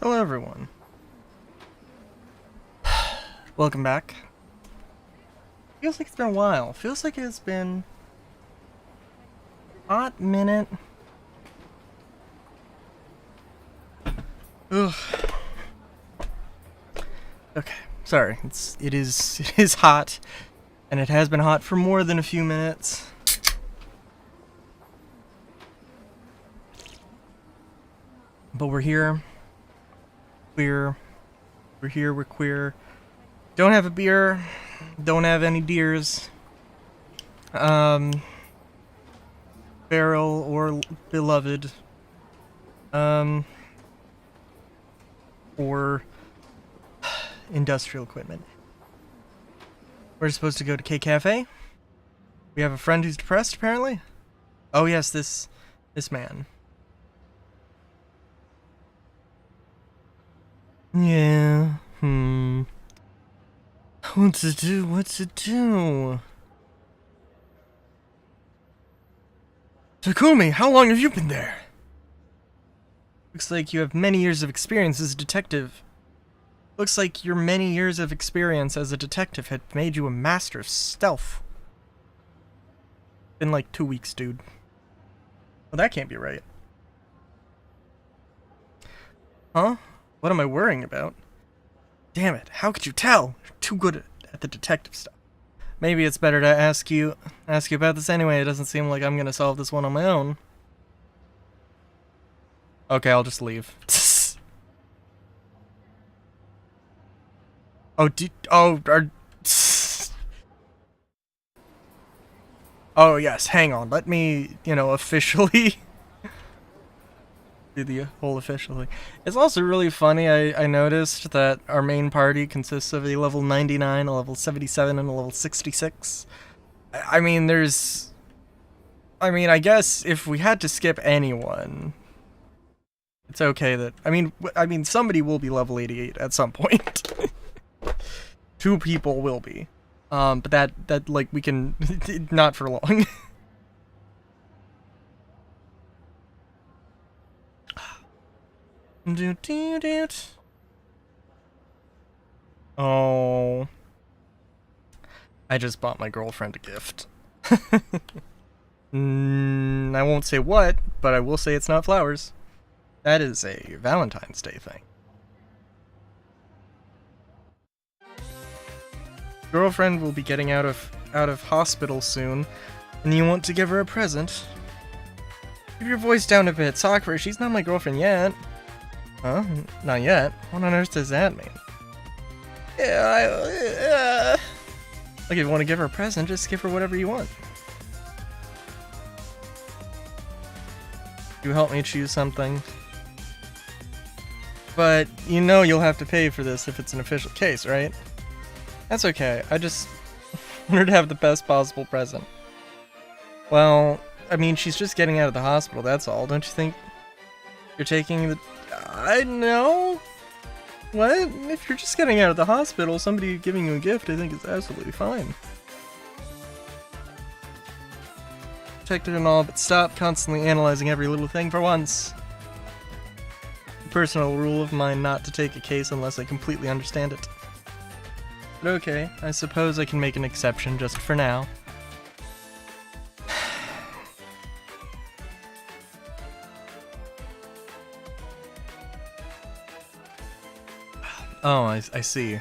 Hello everyone. Welcome back. Feels like it's been a while. Feels like it's been a hot minute. Ugh. Okay, sorry. It is hot, and it has been hot for more than a few minutes. But we're here. We're here, we're queer. Don't have a beer. Don't have any deers. Feral or beloved. Or industrial equipment. We're supposed to go to K Cafe. We have a friend who's depressed, apparently. Oh yes, this man. Yeah, What to do? Takumi, how long have you been there? Looks like you have many years of experience as a detective. Looks like your many years of experience as a detective had made you a master of stealth. Been like 2 weeks, dude. Well, that can't be right. Huh? What am I worrying about? Damn it, how could you tell? You're too good at the detective stuff. Maybe it's better to ask you about this anyway. It doesn't seem like I'm gonna solve this one on my own. Okay, I'll just leave. Oh yes, hang on. Let me, officially do the whole officially. It's also really funny, I noticed that our main party consists of a level 99, a level 77, and a level 66. I guess if we had to skip anyone, it's okay that, somebody will be level 88 at some point. 2 people will be. But that we can, not for long. Oh. I just bought my girlfriend a gift. I won't say what, but I will say it's not flowers. That is a Valentine's Day thing. Girlfriend will be getting out of hospital soon, and you want to give her a present? Keep your voice down a bit, Sakura. She's not my girlfriend yet. Huh? Not yet? What on earth does that mean? Yeah, Like, if you want to give her a present, just give her whatever you want. You help me choose something. But, you'll have to pay for this if it's an official case, right? That's okay. I just want her to have the best possible present. Well, she's just getting out of the hospital, that's all. Don't you think you're taking the... I know. What? If you're just getting out of the hospital, somebody giving you a gift, I think is absolutely fine. Protected and all, but stop constantly analyzing every little thing for once. A personal rule of mine not to take a case unless I completely understand it. But okay, I suppose I can make an exception just for now. Oh, I see.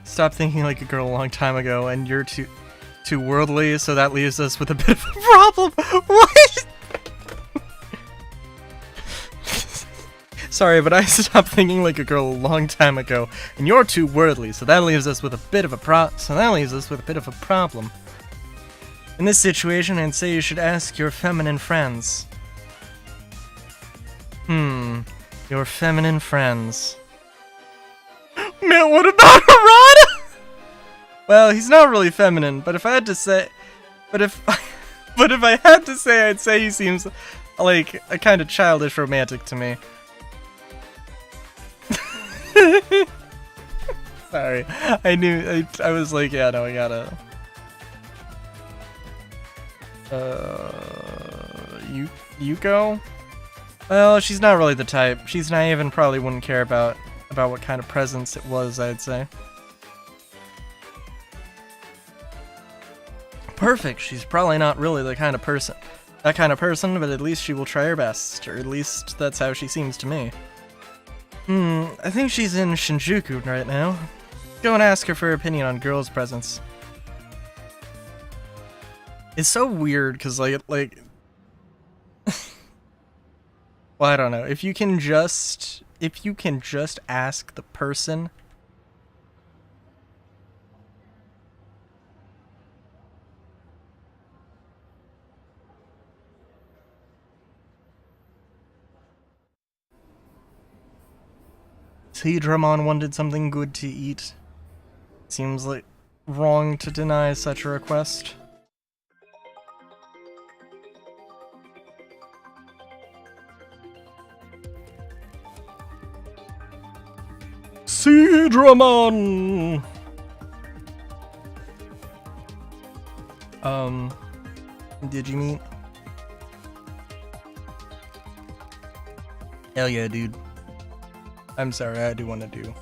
Stop thinking like a girl a long time ago, and you're too worldly, so that leaves us with a bit of a problem. What? Sorry, but I stopped thinking like a girl a long time ago, and you're too worldly, so that leaves us with a bit of a problem. In this situation, I'd say you should ask your feminine friends. Your feminine friends. Man, what about Harada? Well, he's not really feminine, but if I had to say, I'd say he seems like a kind of childish romantic to me. Sorry, I knew. I was like, yeah, no, I gotta. Yuko? Well, she's not really the type. She's naive and probably wouldn't care about what kind of presents it was, I'd say. Perfect. She's probably not really the kind of person. That kind of person, but at least she will try her best. Or at least that's how she seems to me. I think she's in Shinjuku right now. Go and ask her for her opinion on girls' presents. It's so weird, because, like... well, I don't know. If you can just ask the person... Digimon wanted something good to eat. Seems like wrong to deny such a request. Digimon! Did you meet? Hell yeah, dude. I'm sorry, I do want to do.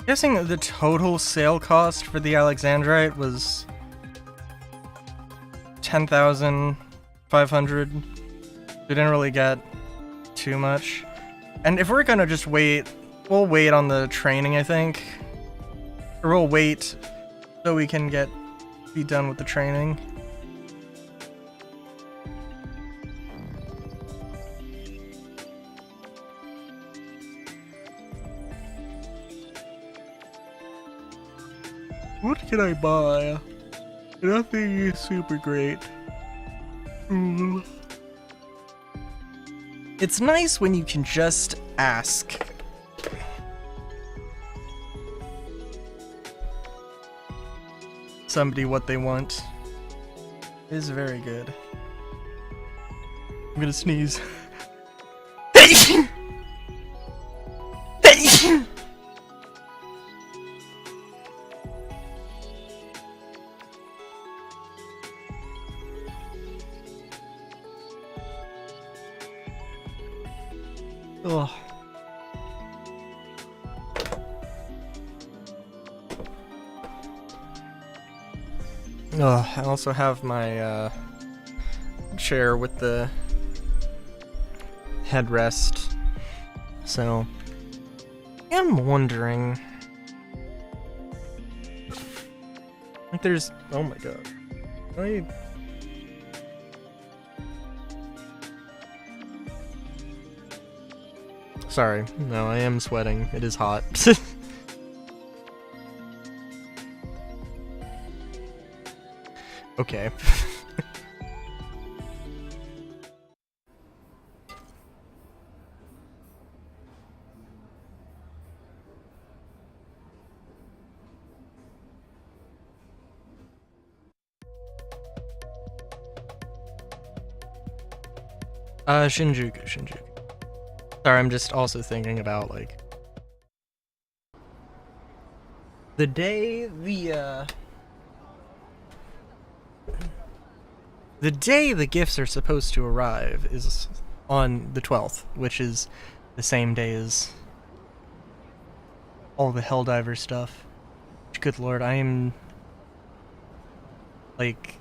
Guessing the total sale cost for the Alexandrite was 10,500. We didn't really get too much. And if we're gonna just wait, we'll wait on the training, I think. Or we'll wait so we can be done with the training. What can I buy? Nothing is super great. It's nice when you can just ask. Somebody what they want. It is very good. I'm gonna sneeze. Ugh. I also have my chair with the headrest, so I'm wondering, like, there's, oh my god, sorry, no, I am sweating, it is hot. Okay. Shinjuku. Sorry, I'm just also thinking about, like, the day the gifts are supposed to arrive is on the 12th, which is the same day as all the Helldiver stuff. Good lord, I am, like,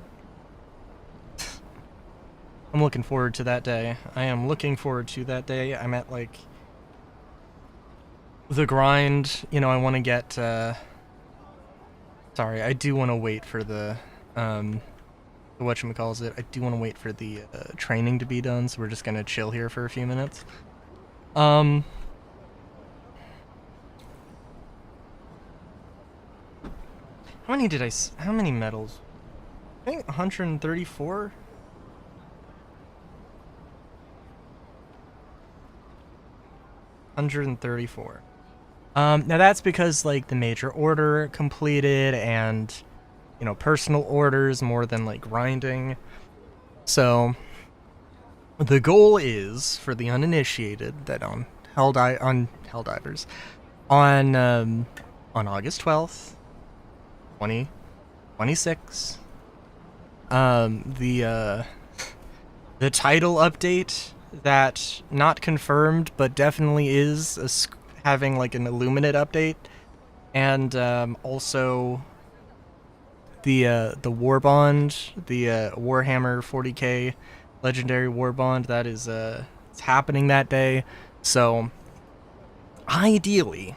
I'm looking forward to that day. I am looking forward to that day. I'm at, like, the grind, you know, I want to get, sorry, I do want to wait for the whatchamacallit, I do want to wait for the training to be done, so we're just gonna chill here for a few minutes. How many medals? I think 134? Now that's because, like, the major order completed, and you know, personal orders more than like grinding. So the goal is for the uninitiated that on Helldivers on August 12th, 2026, the title update that not confirmed but definitely is having like an Illuminate update, and also the War Bond, the Warhammer 40k Legendary War Bond that is it's happening that day. So ideally,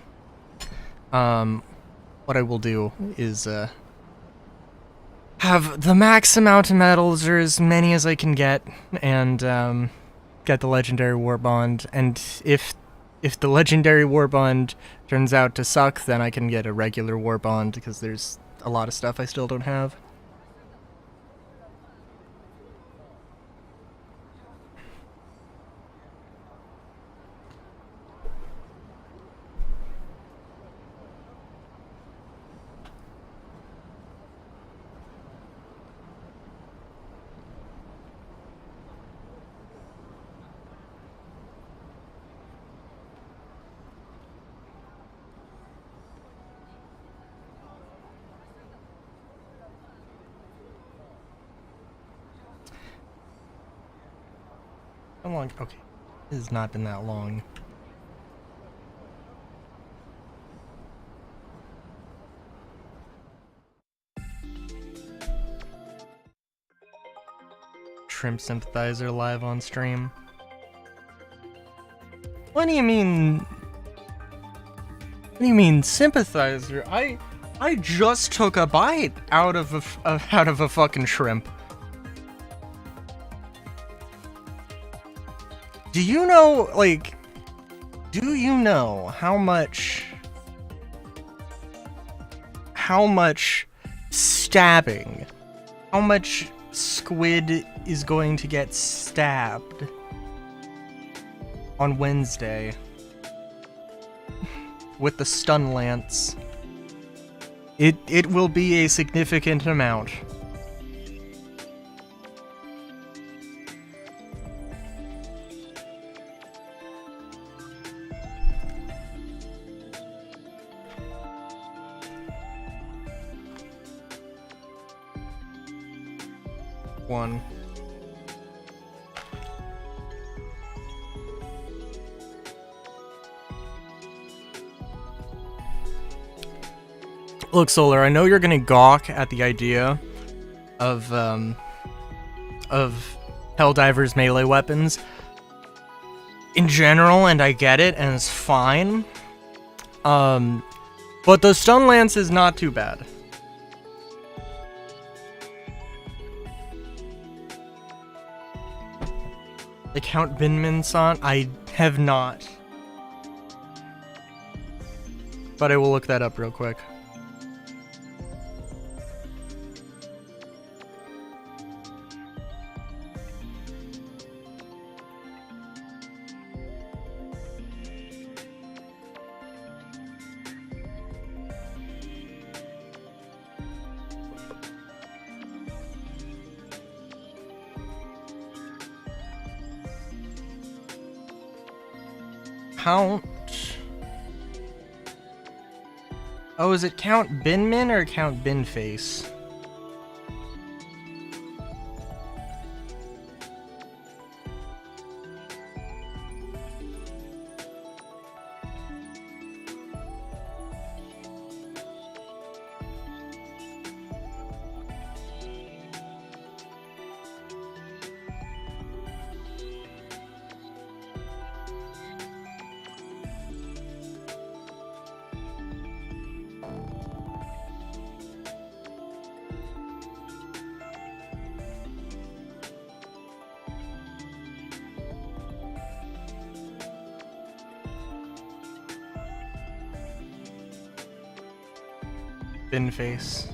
what I will do is have the max amount of medals, or as many as I can get, and get the Legendary War Bond. And if the Legendary War Bond turns out to suck, then I can get a regular War Bond, because there's a lot of stuff I still don't have. How long? Okay. It has not been that long. Shrimp Sympathizer live on stream. What do you mean? What do you mean sympathizer? I just took a bite out of a fucking shrimp. Do you know, like, do you know how much stabbing, how much squid is going to get stabbed on Wednesday with the stun lance? It will be a significant amount. One. Look, Solar, I know you're gonna gawk at the idea of Helldivers melee weapons in general, and I get it, and it's fine. But the stun lance is not too bad. The Count Binman-san? I have not. But I will look that up real quick. Count... Oh, is it Count Binman or Count Binface? Binface.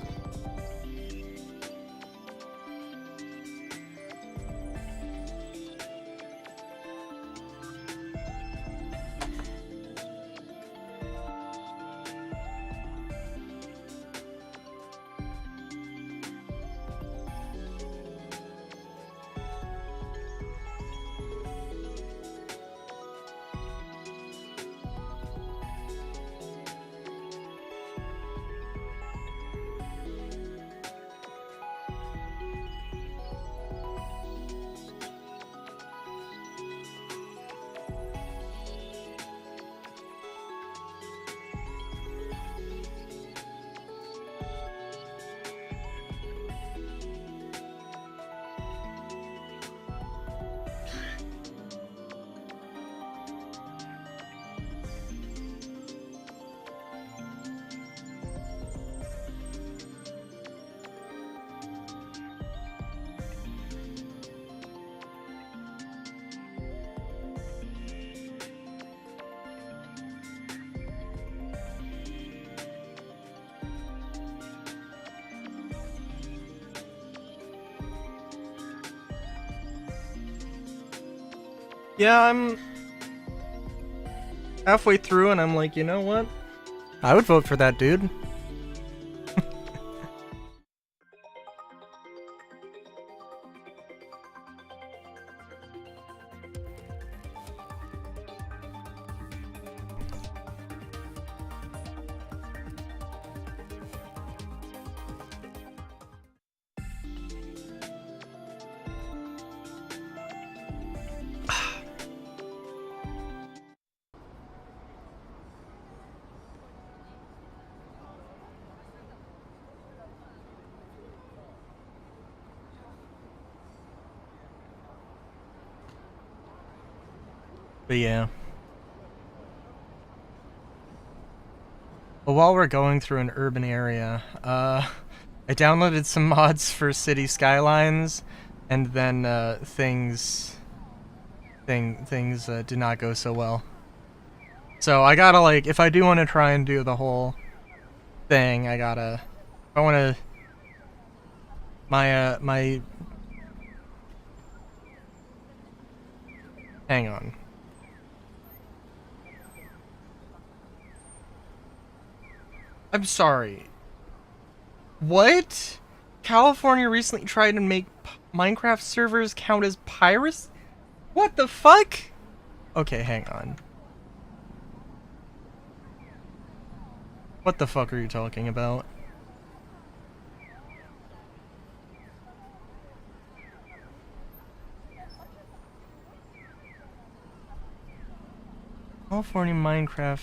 Yeah, I'm halfway through and I'm like, you know what? I would vote for that dude. But yeah. But while we're going through an urban area, I downloaded some mods for City Skylines, and then things did not go so well. So I gotta, like, if I do want to try and do the whole thing, I want to, my, hang on. I'm sorry. What? California recently tried to make Minecraft servers count as pirates? What the fuck? Okay, hang on. What the fuck are you talking about? California Minecraft.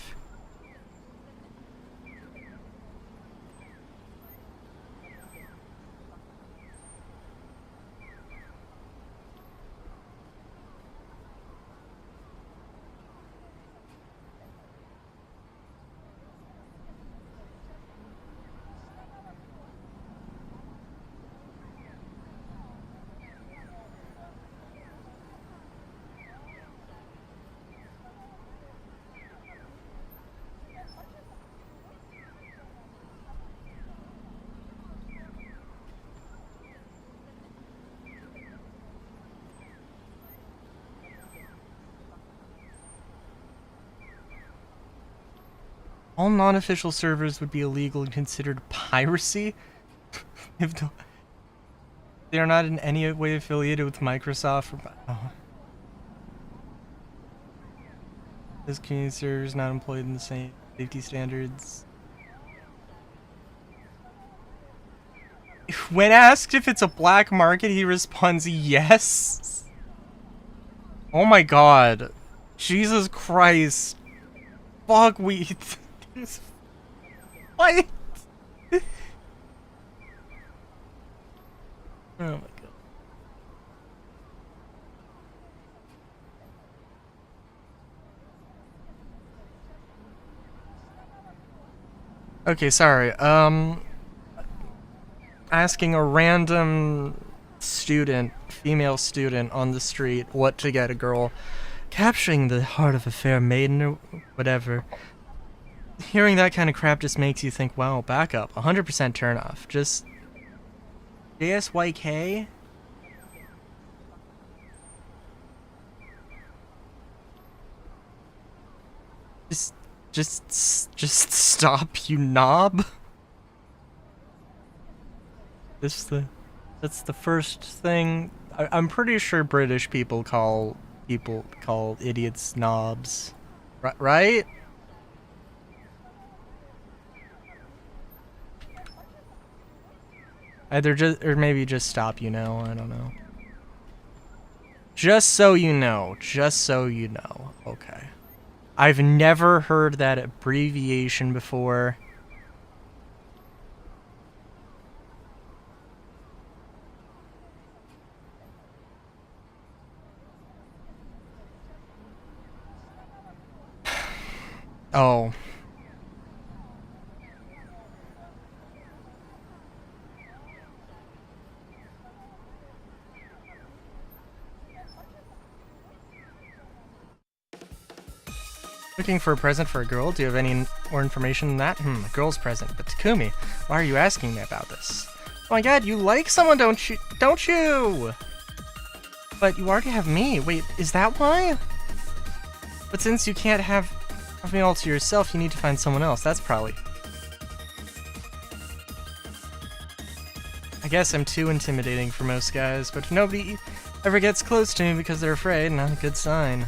All non-official servers would be illegal and considered piracy if they are not in any way affiliated with Microsoft. This community server is not employed in the same safety standards. When asked if it's a black market, he responds yes. Oh my god. Jesus Christ. Fuck, what? Oh my god. Okay, sorry. Asking a random student, female student on the street what to get a girl. Capturing the heart of a fair maiden or whatever. Hearing that kind of crap just makes you think, wow, back up. 100% turn off. Just JSYK? Just stop, you knob. That's the first thing. I'm pretty sure British people call idiots knobs, right? Either just, or maybe just stop, you know, I don't know. Just so you know, okay. I've never heard that abbreviation before. Oh. Looking for a present for a girl? Do you have any more information than that? A girl's present. But Takumi, why are you asking me about this? Oh my god, you like someone, don't you? Don't you? But you already have me. Wait, is that why? But since you can't have me all to yourself, you need to find someone else. That's probably... I guess I'm too intimidating for most guys, but if nobody ever gets close to me because they're afraid, not a good sign.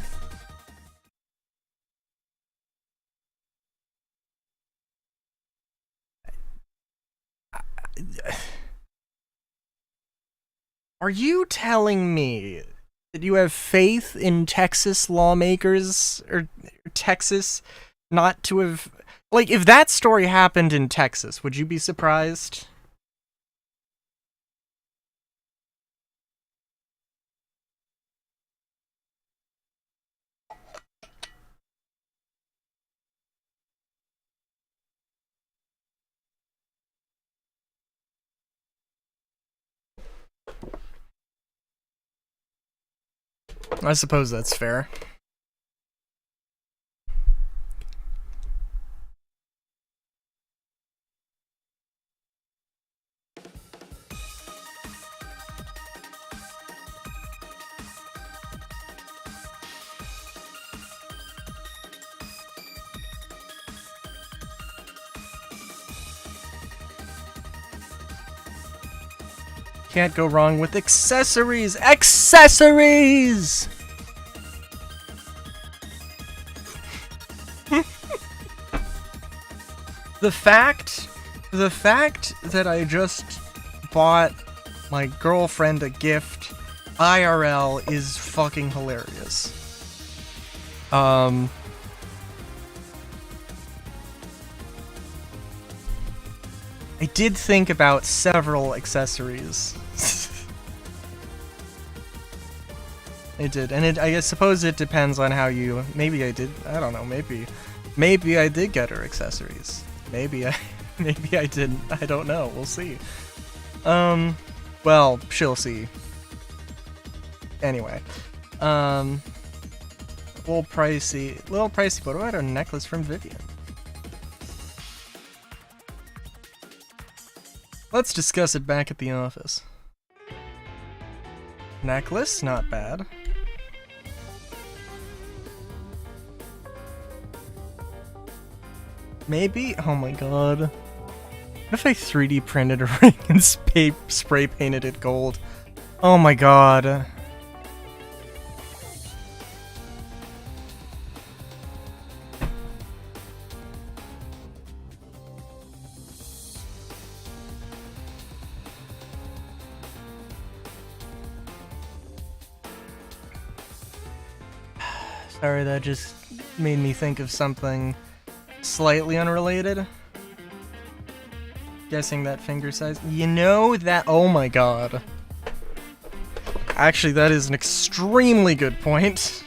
Are you telling me that you have faith in Texas lawmakers, or Texas, not to have... Like, if that story happened in Texas, would you be surprised? I suppose that's fair. Can't go wrong with accessories! Accessories! The fact that I just bought my girlfriend a gift IRL is fucking hilarious. I did think about several accessories. I did, and I suppose it depends on how you... Maybe I did, I don't know, maybe I did get her accessories. Maybe I didn't, I don't know, we'll see. Well, she'll see. Anyway, little pricey, but what about a necklace from Vivian? Let's discuss it back at the office. Necklace, not bad. Maybe? Oh my god. What if I 3D printed a ring and spray painted it gold? Oh my god. Sorry, that just made me think of something slightly unrelated. Guessing that finger size. You know that... Oh my god. Actually, that is an extremely good point.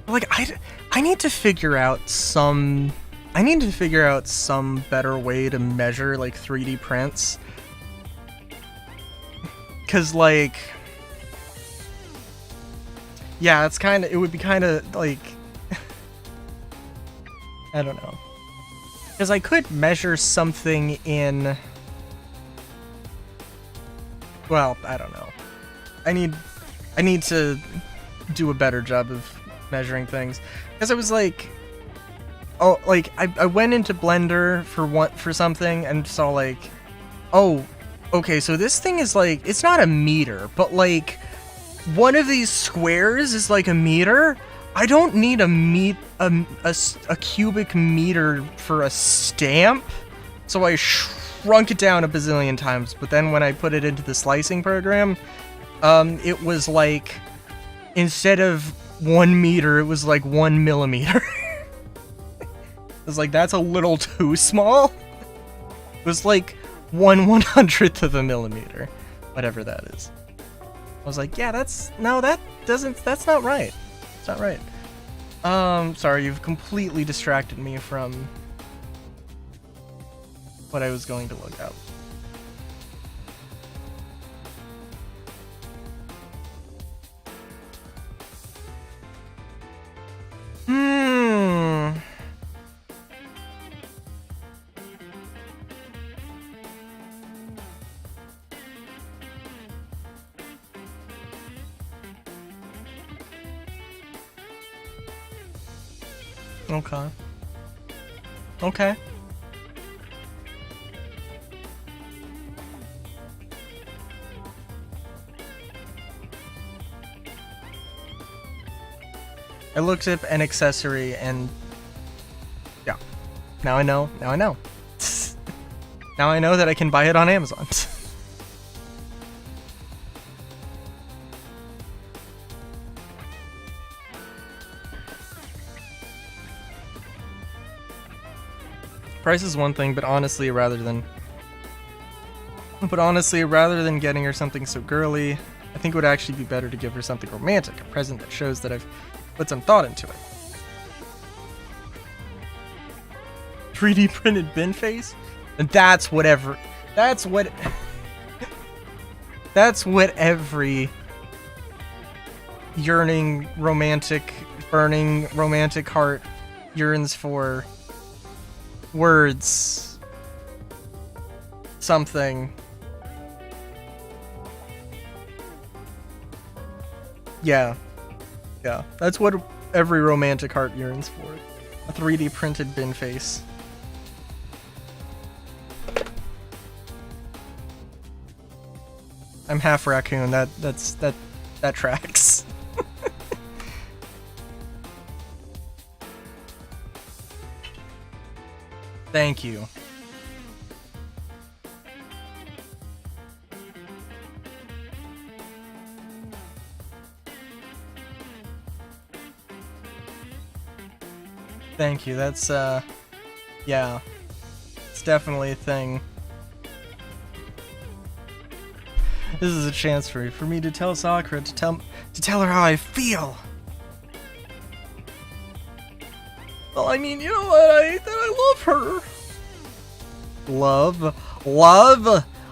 Like, I need to figure out some... I need to figure out some better way to measure, like, 3D prints. 'Cause, like... Yeah, it's kind of... It would be kind of, like... I don't know. Because I could measure something in... Well, I don't know. I need to do a better job of measuring things. Because I was like... Oh, like, I went into Blender for something and saw, like... Oh, okay, so this thing is, like... It's not a meter, but, like... One of these squares is like a meter. I don't need a cubic meter for a stamp, so I shrunk it down a bazillion times. But then when I put it into the slicing program, it was like, instead of 1 meter, it was like 1 millimeter. It was like, that's a little too small. It was like 1/100th of a millimeter, whatever that is. I was like, yeah, that's not right. It's not right. Sorry, you've completely distracted me from what I was going to look up. Okay. Okay. I looked up an accessory and yeah. Now I know. Now I know. Now I know that I can buy it on Amazon. Price is one thing, but honestly, rather than getting her something so girly, I think it would actually be better to give her something romantic, a present that shows that I've put some thought into it. 3D printed bin face? And that's what every yearning, romantic, burning, romantic heart yearns for. Words. Something. Yeah. Yeah. That's what every romantic heart yearns for. A 3D printed bin face. I'm half raccoon. That tracks. Thank you. Thank you. That's yeah. It's definitely a thing. This is a chance for me to tell Sakura to tell her how I feel. Well, I mean, you know what? I love her. Love.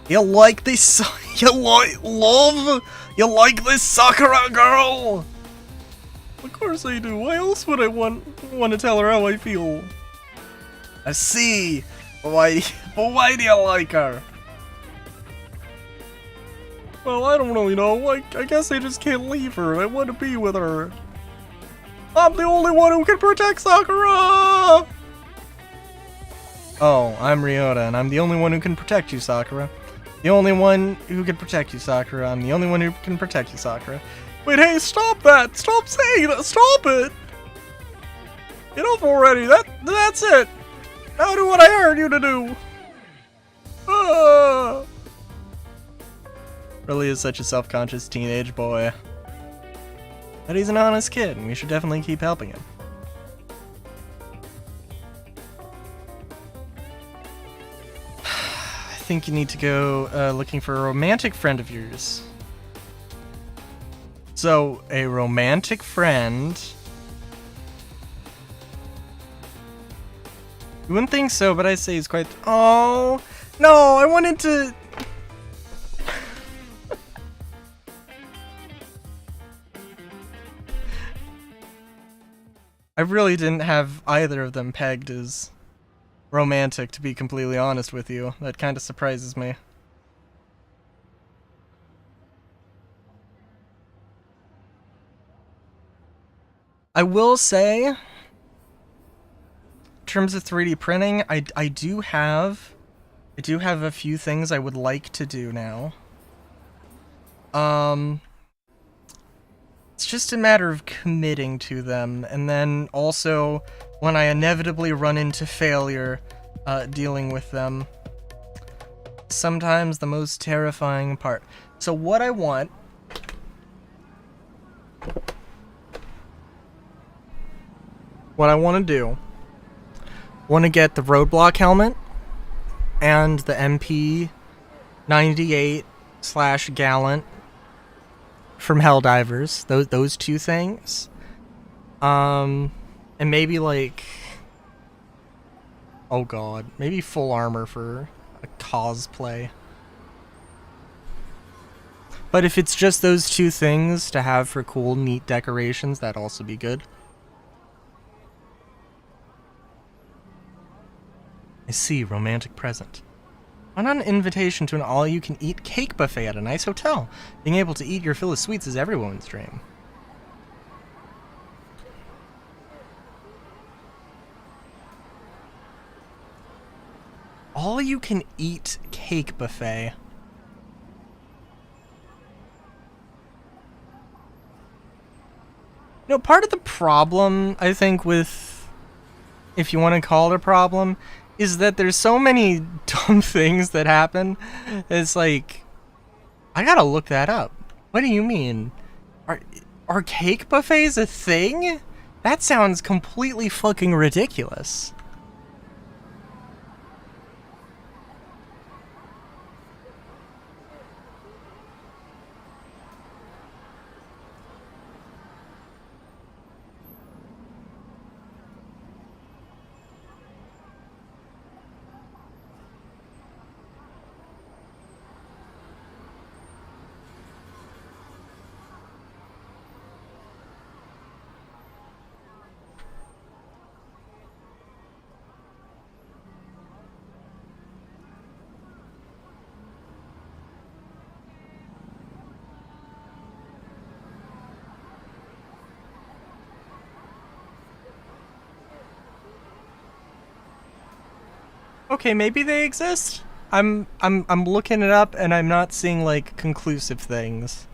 You like this? You like this Sakura girl? Of course I do. Why else would I want to tell her how I feel? I see. But why do you like her? Well, I don't really know. I guess I just can't leave her. I want to be with her. I'm the only one who can protect Sakura! Oh, I'm Ryota, and I'm the only one who can protect you, Sakura. The only one who can protect you, Sakura. I'm the only one who can protect you, Sakura. Wait, hey, stop that! Stop saying that! Stop it! Get up already! That's it! Now do what I hired you to do! Really is such a self-conscious teenage boy. But he's an honest kid, and we should definitely keep helping him. I think you need to go looking for a romantic friend of yours. So, a romantic friend... You wouldn't think so, but I say he's quite... Oh! No, I wanted to... I really didn't have either of them pegged as romantic, to be completely honest with you. That kind of surprises me. I will say, in terms of 3D printing, I do have a few things I would like to do now. It's just a matter of committing to them, and then also, when I inevitably run into failure, dealing with them. Sometimes the most terrifying part. So what I want... What I want to do... want to get the Roadblock helmet, and the MP98/Gallant from Helldivers, those two things, and maybe like, oh god, maybe full armor for a cosplay. But if it's just those two things to have for cool, neat decorations, that'd also be good. I see, romantic present. Why not an invitation to an all-you-can-eat cake buffet at a nice hotel? Being able to eat your fill of sweets is everyone's dream. all-you-can-eat cake buffet. You know, part of the problem, I think, with, if you want to call it a problem, is that there's so many dumb things that happen. It's like, I gotta look that up. What do you mean? Are cake buffets a thing? That sounds completely fucking ridiculous. Okay, maybe they exist. I'm looking it up and I'm not seeing like conclusive things.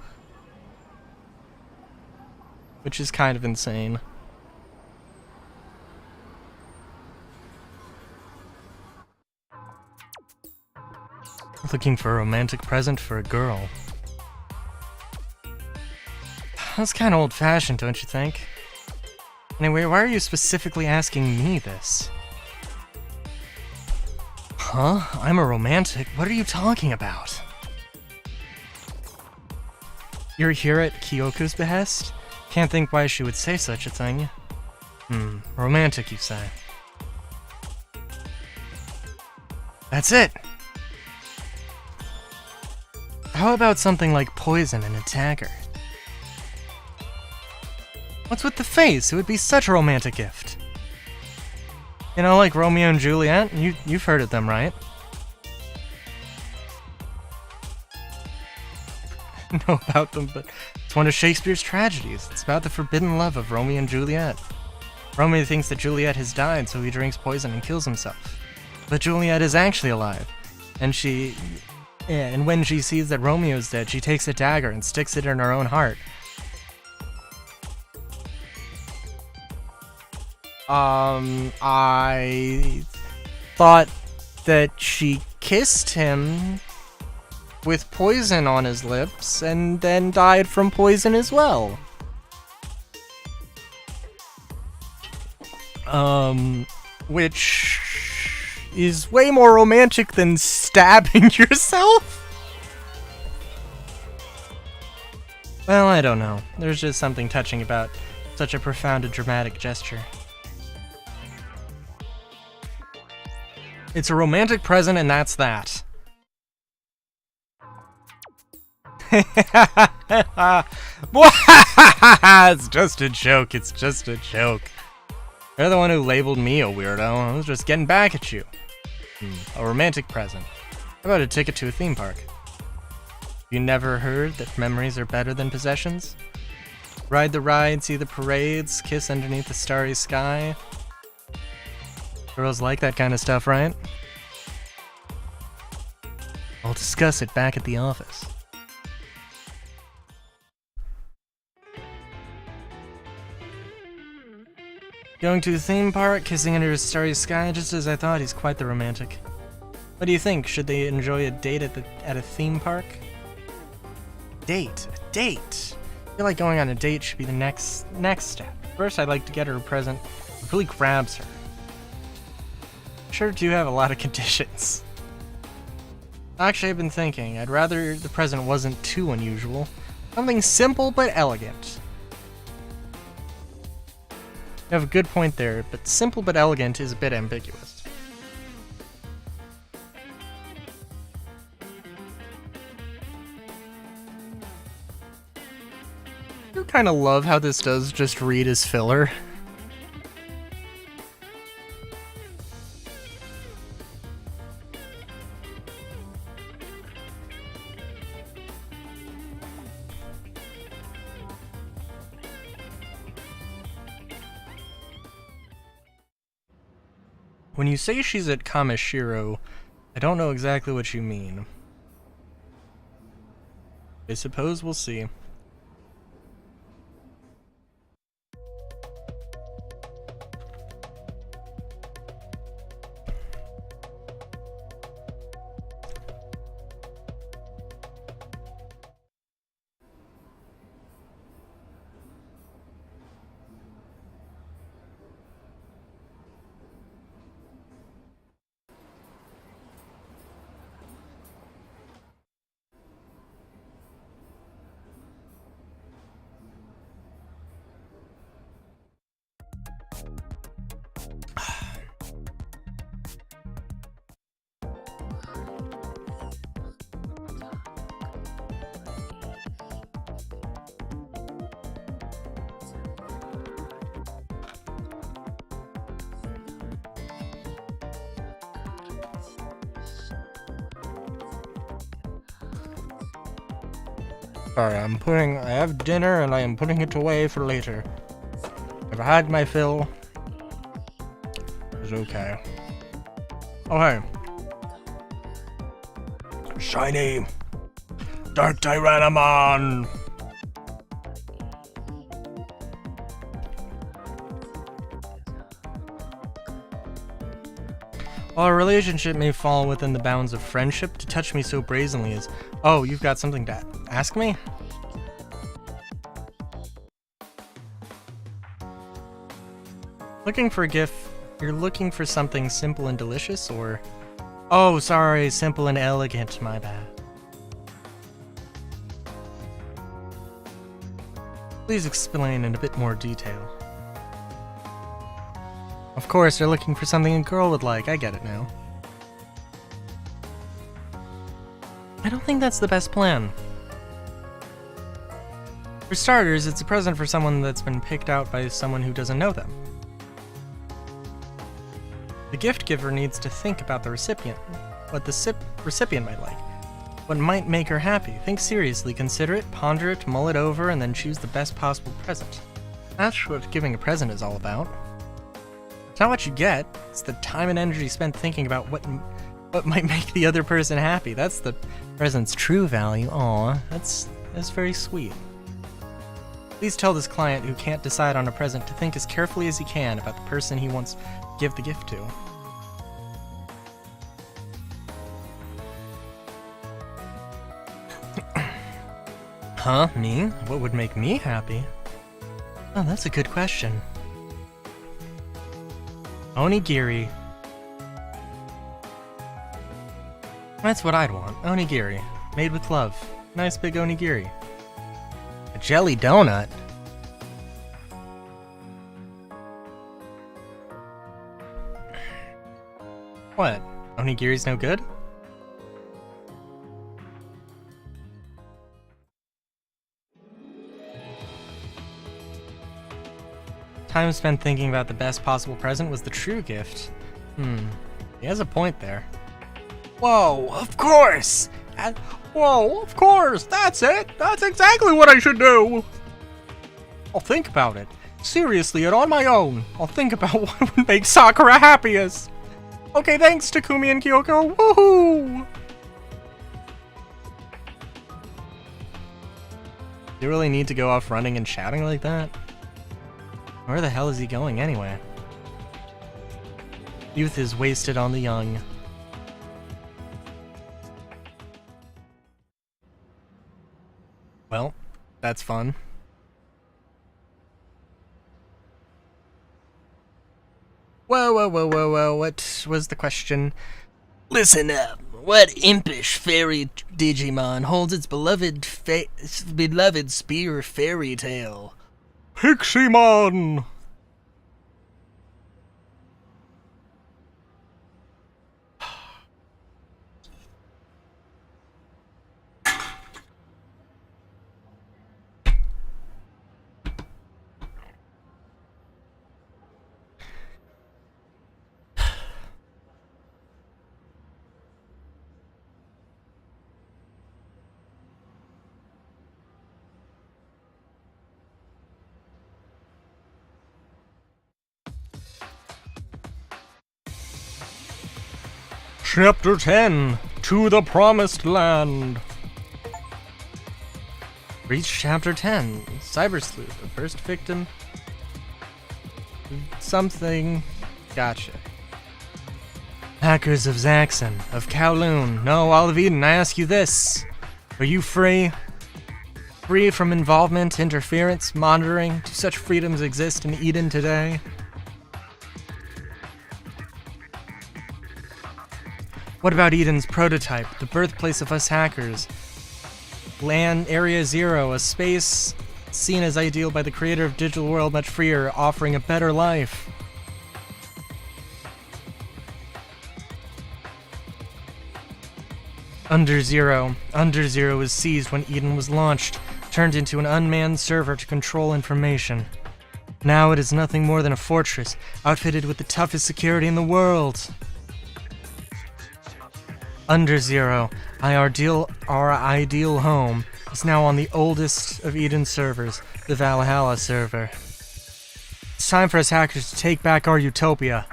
Which is kind of insane. Looking for a romantic present for a girl. That's kind of old-fashioned, don't you think? Anyway, why are you specifically asking me this? Huh? I'm a romantic? What are you talking about? You're here at Kyoko's behest? Can't think why she would say such a thing. Romantic, you say? That's it! How about something like poison and a dagger? What's with the face? It would be such a romantic gift. You know, like Romeo and Juliet? You've heard of them, right? Know about them, but it's one of Shakespeare's tragedies. It's about the forbidden love of Romeo and Juliet. Romeo thinks that Juliet has died, so he drinks poison and kills himself. But Juliet is actually alive, and and when she sees that Romeo's dead, she takes a dagger and sticks it in her own heart. I thought that she kissed him with poison on his lips and then died from poison as well. Which is way more romantic than stabbing yourself? Well, I don't know. There's just something touching about such a profound and dramatic gesture. It's a romantic present, and that's that. It's just a joke, it's just a joke. You're the one who labeled me a weirdo. I was just getting back at you. A romantic present. How about a ticket to a theme park? You never heard that memories are better than possessions? Ride the ride, see the parades, kiss underneath the starry sky. Girls like that kind of stuff, right? I'll discuss it back at the office. Going to the theme park, kissing under a starry sky, just as I thought. He's quite the romantic. What do you think? Should they enjoy a date at a theme park? Date? A date? I feel like going on a date should be the next step. First, I'd like to get her a present that really grabs her. Sure do have a lot of conditions. Actually, I've been thinking, I'd rather the present wasn't too unusual. Something simple but elegant. You have a good point there, but simple but elegant is a bit ambiguous. I kind of love how this does just read as filler. When you say she's at Kamishiro, I don't know exactly what you mean. I suppose we'll see. Sorry, I have dinner and I am putting it away for later. I've had my fill. It's okay. Oh, hey. Shiny! Dark Tyrannomon! While a relationship may fall within the bounds of friendship, to touch me so brazenly is... Oh, you've got something to ask me? Looking for a gift... You're looking for something simple and delicious, or... Oh, sorry, simple and elegant, my bad. Please explain in a bit more detail. Of course, you're looking for something a girl would like. I get it now. I don't think that's the best plan. For starters, it's a present for someone that's been picked out by someone who doesn't know them. The gift giver needs to think about the recipient, what the recipient might like, what might make her happy. Think seriously, consider it, ponder it, mull it over, and then choose the best possible present. That's what giving a present is all about. It's not what you get, it's the time and energy spent thinking about what might make the other person happy. That's the present's true value. Aw, that's very sweet. Please tell this client who can't decide on a present to think as carefully as he can about the person he wants to give the gift to. Huh? Me? What would make me happy? Oh, that's a good question. Onigiri. That's what I'd want. Onigiri. Made with love. Nice big onigiri. A jelly donut? What? Onigiri's no good? Time spent thinking about the best possible present was the true gift. He has a point there. Whoa, of course! Whoa, of course! That's it! That's exactly what I should do! I'll think about it. Seriously, and on my own. I'll think about what would make Sakura happiest. Okay, thanks, Takumi and Kyoko. Woohoo! Do you really need to go off running and chatting like that? Where the hell is he going anyway? Youth is wasted on the young. Well, that's fun. Whoa, what was the question? Listen up. What impish fairy Digimon holds its beloved spear fairy tale? Piximon! Chapter 10, To the Promised Land. Reach Chapter 10, Cyber Sleuth, the first victim. Something. Gotcha. Hackers of Zaxxon, of Kowloon, no, all of Eden, I ask you this. Are you free? Free from involvement, interference, monitoring? Do such freedoms exist in Eden today? What about Eden's prototype, the birthplace of us hackers? Land Area Zero, a space seen as ideal by the creator of Digital World, much freer, offering a better life. Under Zero was seized when Eden was launched, turned into an unmanned server to control information. Now it is nothing more than a fortress, outfitted with the toughest security in the world. Under Zero, our ideal home, is now on the oldest of Eden's servers, the Valhalla server. It's time for us hackers to take back our utopia,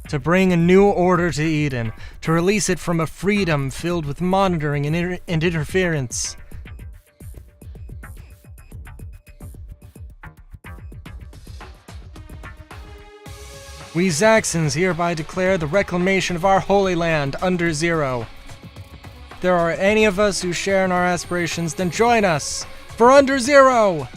to bring a new order to Eden, to release it from a freedom filled with monitoring and interference. We Zaxxons hereby declare the reclamation of our holy land, Under Zero. If there are any of us who share in our aspirations, then join us for Under Zero!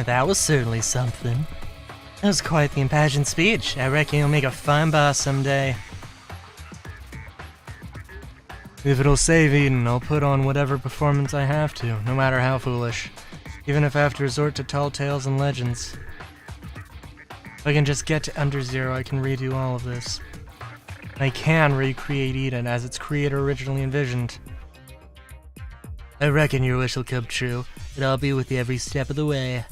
That was certainly something. That was quite the impassioned speech. I reckon you'll make a fine boss someday. If it'll save Eden, I'll put on whatever performance I have to, no matter how foolish. Even if I have to resort to tall tales and legends. If I can just get to Under Zero, I can redo all of this. I can recreate Eden as its creator originally envisioned. I reckon your wish will come true, and I'll be with you every step of the way.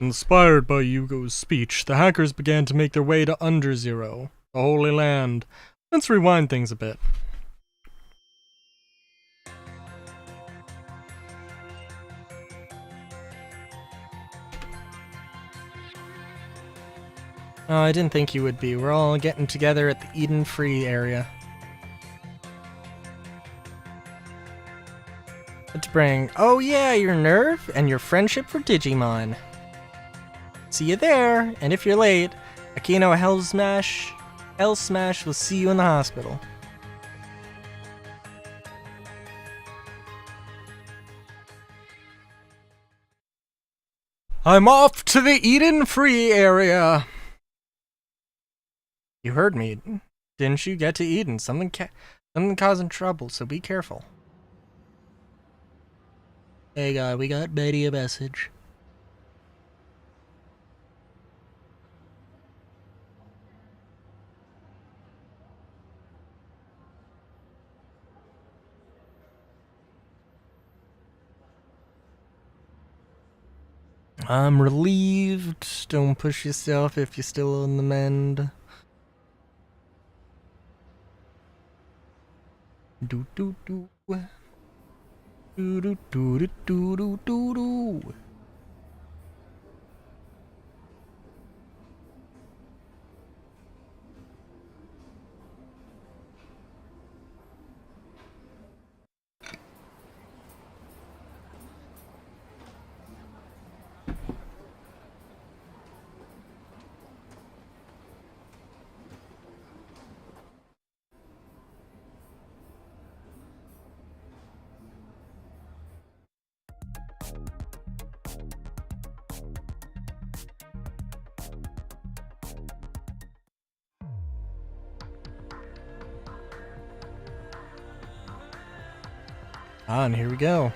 Inspired by Yugo's speech, the hackers began to make their way to Under Zero, the Holy Land. Let's rewind things a bit. Oh, I didn't think you would be. We're all getting together at the Eden Free area. Let's bring... Oh yeah, your nerve and your friendship for Digimon. See you there, and if you're late, Akino Hell Smash will see you in the hospital. I'm off to the Eden Free area. You heard me, didn't you? Get to Eden. Something causing trouble, so be careful. Hey guy, we got Betty a message. I'm relieved. Don't push yourself if you're still on the mend. Do do do. Do do do do do do do. Ah, and here we go.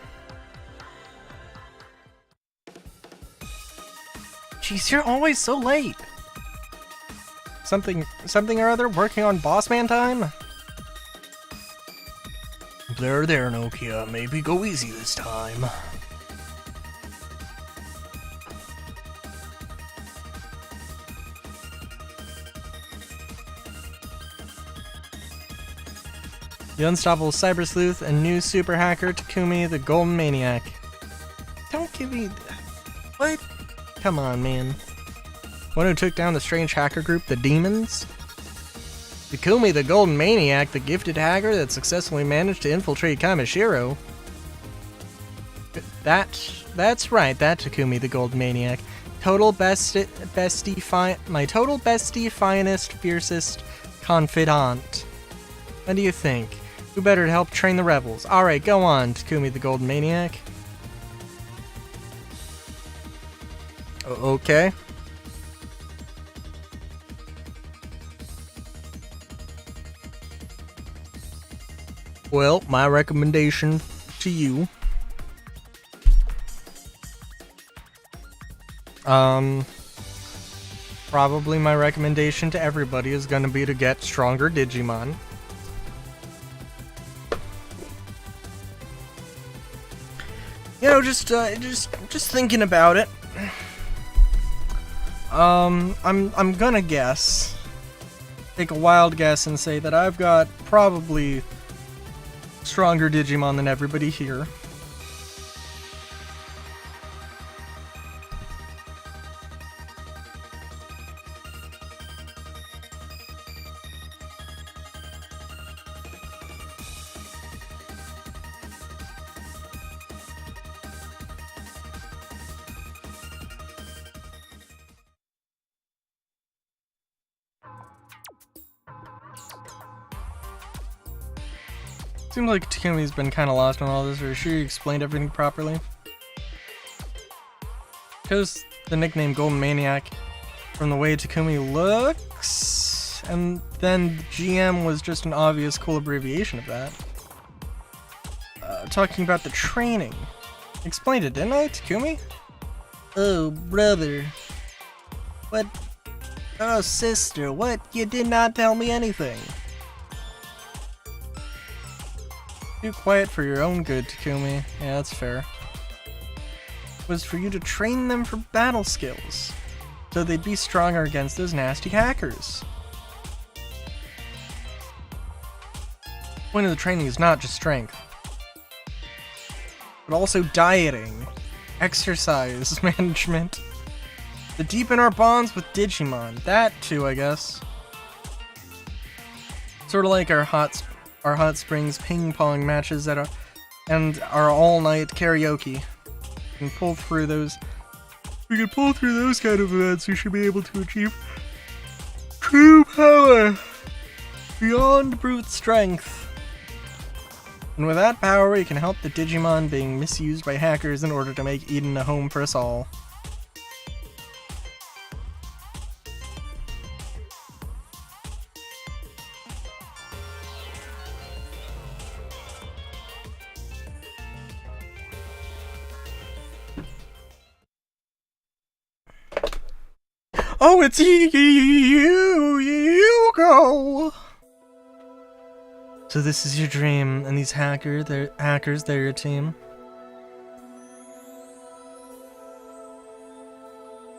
Jeez, you're always so late. Something or other working on boss man time? There, Nokia. Maybe go easy this time. The unstoppable cyber sleuth and new super hacker Takumi the Golden Maniac. Don't give me... What? Come on, man. One who took down the strange hacker group, the Demons? Takumi the Golden Maniac, the gifted hacker that successfully managed to infiltrate Kamishiro. That's right, that Takumi the Golden Maniac. My total bestie, finest, fiercest confidant. What do you think? Who better to help train the rebels? Alright, go on, Takumi the Golden Maniac. Okay. Well, my recommendation to you. Probably my recommendation to everybody is gonna be to get stronger Digimon. You know, just thinking about it. I'm gonna guess, take a wild guess and say that I've got probably stronger Digimon than everybody here. Seems like Takumi's been kind of lost on all this, or sure you explained everything properly. Chose the nickname Golden Maniac from the way Takumi looks, and then GM was just an obvious cool abbreviation of that. Talking about the training. Explained it, didn't I, Takumi? Oh, brother. What? Oh, sister, what? You did not tell me anything. Too quiet for your own good, Takumi. Yeah, that's fair. It was for you to train them for battle skills, so they'd be stronger against those nasty hackers. The point of the training is not just strength, but also dieting, exercise management, to deepen our bonds with Digimon. That too, I guess. Sort of like our hot springs ping pong matches and our all-night karaoke. We can pull through those kind of events. We should be able to achieve true power beyond brute strength. And with that power, we can help the Digimon being misused by hackers in order to make Eden a home for us all. Oh, it's you go. So this is your dream, and these hackers, they're your team.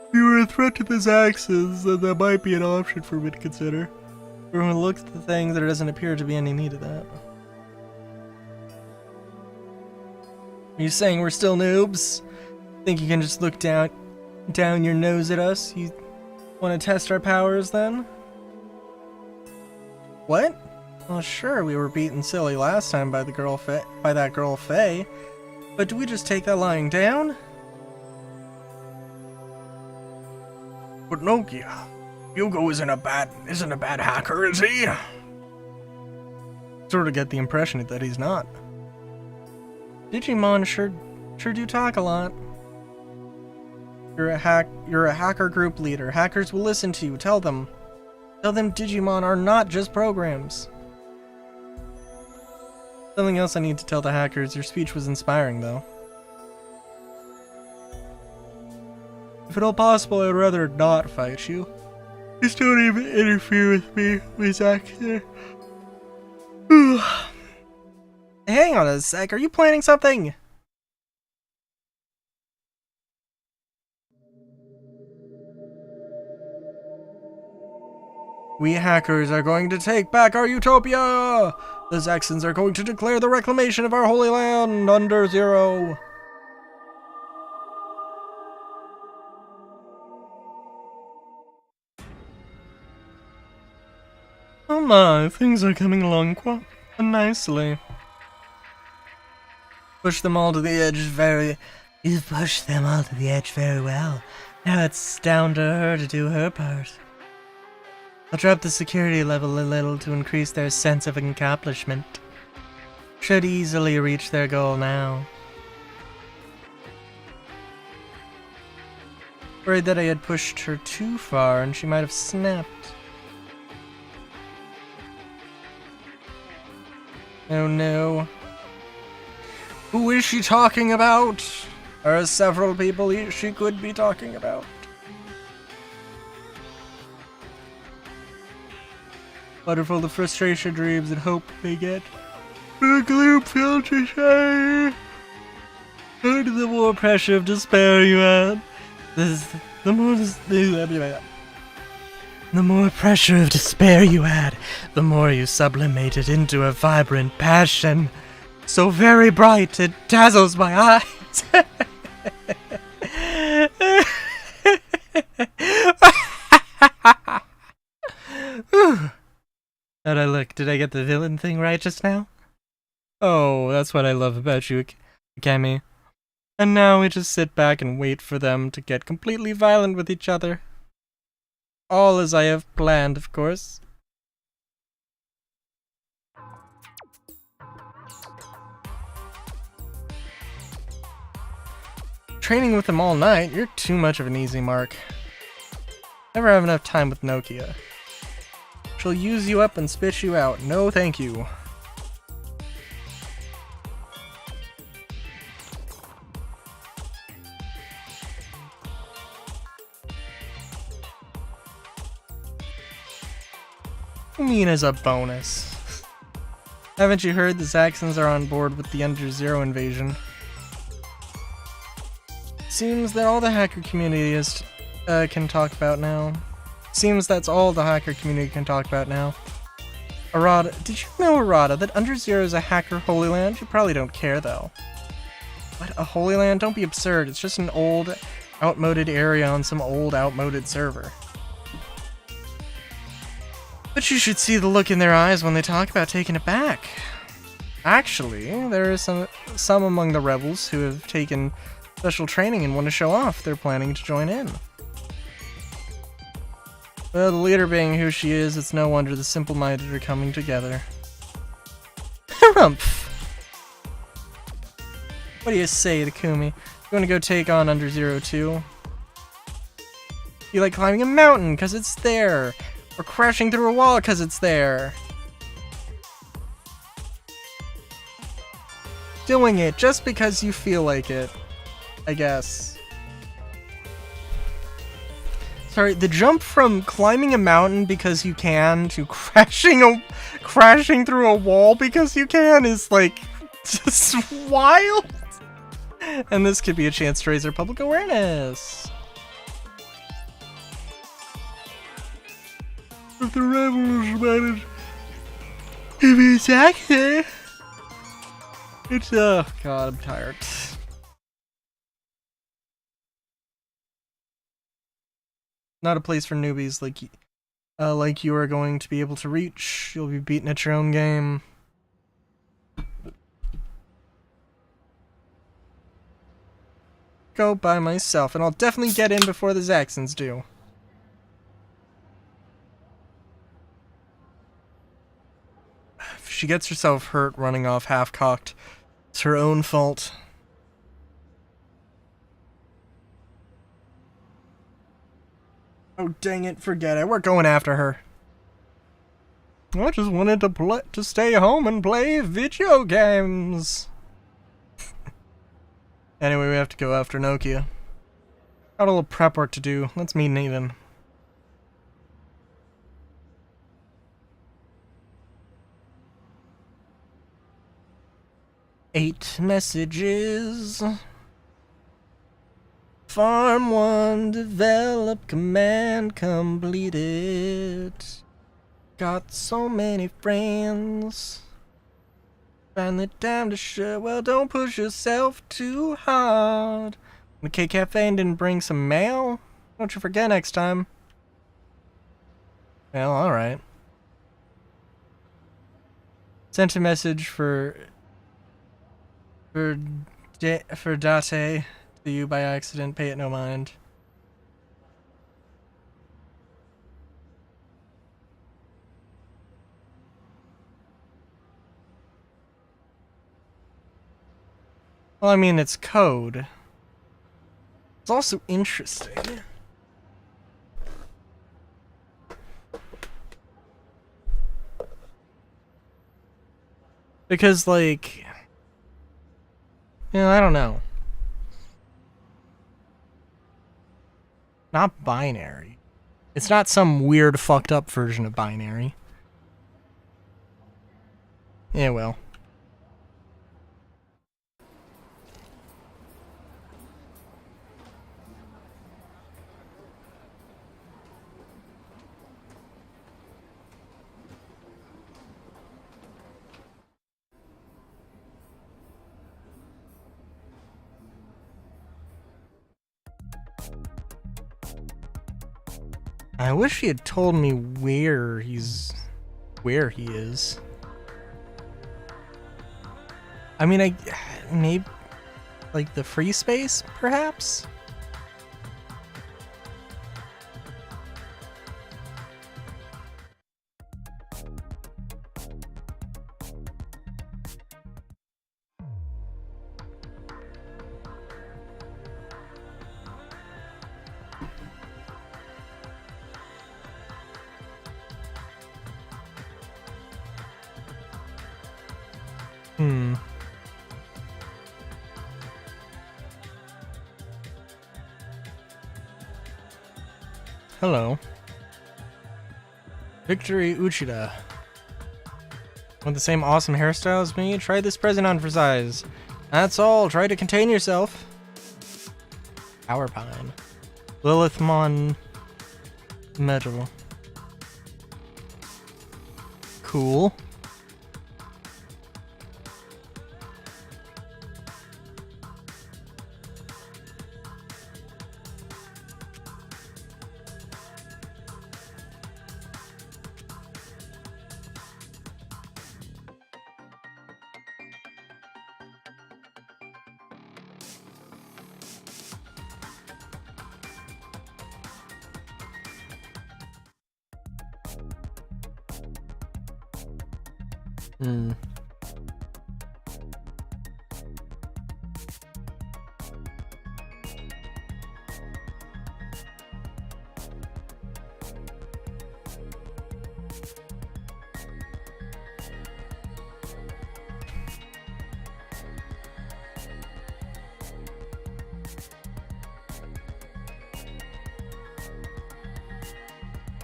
If you were a threat to this axis, then that might be an option for me to consider. Everyone looks at the things, there doesn't appear to be any need of that. Are you saying we're still noobs? Think you can just look down your nose at us? You want to test our powers then? What? Well, sure, we were beaten silly last time by that girl Faye, but do we just take that lying down? But Nokia, Hugo isn't a bad hacker, is he? Sort of get the impression that he's not. Digimon sure do talk a lot. You're a hacker group leader. Hackers will listen to you. Tell them Digimon are not just programs. Something else I need to tell the hackers. Your speech was inspiring, though. If at all possible, I'd rather not fight you. Just don't even interfere with me, Miss Actor. Hang on a sec. Are you planning something? We hackers are going to take back our utopia! The Zaxxons are going to declare the reclamation of our holy land under zero. Oh my, things are coming along quite nicely. Push them all to the edge You've pushed them all to the edge very well. Now it's down to her to do her part. I'll drop the security level a little to increase their sense of accomplishment. Should easily reach their goal now. Worried that I had pushed her too far and she might have snapped. Oh no. Who is she talking about? There are several people she could be talking about. Wonderful the frustration dreams and hope they get. The gloom filled to say. And the more pressure of despair you add, the more pressure of despair you add, the more you sublimate it into a vibrant passion. So very bright it dazzles my eyes. How'd I look? Did I get the villain thing right just now? Oh, that's what I love about you, Akemi. And now we just sit back and wait for them to get completely violent with each other. All as I have planned, of course. Training with them all night? You're too much of an easy mark. Never have enough time with Nokia. She'll use you up and spit you out. No thank you. What do you mean as a bonus? Haven't you heard the Zaxxons are on board with the Under Zero invasion? Seems that all the hacker community can talk about now. Seems that's all the hacker community can talk about now. Arata, did you know, Arata, that Under Zero is a hacker holy land? You probably don't care, though. What, a holy land? Don't be absurd. It's just an old, outmoded area on some old, outmoded server. But you should see the look in their eyes when they talk about taking it back. Actually, there are some among the rebels who have taken special training and want to show off. They're planning to join in. Well, the leader being who she is, it's no wonder the simple-minded are coming together. Harumph! What do you say, Takumi? You want to go take on Under Zero too? You like climbing a mountain because it's there, or crashing through a wall because it's there. Doing it just because you feel like it, I guess. Sorry, the jump from climbing a mountain because you can to crashing through a wall because you can is like just wild. And this could be a chance to raise our public awareness. If the rebels manage to be attacked, it's God, I'm tired. Not a place for newbies like you are going to be able to reach. You'll be beaten at your own game. Go by myself, and I'll definitely get in before the Zaxxons do. If she gets herself hurt running off half-cocked, it's her own fault. Oh, dang it, forget it. We're going after her. I just wanted to stay home and play video games. Anyway, we have to go after Nokia. Got a little prep work to do. Let's meet Nathan. Eight messages. Farm 1, develop, command completed. Got so many friends. Finally time to show. Well, don't push yourself too hard. The K Cafe didn't bring some mail? Don't you forget next time. Well, alright. Sent a message for Date to you by accident. Pay it no mind. Well, I mean, it's code. It's also interesting. Because, like, I don't know. Not binary. It's not some weird fucked up version of binary. Yeah, well. I wish he had told me where he is. I mean, maybe like the free space, perhaps? Hello. Victory Uchida. Want the same awesome hairstyle as me? Try this present on for size. That's all. Try to contain yourself. Power Pine. Lilithmon Metal. Cool.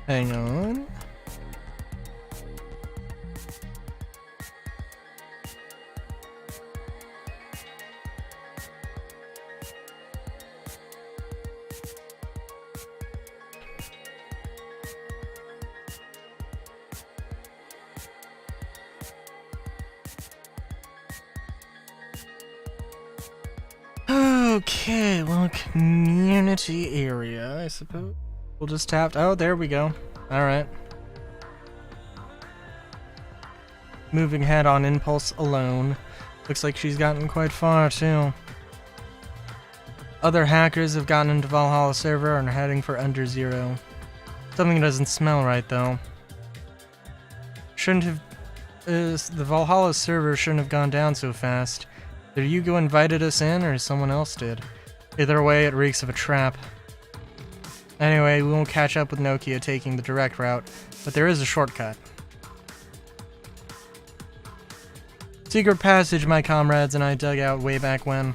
Hang on. Okay, well, community area, I suppose. We'll just tap. Oh, there we go. Alright. Moving ahead on impulse alone. Looks like she's gotten quite far, too. Other hackers have gotten into Valhalla server and are heading for under zero. Something doesn't smell right, though. Shouldn't have... the Valhalla server shouldn't have gone down so fast. Either Yugo invited us in, or someone else did. Either way, it reeks of a trap. Anyway, we won't catch up with Nokia taking the direct route, but there is a shortcut. Secret passage my comrades and I dug out way back when.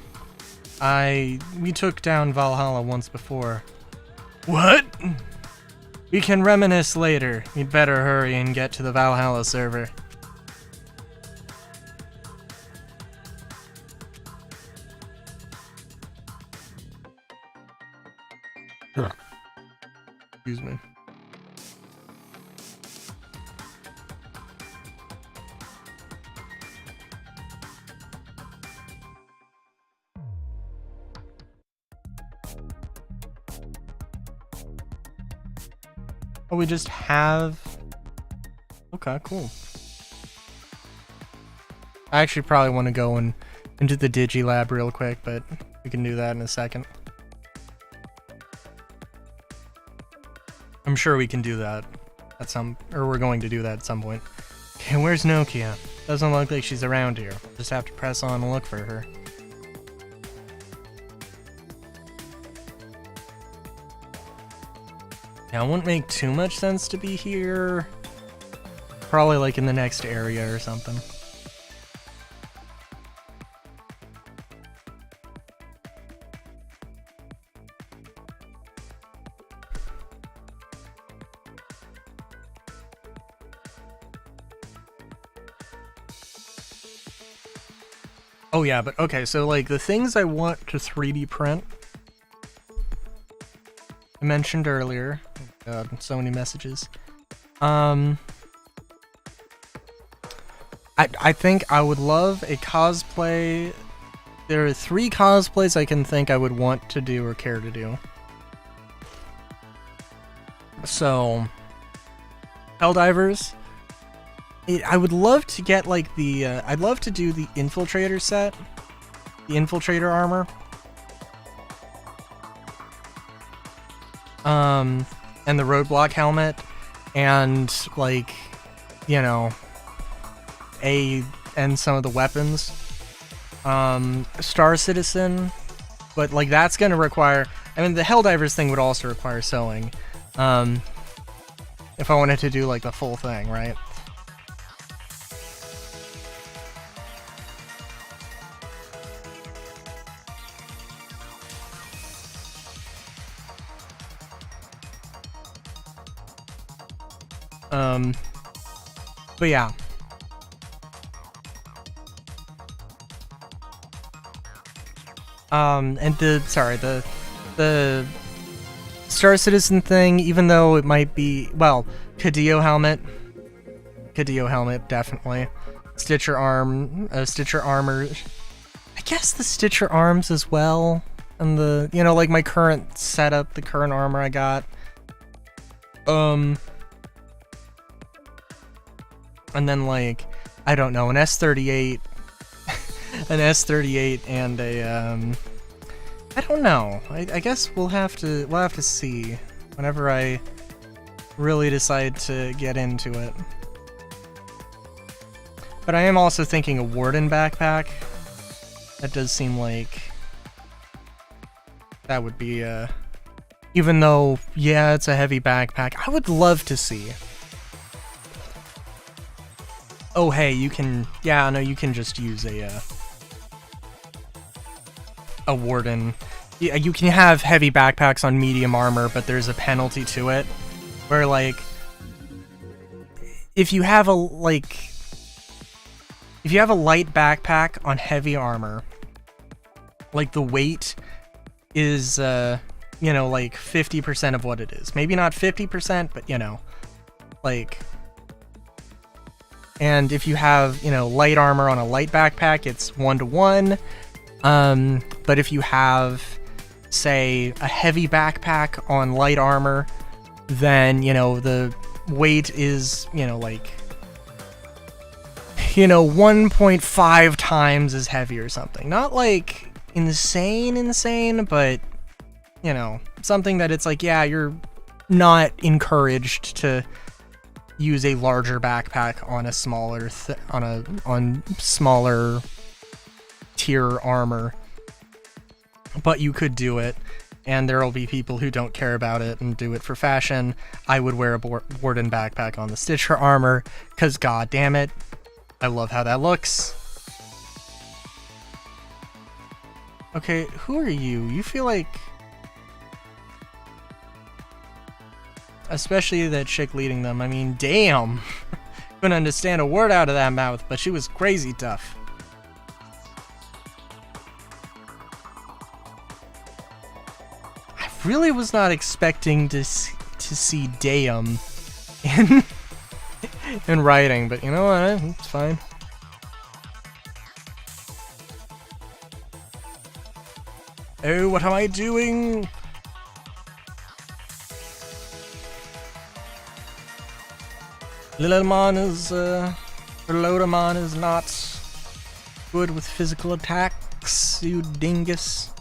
We took down Valhalla once before. What? We can reminisce later. We'd better hurry and get to the Valhalla server. Excuse me. Oh, we just have... Okay, cool. I actually probably want to go into the Digilab real quick, but we can do that in a second. I'm sure we can do that at or we're going to do that at some point. Okay, where's Nokia? Doesn't look like she's around here. Just have to press on and look for her. Now, it wouldn't make too much sense to be here. Probably like in the next area or something. Oh yeah, but okay, so like the things I want to 3D print, I mentioned earlier. Oh God, so many messages. I think I would love a cosplay. There are 3 cosplays I can think I would want to do or care to do. So, Helldivers. I would love to get like the, I'd love to do the Infiltrator set. The Infiltrator armor. And the Roadblock helmet. And like, you know, and some of the weapons. Star Citizen. But like that's gonna require, I mean the Helldivers thing would also require sewing. If I wanted to do like the full thing, right? But yeah. And the Star Citizen thing, even though it might be, well, Cadillo helmet, definitely. Stitcher armor. I guess the Stitcher arms as well, and the, you know, like my current setup, the current armor I got. And then like, I don't know, an S38, an S38 and a, I don't know. I guess we'll have to see whenever I really decide to get into it. But I am also thinking a Warden backpack. That does seem like that would be, even though, yeah, it's a heavy backpack, I would love to see. Oh, hey, you can, yeah, no, you can just use a Warden. Yeah, you can have heavy backpacks on medium armor, but there's a penalty to it, where, like, if you have a light backpack on heavy armor, like, the weight is, you know, like, 50% of what it is. Maybe not 50%, but, you know, like... And if you have, you know, light armor on a light backpack, it's 1-to-1. But if you have, say, a heavy backpack on light armor, then, you know, the weight is, you know, like, you know, 1.5 times as heavy or something. Not, like, insane, but, you know, something that it's like, yeah, you're not encouraged to use a larger backpack on a smaller on smaller tier armor, but you could do it, and there will be people who don't care about it and do it for fashion. I would wear a Warden backpack on the Stitcher armor, cause god damn it, I love how that looks. Okay, who are you? You feel like... Especially that chick leading them. I mean, damn. Couldn't understand a word out of that mouth, but she was crazy tough. I really was not expecting to see damn in writing, but you know what? It's fine. Oh, what am I doing? Lilymon is, Lotamon is not good with physical attacks, you dingus.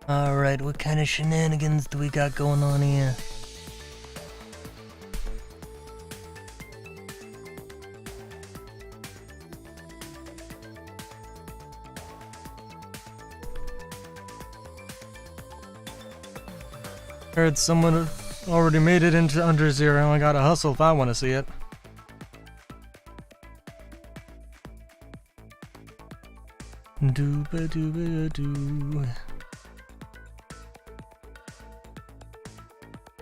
Alright, what kind of shenanigans do we got going on here? Heard someone already made it into Under Zero. I gotta hustle if I want to see it. Dooba dooba doo.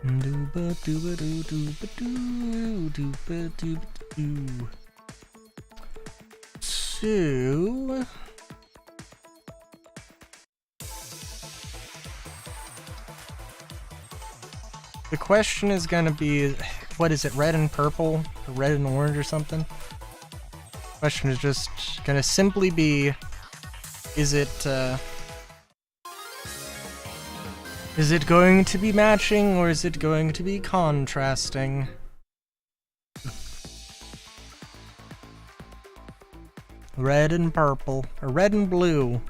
Dooba dooba doo dooba doo dooba dooba doo. So the question is gonna be, what is it, red and purple? Or red and orange or something? The question is just gonna simply be, is it going to be matching or is it going to be contrasting? Red and purple, or red and blue.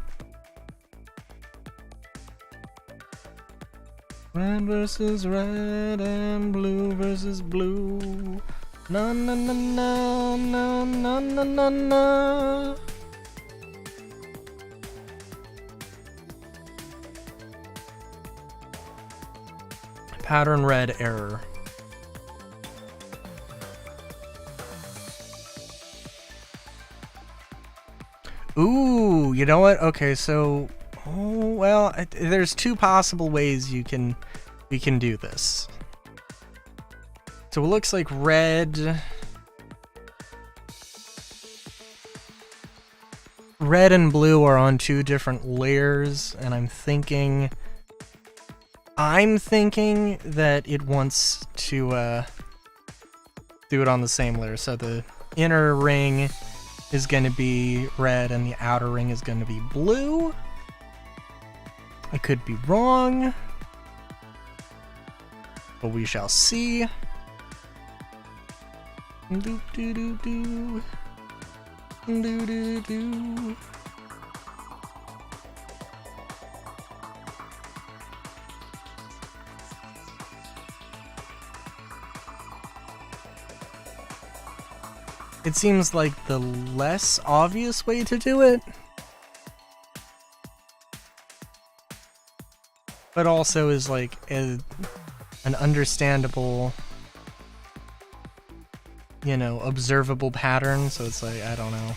Red versus red and blue versus blue. Na na na na na na na na na. Pattern red error. Ooh, you know what? Okay, so well, there's two possible ways we can do this. So it looks like red and blue are on two different layers, and I'm thinking that it wants to do it on the same layer. So the inner ring is going to be red and the outer ring is going to be blue. I could be wrong, but we shall see. Do do do do. Do do do. It seems like the less obvious way to do it, but also is like an understandable, you know, observable pattern, so it's like, I don't know.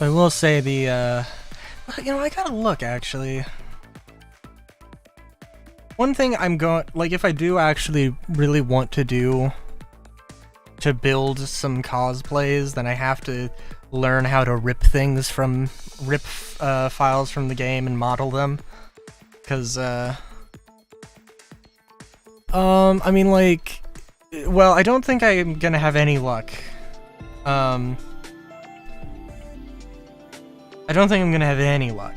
I will say the, you know, I gotta look, actually. One thing I'm going, like, if I do actually really want to do, to build some cosplays, then I have to learn how to rip things from, files from the game and model them. Because, I mean, like, well, I don't think I'm gonna have any luck. I don't think I'm gonna have any luck.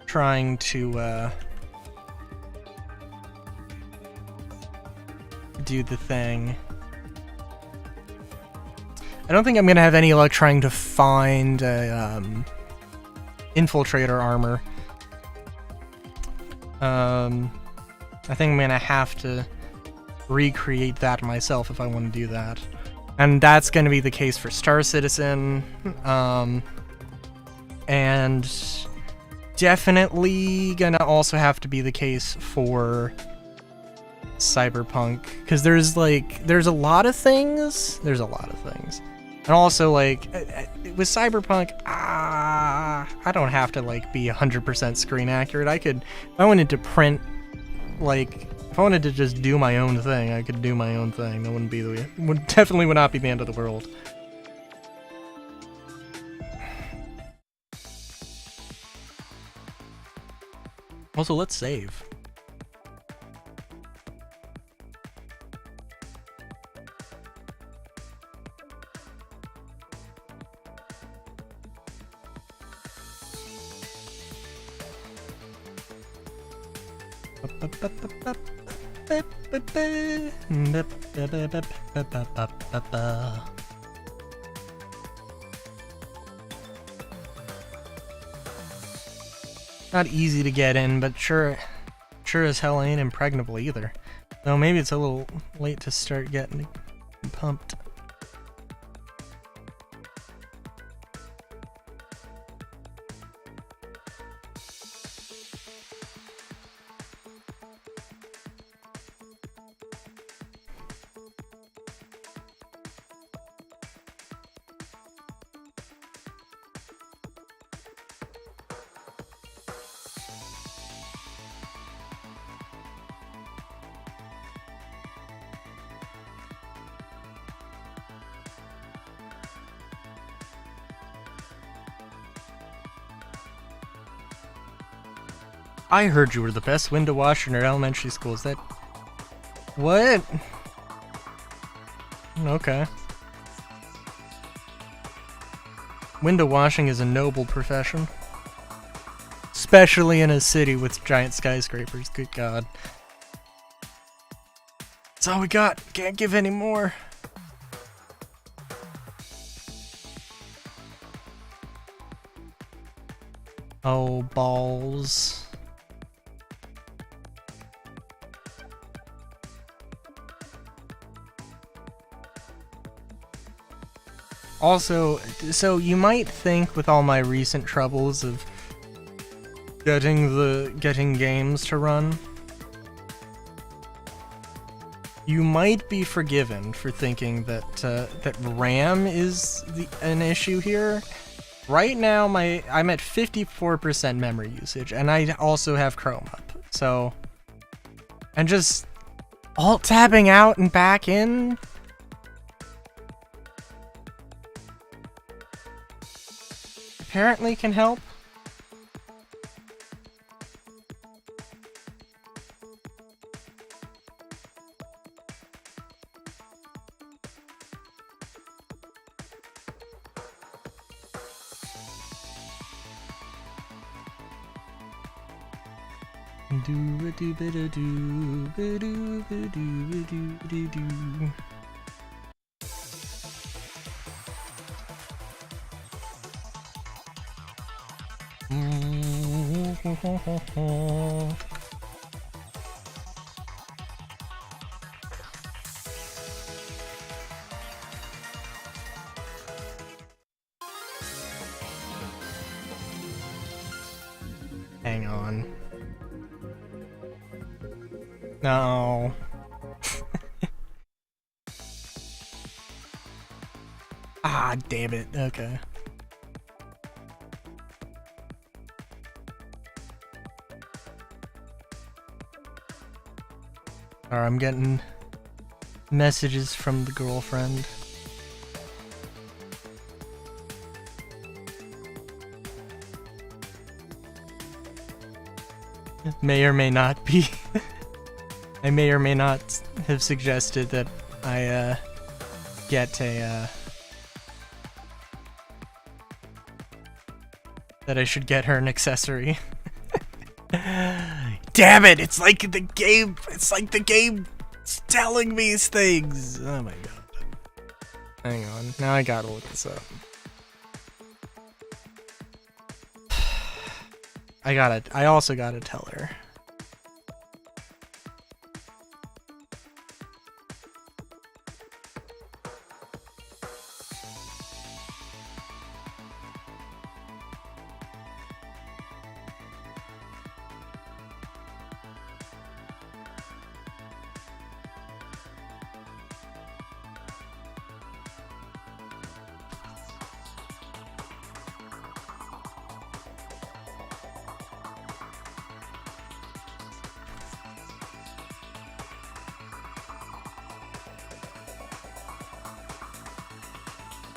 Trying to, do the thing. I don't think I'm gonna have any luck trying to find a, infiltrator armor. I think I'm gonna have to recreate that myself if I want to do that. And that's gonna be the case for Star Citizen, and definitely gonna also have to be the case for Cyberpunk, because there's a lot of things. And also, like, with Cyberpunk, I don't have to, like, be 100% screen accurate. I could, if I wanted to print, like, if I wanted to just do my own thing, I could do my own thing. That wouldn't be the, definitely would not be the end of the world. Also, let's save. Not easy to get in, but sure as hell ain't impregnable either. Though maybe it's a little late to start getting pumped. I heard you were the best window washer in our elementary school. Is that... What? Okay. Window washing is a noble profession. Especially in a city with giant skyscrapers. Good God. That's all we got. Can't give any more. Oh, balls. Also, so you might think with all my recent troubles of getting games to run, you might be forgiven for thinking that that RAM is an issue here. Right now, I'm at 54% memory usage, and I also have Chrome up. So, and just alt-tabbing out and back in. Apparently can help. Hang on. No. Ah, damn it. Okay. Alright, I'm getting messages from the girlfriend. May or may not be. I may or may not have suggested that I get a that I should get her an accessory. Damn it! It's like the game. It's like the game telling me these things. Oh my god. Hang on. Now I gotta look this up. I also gotta tell her.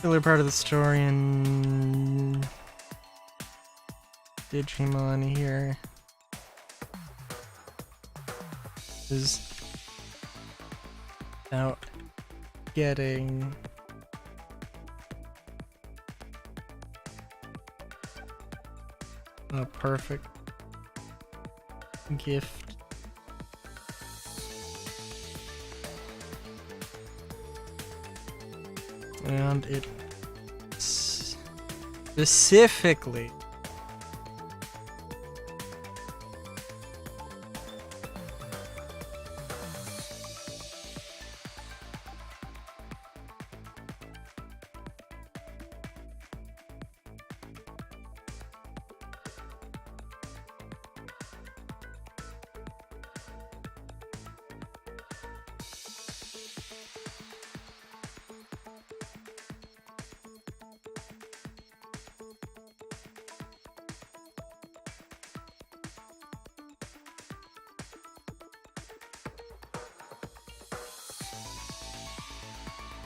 Killer part of the story in Digimon here is now getting a perfect gift. And it specifically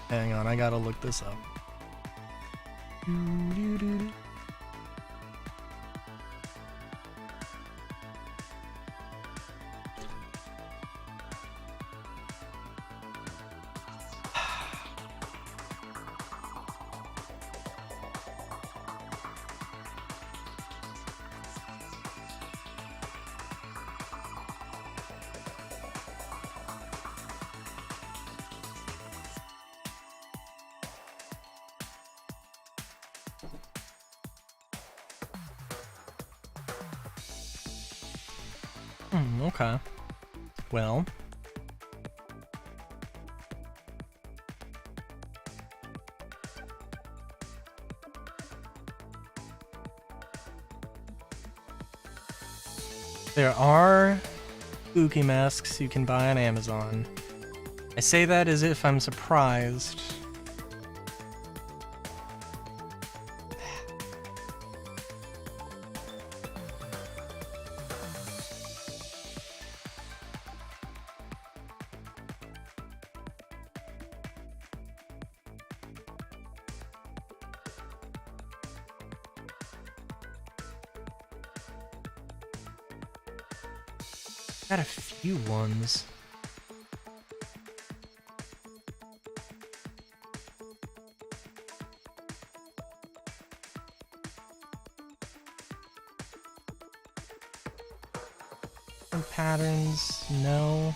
hang on, I gotta look this up. Okay. Well. There are spooky masks you can buy on Amazon. I say that as if I'm surprised. Got a few ones. Some patterns, no.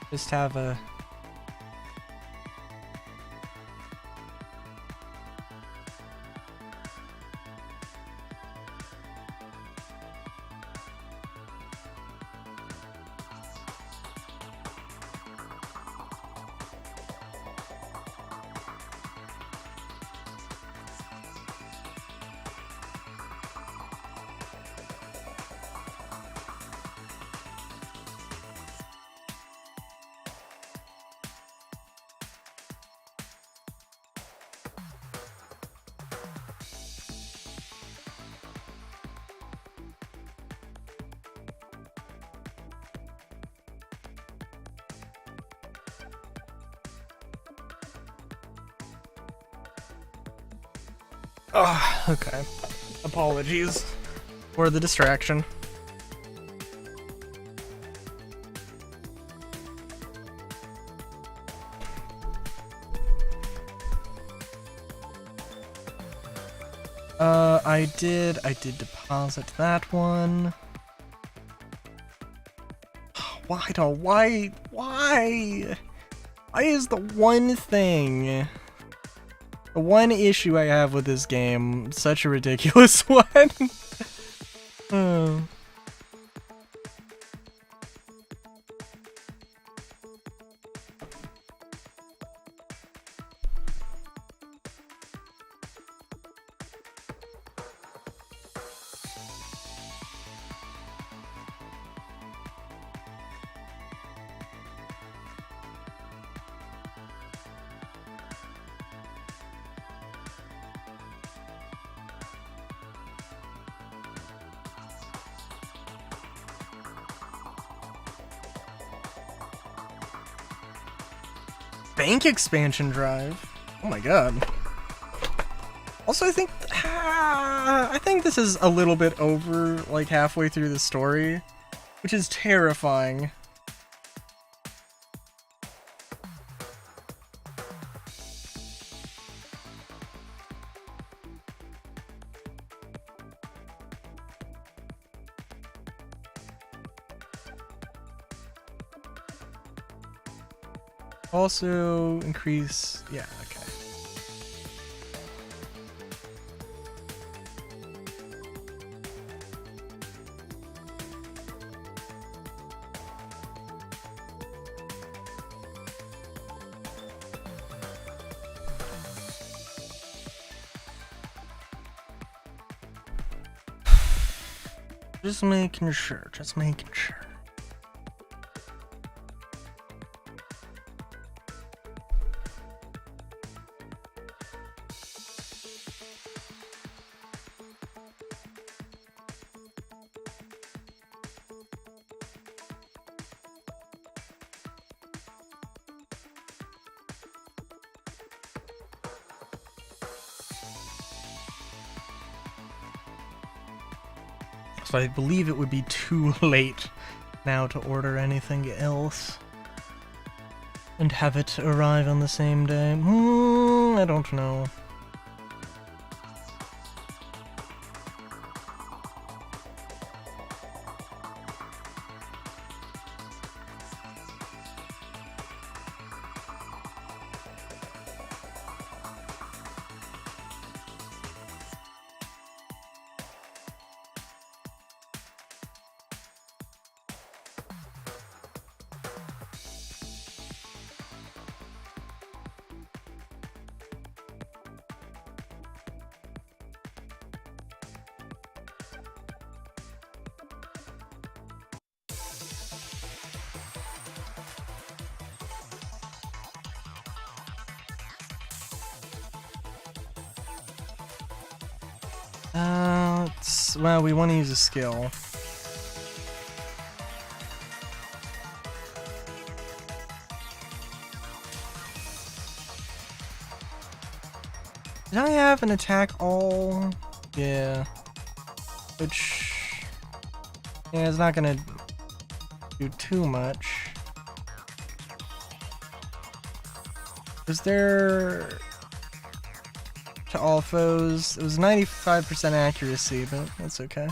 Just have a Oh, okay. Apologies for the distraction. I did deposit that one. Why is the one thing, the one issue I have with this game such a ridiculous one? Oh. Bank expansion drive. Oh my god. Also, I think this is a little bit over, like, halfway through the story, which is terrifying. Also, increase... yeah, okay. Just making sure, just making sure. So I believe it would be too late now to order anything else and have it arrive on the same day. I don't know. Well, we want to use a skill. Did I have an attack all? Yeah. Which... yeah, it's not gonna do too much. Was there... to all foes? It was 95% accuracy, but that's okay.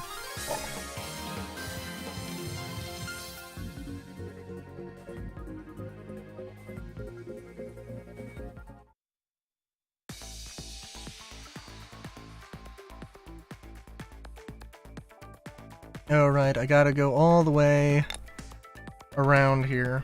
Alright, I gotta go all the way around here.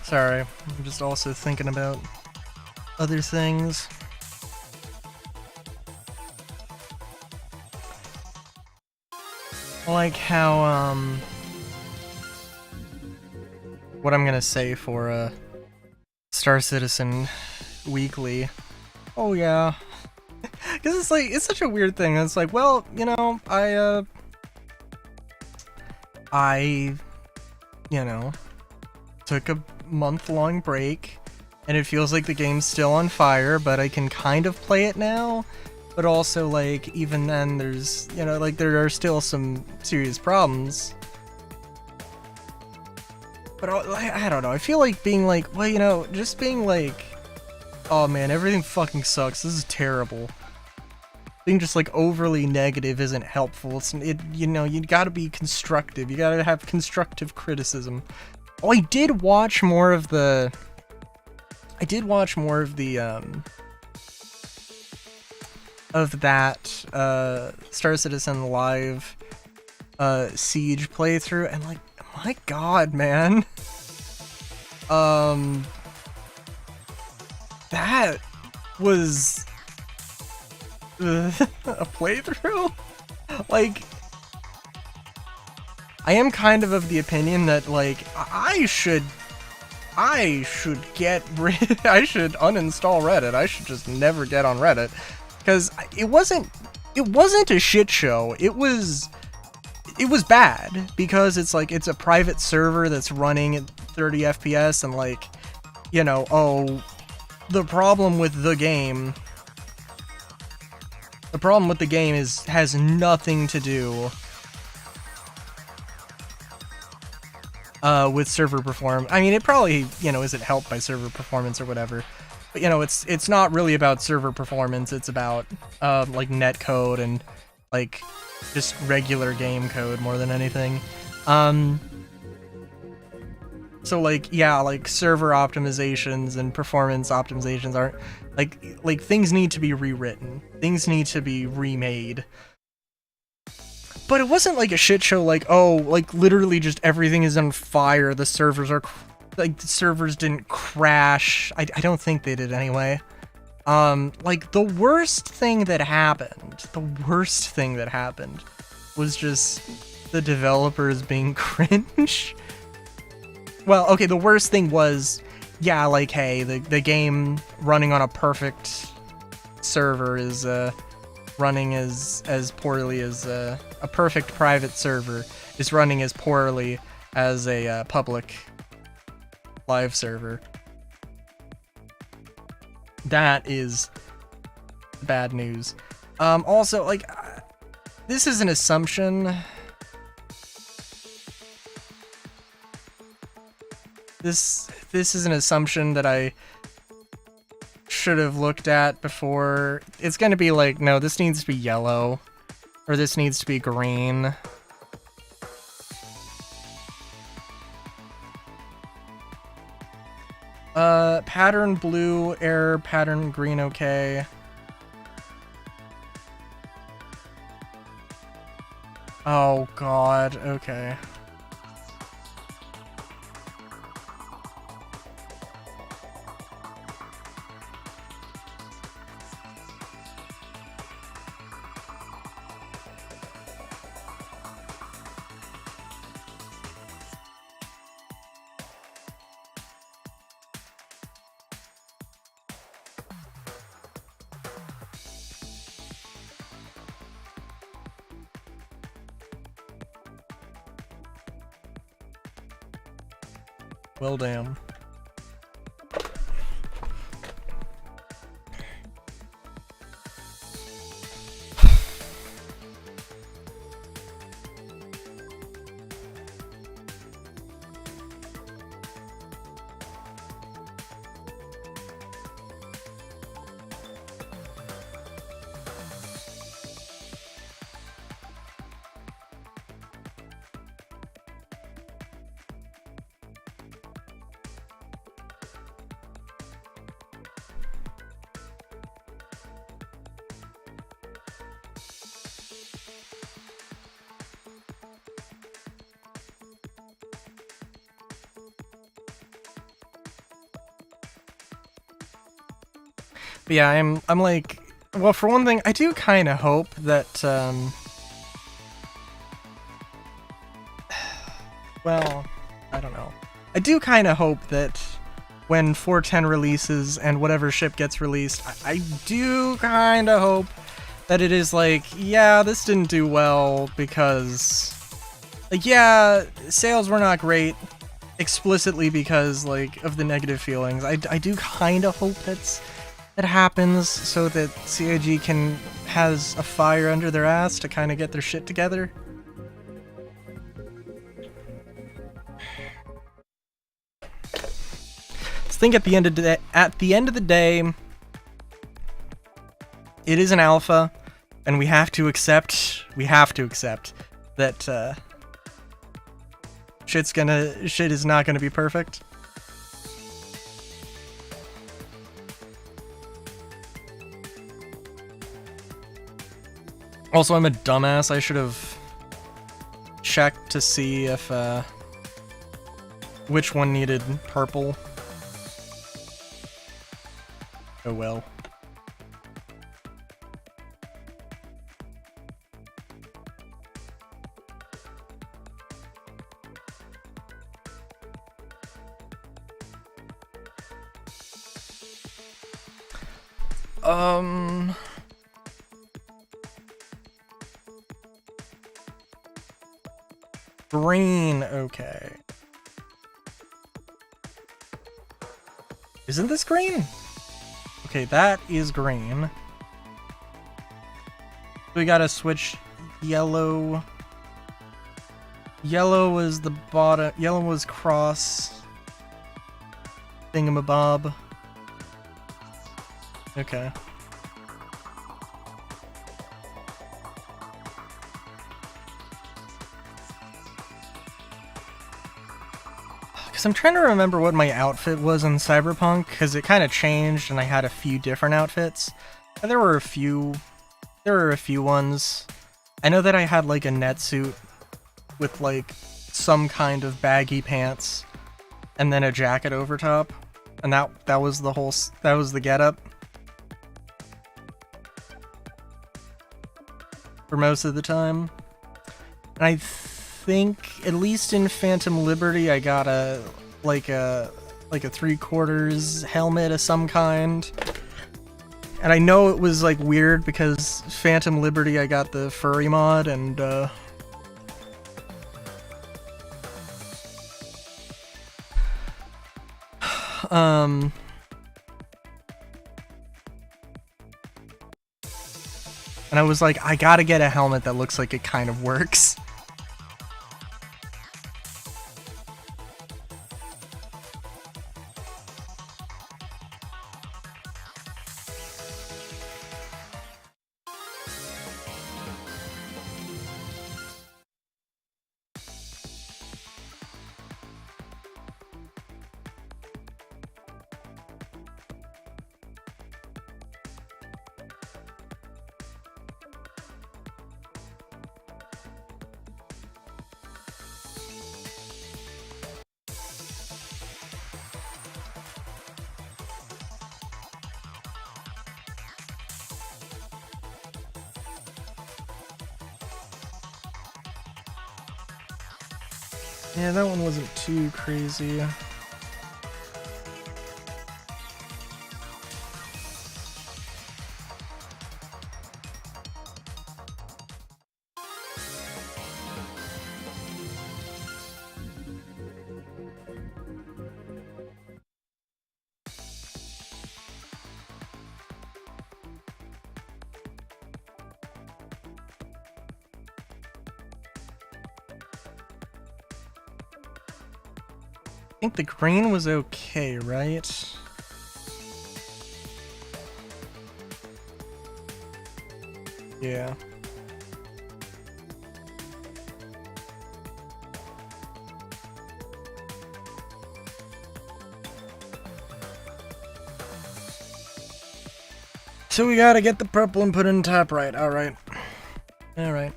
Sorry, I'm just also thinking about other things. Like how, what I'm gonna say for, Star Citizen Weekly. Oh yeah. Because it's like, it's such a weird thing. It's like, well, you know, you know, took a month-long break, and it feels like the game's still on fire, but I can kind of play it now. But also, like, even then, there's, you know, like, there are still some serious problems. But I don't know, I feel like being like, well, you know, just being like, oh man, everything fucking sucks, this is terrible. Being just like overly negative isn't helpful. You know, you gotta be constructive. You gotta have constructive criticism. Oh, I did watch more of the of that Star Citizen Live Siege playthrough, and like, my god, man. That was a playthrough? Like, I am kind of the opinion that, like, I should get rid I should uninstall Reddit. I should just never get on Reddit, because it wasn't a shit show. It was bad, because it's like, it's a private server that's running at 30 FPS, and like, you know, oh, the problem with the game has nothing to do with server performance. I mean, it probably, you know, isn't helped by server performance or whatever, but you know, it's not really about server performance. It's about like netcode and like just regular game code more than anything. So like, yeah, like server optimizations and performance optimizations aren't like things need to be rewritten. Things need to be remade. But it wasn't like a shit show, like, oh, like literally just everything is on fire. The servers are like, the servers didn't crash. I don't think they did anyway. Like the worst thing that happened was just the developers being cringe. Well, okay, the worst thing was, yeah, like, hey, the game running on a perfect server is running as poorly as a perfect private server is running as poorly as a public live server. That is bad news. Also, like, this is an assumption. This is an assumption that I should have looked at before. It's gonna be like, no, this needs to be yellow, or this needs to be green. Pattern blue, error, pattern green, okay. Oh god, okay. Well, damn. But yeah, I'm like, well, for one thing, I do kind of hope that, well, I don't know. I do kind of hope that when 410 releases and whatever ship gets released, I do kind of hope that it is like, yeah, this didn't do well because, like, yeah, sales were not great explicitly because, like, of the negative feelings. I do kind of hope that happens so that CIG has a fire under their ass to kind of get their shit together. I think at the end of the day, it is an alpha, and we have to accept that shit is not gonna be perfect. Also, I'm a dumbass. I should have checked to see if which one needed purple. Oh well. Green, okay. Isn't this green? Okay, that is green. We gotta switch yellow. Yellow was the bottom. Yellow was cross. Thingamabob. Okay. Because I'm trying to remember what my outfit was in Cyberpunk, because it kind of changed and I had a few different outfits. And there were a few ones. I know that I had like a netsuit with like some kind of baggy pants and then a jacket over top. And that was the getup for most of the time. And I think, at least in Phantom Liberty, I got a 3/4 helmet of some kind. And I know it was like weird because Phantom Liberty I got the furry mod and and I was like, I gotta get a helmet that looks like it kind of works. Yeah, that one wasn't too crazy. I think the green was okay, right? Yeah. So we gotta get the purple and put it in top right. Alright. Alright.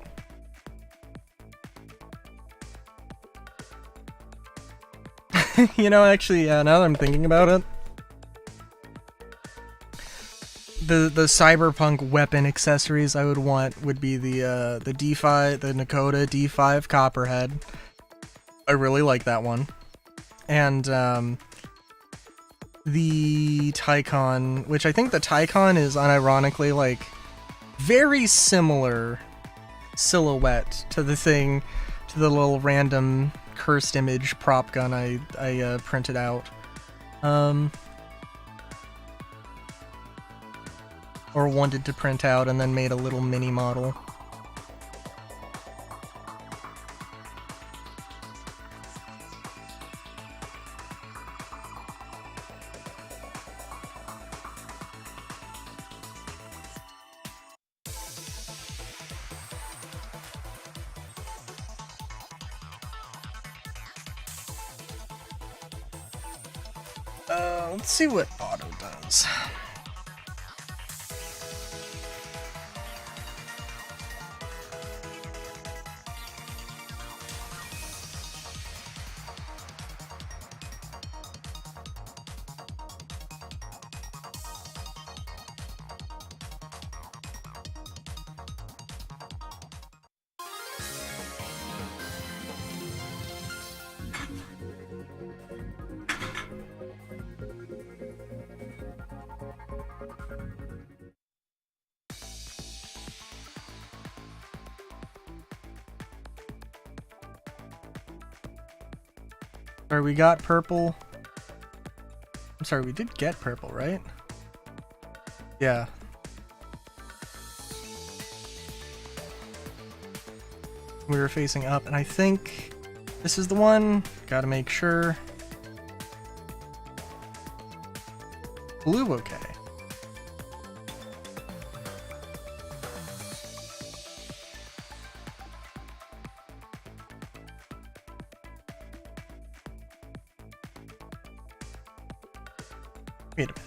You know, actually, now that I'm thinking about it, the cyberpunk weapon accessories I would want would be the D5, the Nakoda D5 Copperhead. I really like that one. And the Tycon, which I think the Tycon is unironically like very similar silhouette to the thing, to the little random cursed image prop gun I printed out. Or wanted to print out and then made a little mini model. Let's see what auto does. Sorry, we got purple. I'm sorry, we did get purple, right? Yeah. We were facing up, and I think this is the one. Gotta make sure. Blue, okay. Wait a minute.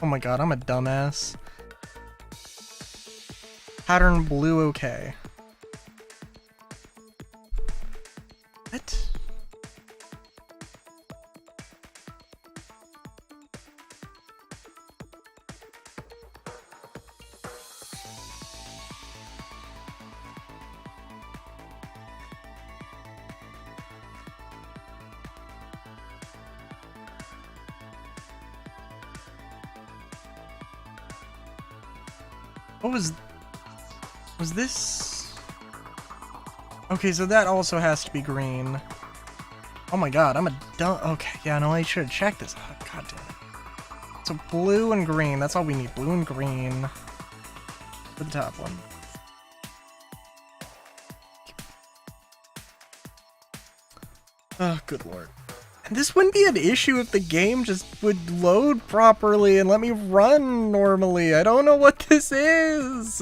Oh my god, I'm a dumbass. Pattern blue, okay. What? What was this? Okay, so that also has to be green. Oh my god, I'm a dumb. Okay, yeah, no, I should have checked this. Oh, god damn it. So blue and green, that's all we need. Blue and green for the top one. Oh, good lord. And this wouldn't be an issue if the game just would load properly and let me run normally. I don't know what this is.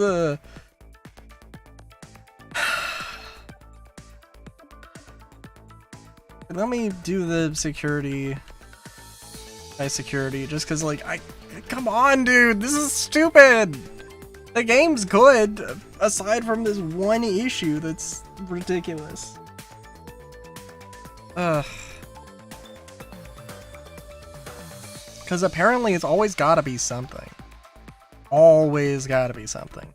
Let me do the security by security, just because, like, come on, dude, this is stupid. The game's good, aside from this one issue that's ridiculous. Ugh. Because apparently it's always gotta be something. Always gotta be something.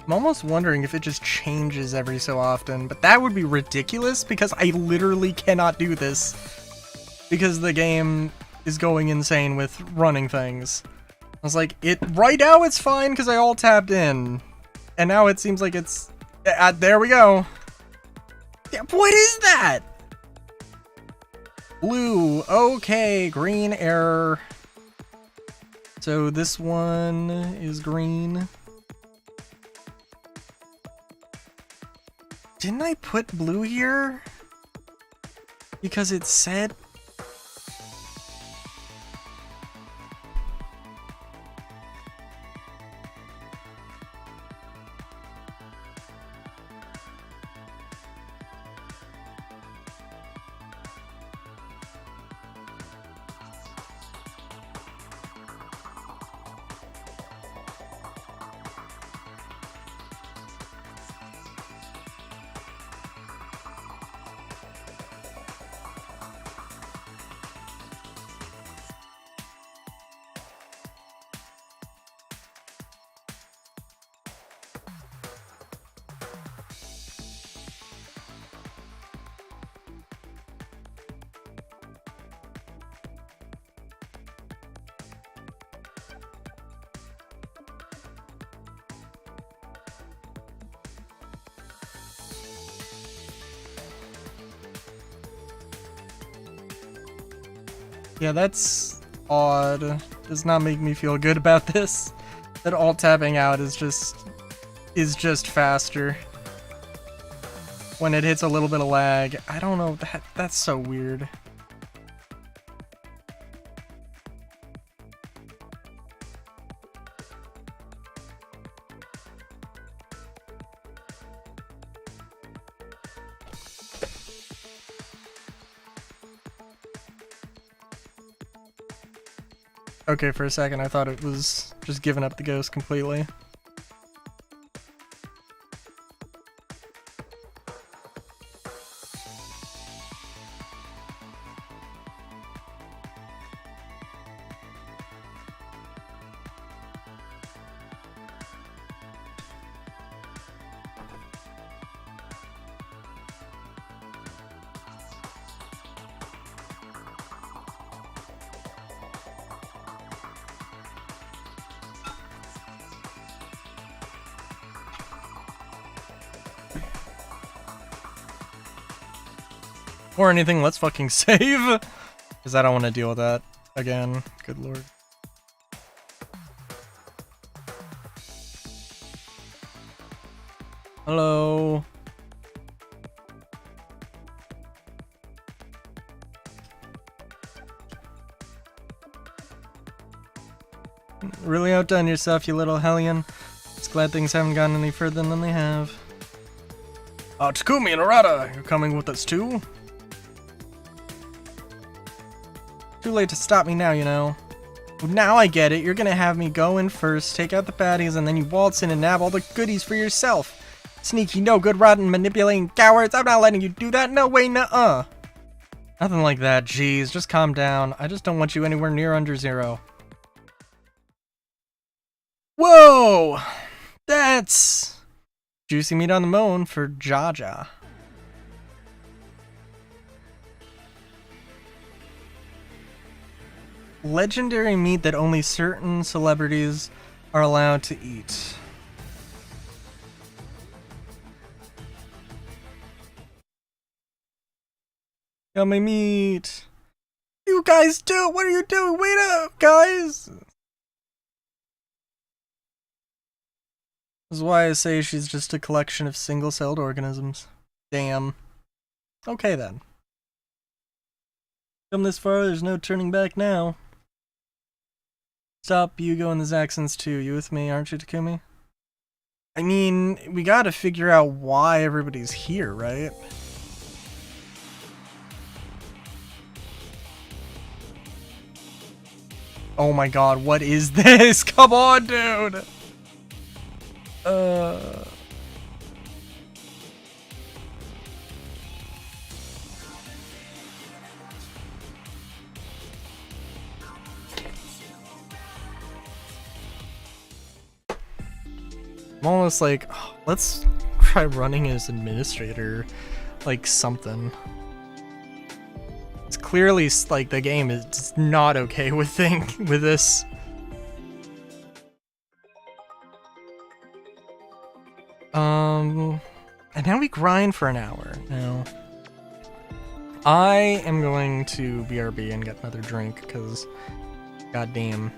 I'm almost wondering if it just changes every so often, but that would be ridiculous because I literally cannot do this because the game is going insane with running things. I was like, right now it's fine because I all tapped in, and now it seems like it's There we go. Yeah, what is that? Blue. Okay, green error. So this one is green. Didn't I put blue here? Because it said... Yeah, that's odd. Does not make me feel good about this. That alt tapping out is just faster when it hits a little bit of lag. I don't know, that's so weird. Okay, for a second I thought it was just giving up the ghost completely. Or anything, let's fucking save! Because I don't want to deal with that again. Good lord. Hello? Really outdone yourself, you little hellion. Just glad things haven't gone any further than they have. Takumi and Arata, you're coming with us too? Too late to stop me now, you know. Now I get it. You're gonna have me go in first, take out the baddies, and then you waltz in and nab all the goodies for yourself. Sneaky, no good, rotten, manipulating cowards. I'm not letting you do that. No way, nuh-uh. Nothing like that. Jeez, just calm down. I just don't want you anywhere near under zero. Whoa! That's juicy meat on the bone for Jaja. Legendary meat that only certain celebrities are allowed to eat. Yummy meat. You guys do? What are you doing? Wait up, guys! This is why I say she's just a collection of single-celled organisms. Damn. Okay then. Come this far, there's no turning back now. Stop, Yugo and the Zaxxons too. You with me, aren't you, Takumi? I mean, we gotta figure out why everybody's here, right? Oh my god, what is this? Come on, dude! I'm almost like, oh, let's try running as administrator, like something. It's clearly like the game is not okay with this. And now we grind for an hour. Now, I am going to BRB and get another drink, because, goddamn.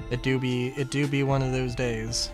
It do be one of those days.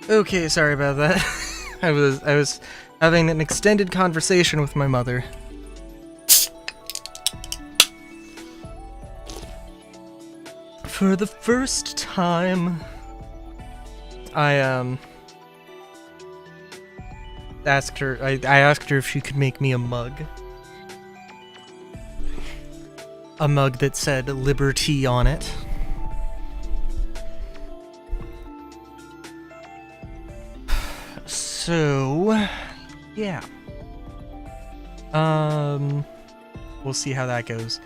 Okay, sorry about that. I was having an extended conversation with my mother. For the first time, I asked her. I asked her if she could make me a mug. A mug that said "Liberty" on it. So, yeah. We'll see how that goes.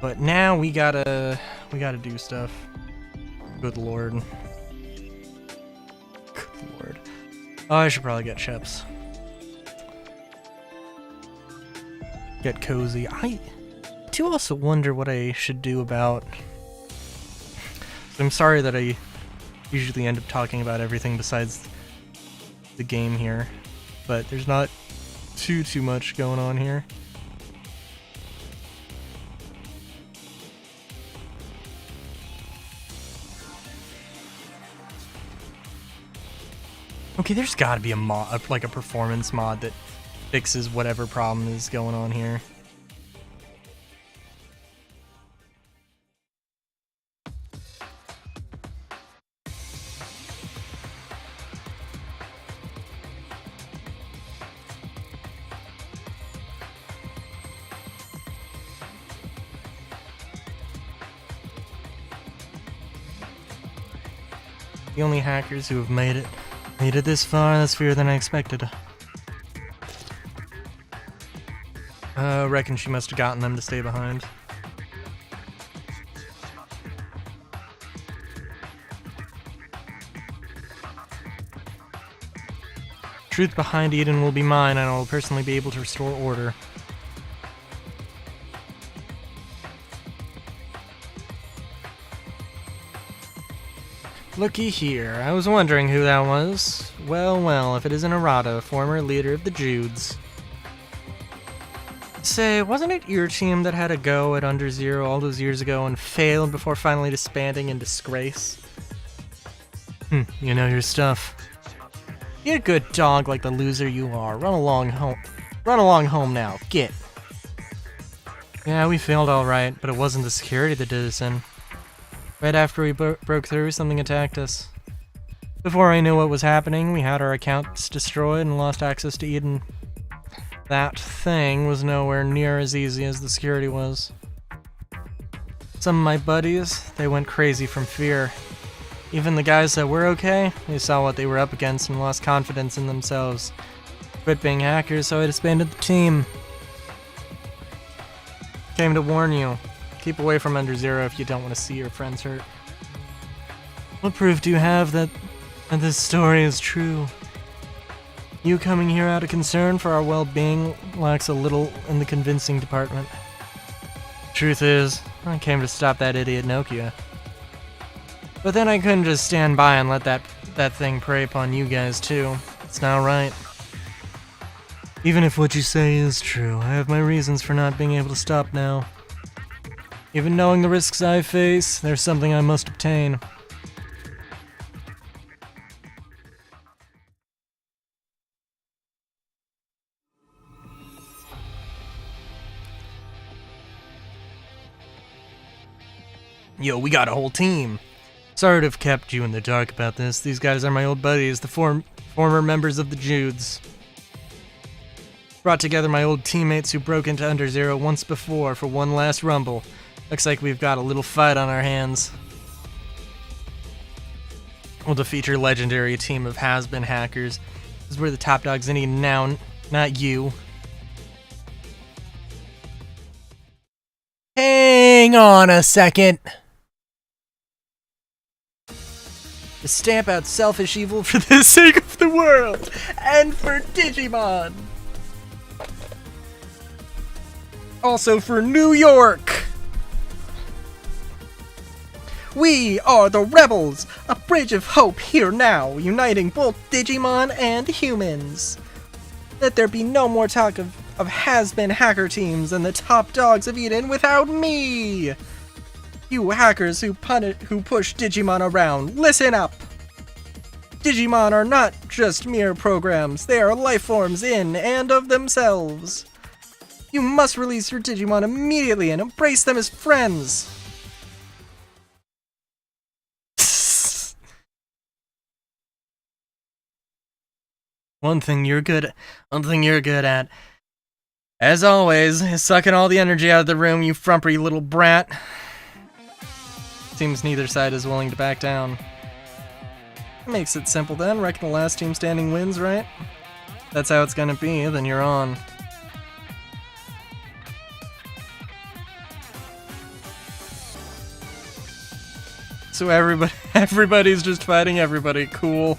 But now we gotta do stuff. Good lord. Good lord. Oh, I should probably get chips. Get cozy. I do also wonder what I should do about... I'm sorry that I usually end up talking about everything besides the game here, but there's not too much going on here. Okay, there's gotta be a mod, like a performance mod that fixes whatever problem is going on here. The only hackers who have made it this far, that's fewer than I expected. Reckon she must have gotten them to stay behind. Truth behind Eden will be mine, and I will personally be able to restore order. Looky here, I was wondering who that was. Well, if it isn't Arata, former leader of the Judes. Say, wasn't it your team that had a go at Under Zero all those years ago and failed before finally disbanding in disgrace? You know your stuff. Be a good dog like the loser you are. Run along home now. Get. Yeah, we failed alright, but it wasn't the security that did us in. Right after we broke through, something attacked us. Before I knew what was happening, we had our accounts destroyed and lost access to Eden. That thing was nowhere near as easy as the security was. Some of my buddies, they went crazy from fear. Even the guys that were okay, they saw what they were up against and lost confidence in themselves. Quit being hackers, so I disbanded the team. Came to warn you. Keep away from Under Zero if you don't want to see your friends hurt. What proof do you have that this story is true? You coming here out of concern for our well-being lacks a little in the convincing department. Truth is, I came to stop that idiot Nokia. But then I couldn't just stand by and let that thing prey upon you guys too. It's not right. Even if what you say is true, I have my reasons for not being able to stop now. Even knowing the risks I face, there's something I must obtain. Yo, we got a whole team. Sorry to have kept you in the dark about this. These guys are my old buddies, the former members of the Judes. Brought together my old teammates who broke into Under Zero once before for one last rumble. Looks like we've got a little fight on our hands. We'll defeat your legendary team of has-been hackers. This is where the top dogs in Eden now, not you. Hang on a second. To stamp out selfish evil for the sake of the world and for Digimon. Also for New York. We are the Rebels, a bridge of hope here now, uniting both Digimon and humans. Let there be no more talk of has-been hacker teams and the top dogs of Eden without me! You hackers who push Digimon around, listen up! Digimon are not just mere programs, they are life forms in and of themselves. You must release your Digimon immediately and embrace them as friends. One thing you're good at, as always, is sucking all the energy out of the room, you frumpy little brat. Seems neither side is willing to back down. That makes it simple then. Reckon the last team standing wins, right? That's how it's gonna be, then you're on. So everybody's just fighting everybody. Cool.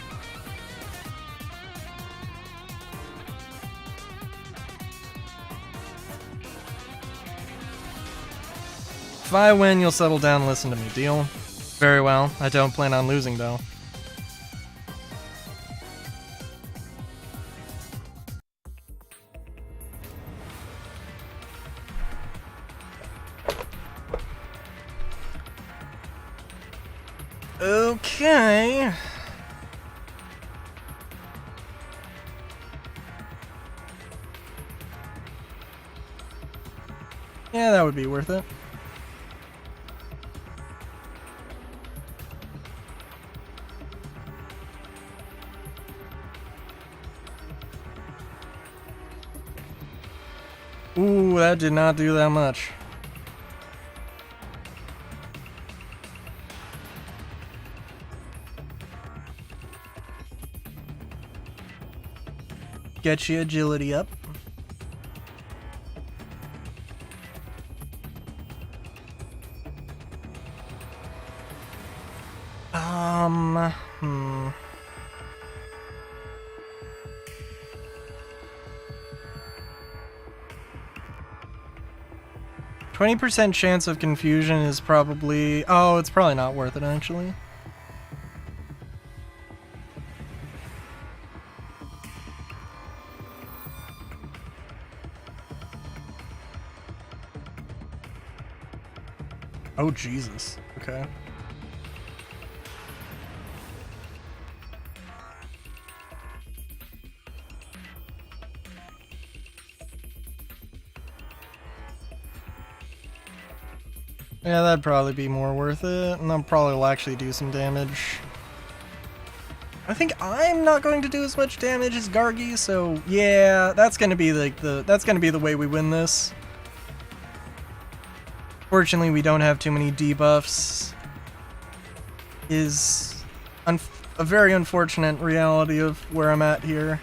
If I win, you'll settle down and listen to me. Deal? Very well. I don't plan on losing, though. Okay. Yeah, that would be worth it. Ooh, that did not do that much. Get your agility up. Hmm. 20% chance of confusion is probably... Oh, it's probably not worth it, actually. Oh, Jesus. Okay. Yeah, that'd probably be more worth it, and that probably will actually do some damage. I think I'm not going to do as much damage as Gargi, so yeah, that's gonna be like that's gonna be the way we win this. Fortunately, we don't have too many debuffs. Is a very unfortunate reality of where I'm at here.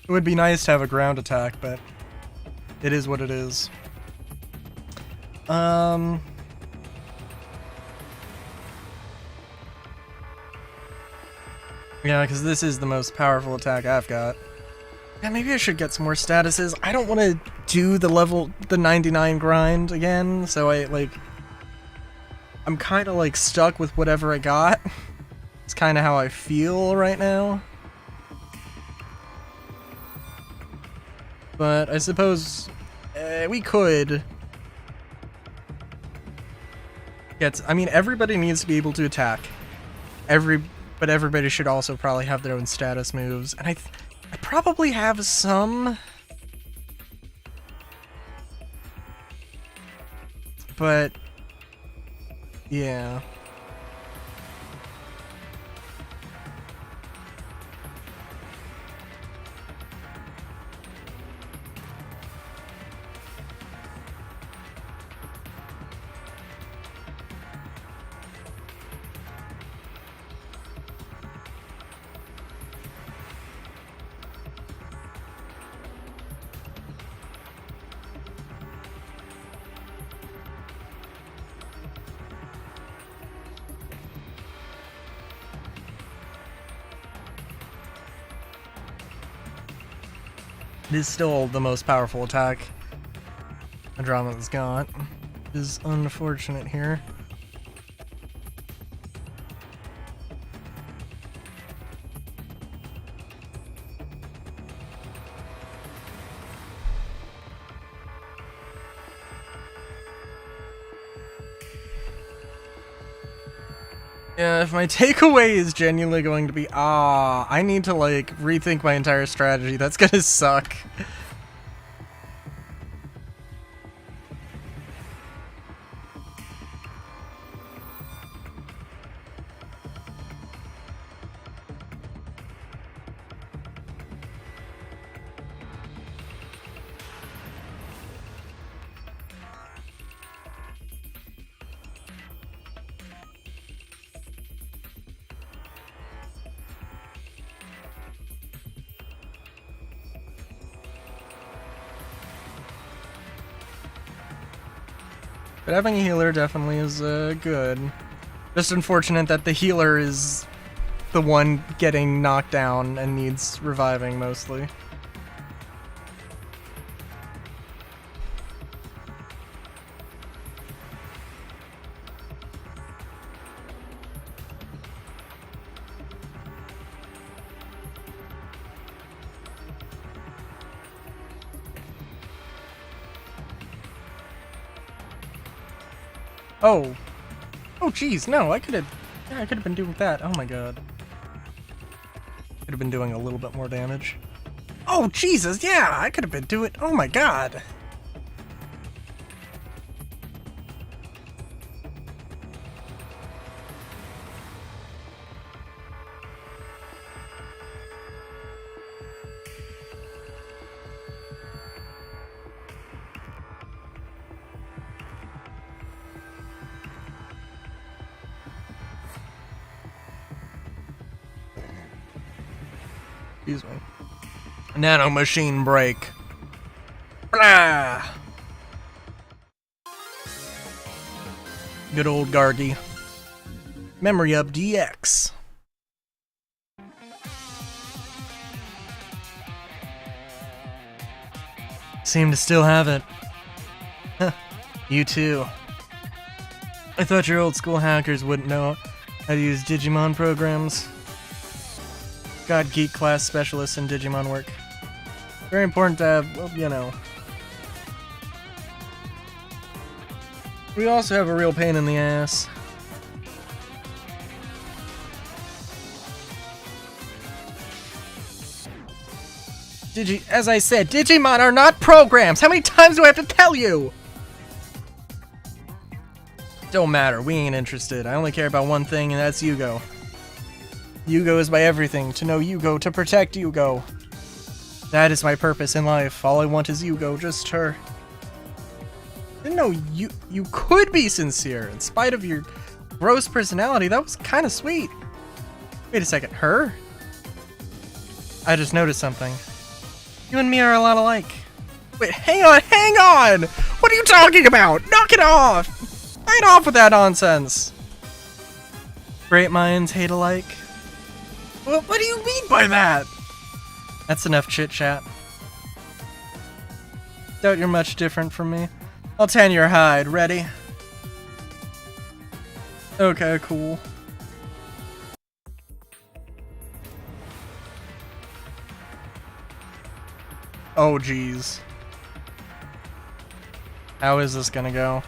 It would be nice to have a ground attack, but it is what it is. Yeah, because this is the most powerful attack I've got. Yeah, maybe I should get some more statuses. I don't want to do the 99 grind again, so I'm kind of like stuck with whatever I got. It's kind of how I feel right now. But I suppose we could get... I mean, everybody needs to be able to attack. But everybody should also probably have their own status moves. And I probably have some... But... yeah. It is still the most powerful attack. Andromeda's got is unfortunate here. Yeah, if my takeaway is genuinely going to be, I need to, like, rethink my entire strategy, that's gonna suck. But having a healer definitely is good. Just unfortunate that the healer is the one getting knocked down and needs reviving mostly. Oh. Oh, jeez, no, I could have been doing that. Oh my god. Could have been doing a little bit more damage. Oh, Jesus, yeah, I could have been doing, oh my god. Excuse me. Nano machine break. Blah! Good old Gargi. Memory up DX. Seem to still have it. Huh. You too. I thought your old school hackers wouldn't know how to use Digimon programs. God, geek class specialists in Digimon work. Very important to have, well, you know. We also have a real pain in the ass. As I said, Digimon are not programs! How many times do I have to tell you? Don't matter, we ain't interested. I only care about one thing, and that's Yugo. Yugo is my everything. To know Yugo, to protect Yugo. That is my purpose in life. All I want is Yugo, just her. Didn't know you could be sincere in spite of your gross personality. That was kind of sweet. Wait a second, her? I just noticed something. You and me are a lot alike. Wait, hang on! What are you talking about? Knock it off! Knock it off with that nonsense. Great minds hate alike. What do you mean by that? That's enough chit-chat. Doubt you're much different from me. I'll tan your hide. Ready? Okay, cool. Oh, jeez. How is this gonna go?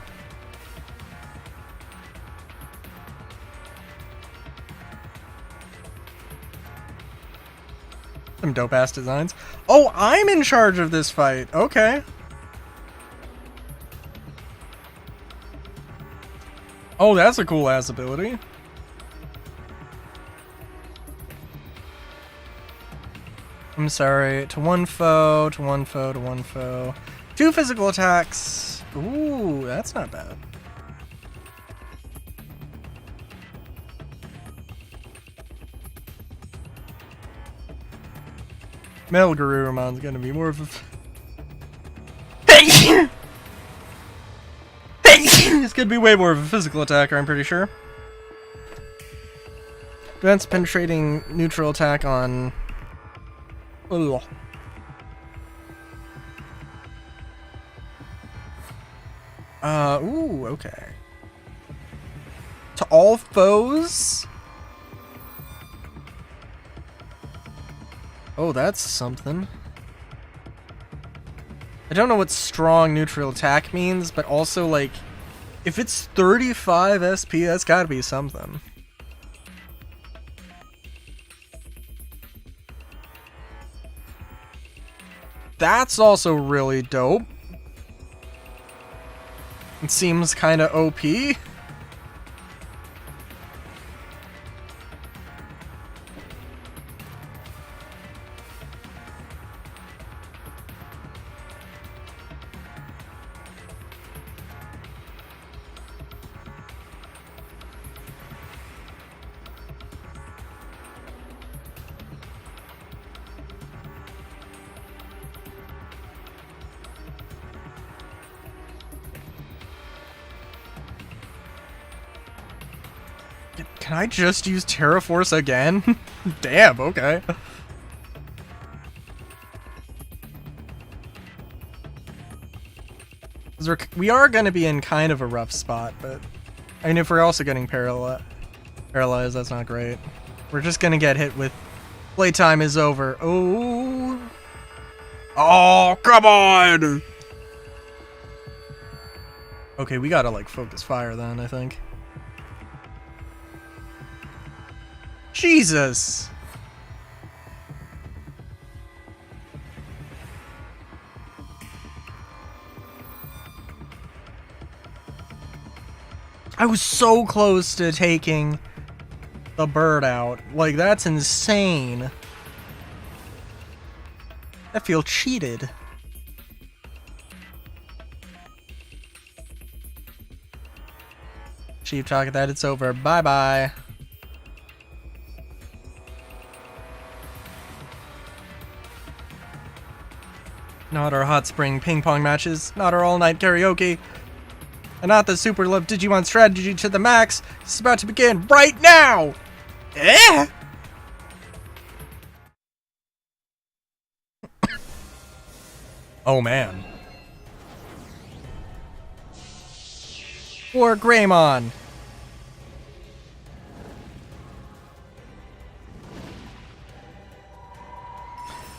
Some dope-ass designs. Oh, I'm in charge of this fight. Okay. Oh, that's a cool-ass ability. I'm sorry. To one foe, to one foe, to one foe. 2 physical attacks. Ooh, that's not bad. Metal Garurumon's gonna be more of a... It's gonna be way more of a physical attacker, I'm pretty sure. Defense penetrating neutral attack on... Ugh. Ooh, okay. To all foes? Oh, that's something. I don't know what strong neutral attack means, but also, like, if it's 35 SP, that's gotta be something. That's also really dope. It seems kinda OP. Can I just use Terra Force again? Damn, okay. We are gonna be in kind of a rough spot, but I mean, if we're also getting paralyzed, that's not great. We're just gonna get hit with playtime is over. Oh. Oh, come on! Okay, we gotta, like, focus fire then, I think. Jesus! I was so close to taking the bird out. Like, that's insane. I feel cheated. Chief, talk that it's over. Bye-bye. Not our hot spring ping pong matches, not our all-night karaoke, and not the super love Digimon strategy to the max. It's about to begin right now! Eh? Oh man. For Greymon.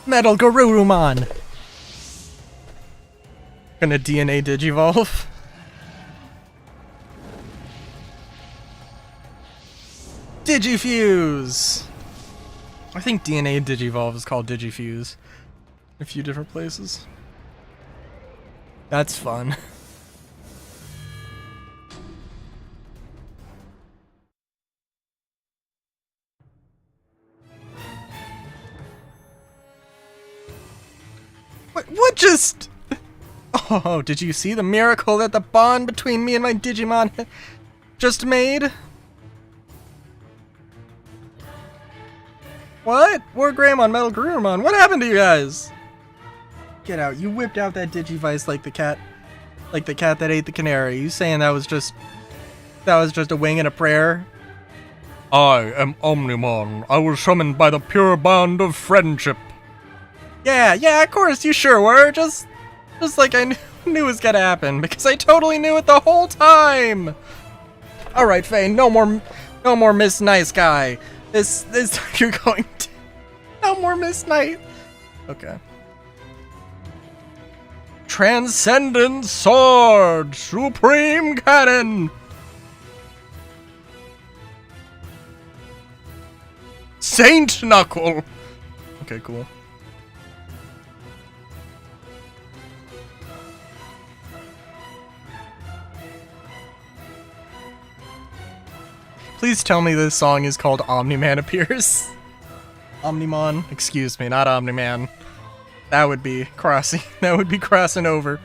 Metal Garurumon. Gonna DNA Digivolve. Digifuse! I think DNA Digivolve is called Digifuse. In a few different places. That's fun. What just... Oh, did you see the miracle that the bond between me and my Digimon just made? What? War Greymon, Metal Garurumon, what happened to you guys? Get out. You whipped out that Digivice like the cat that ate the canary. You saying that was just a wing and a prayer? I am Omnimon. I was summoned by the pure bond of friendship. Yeah, of course, you sure were. Just like I knew was gonna happen, because I totally knew it the whole time! Alright, Faye, no more Miss Nice Guy. This, you're going to... No more Miss Night. Okay. Transcendent Sword! Supreme Cannon! Saint Knuckle! Okay, cool. Please tell me this song is called Omni-Man Appears. Omnimon, excuse me, not Omni-Man. That would be crossing. That would be crossing over.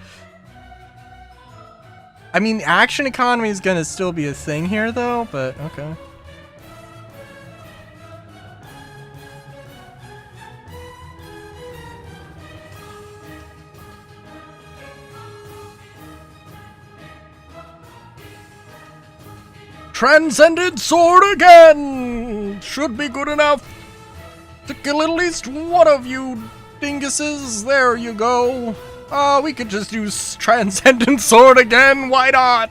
I mean, action economy is gonna still be a thing here, though, but okay. Transcendent Sword again! Should be good enough to kill at least one of you dinguses. There you go. Oh, we could just use Transcendent Sword again, why not?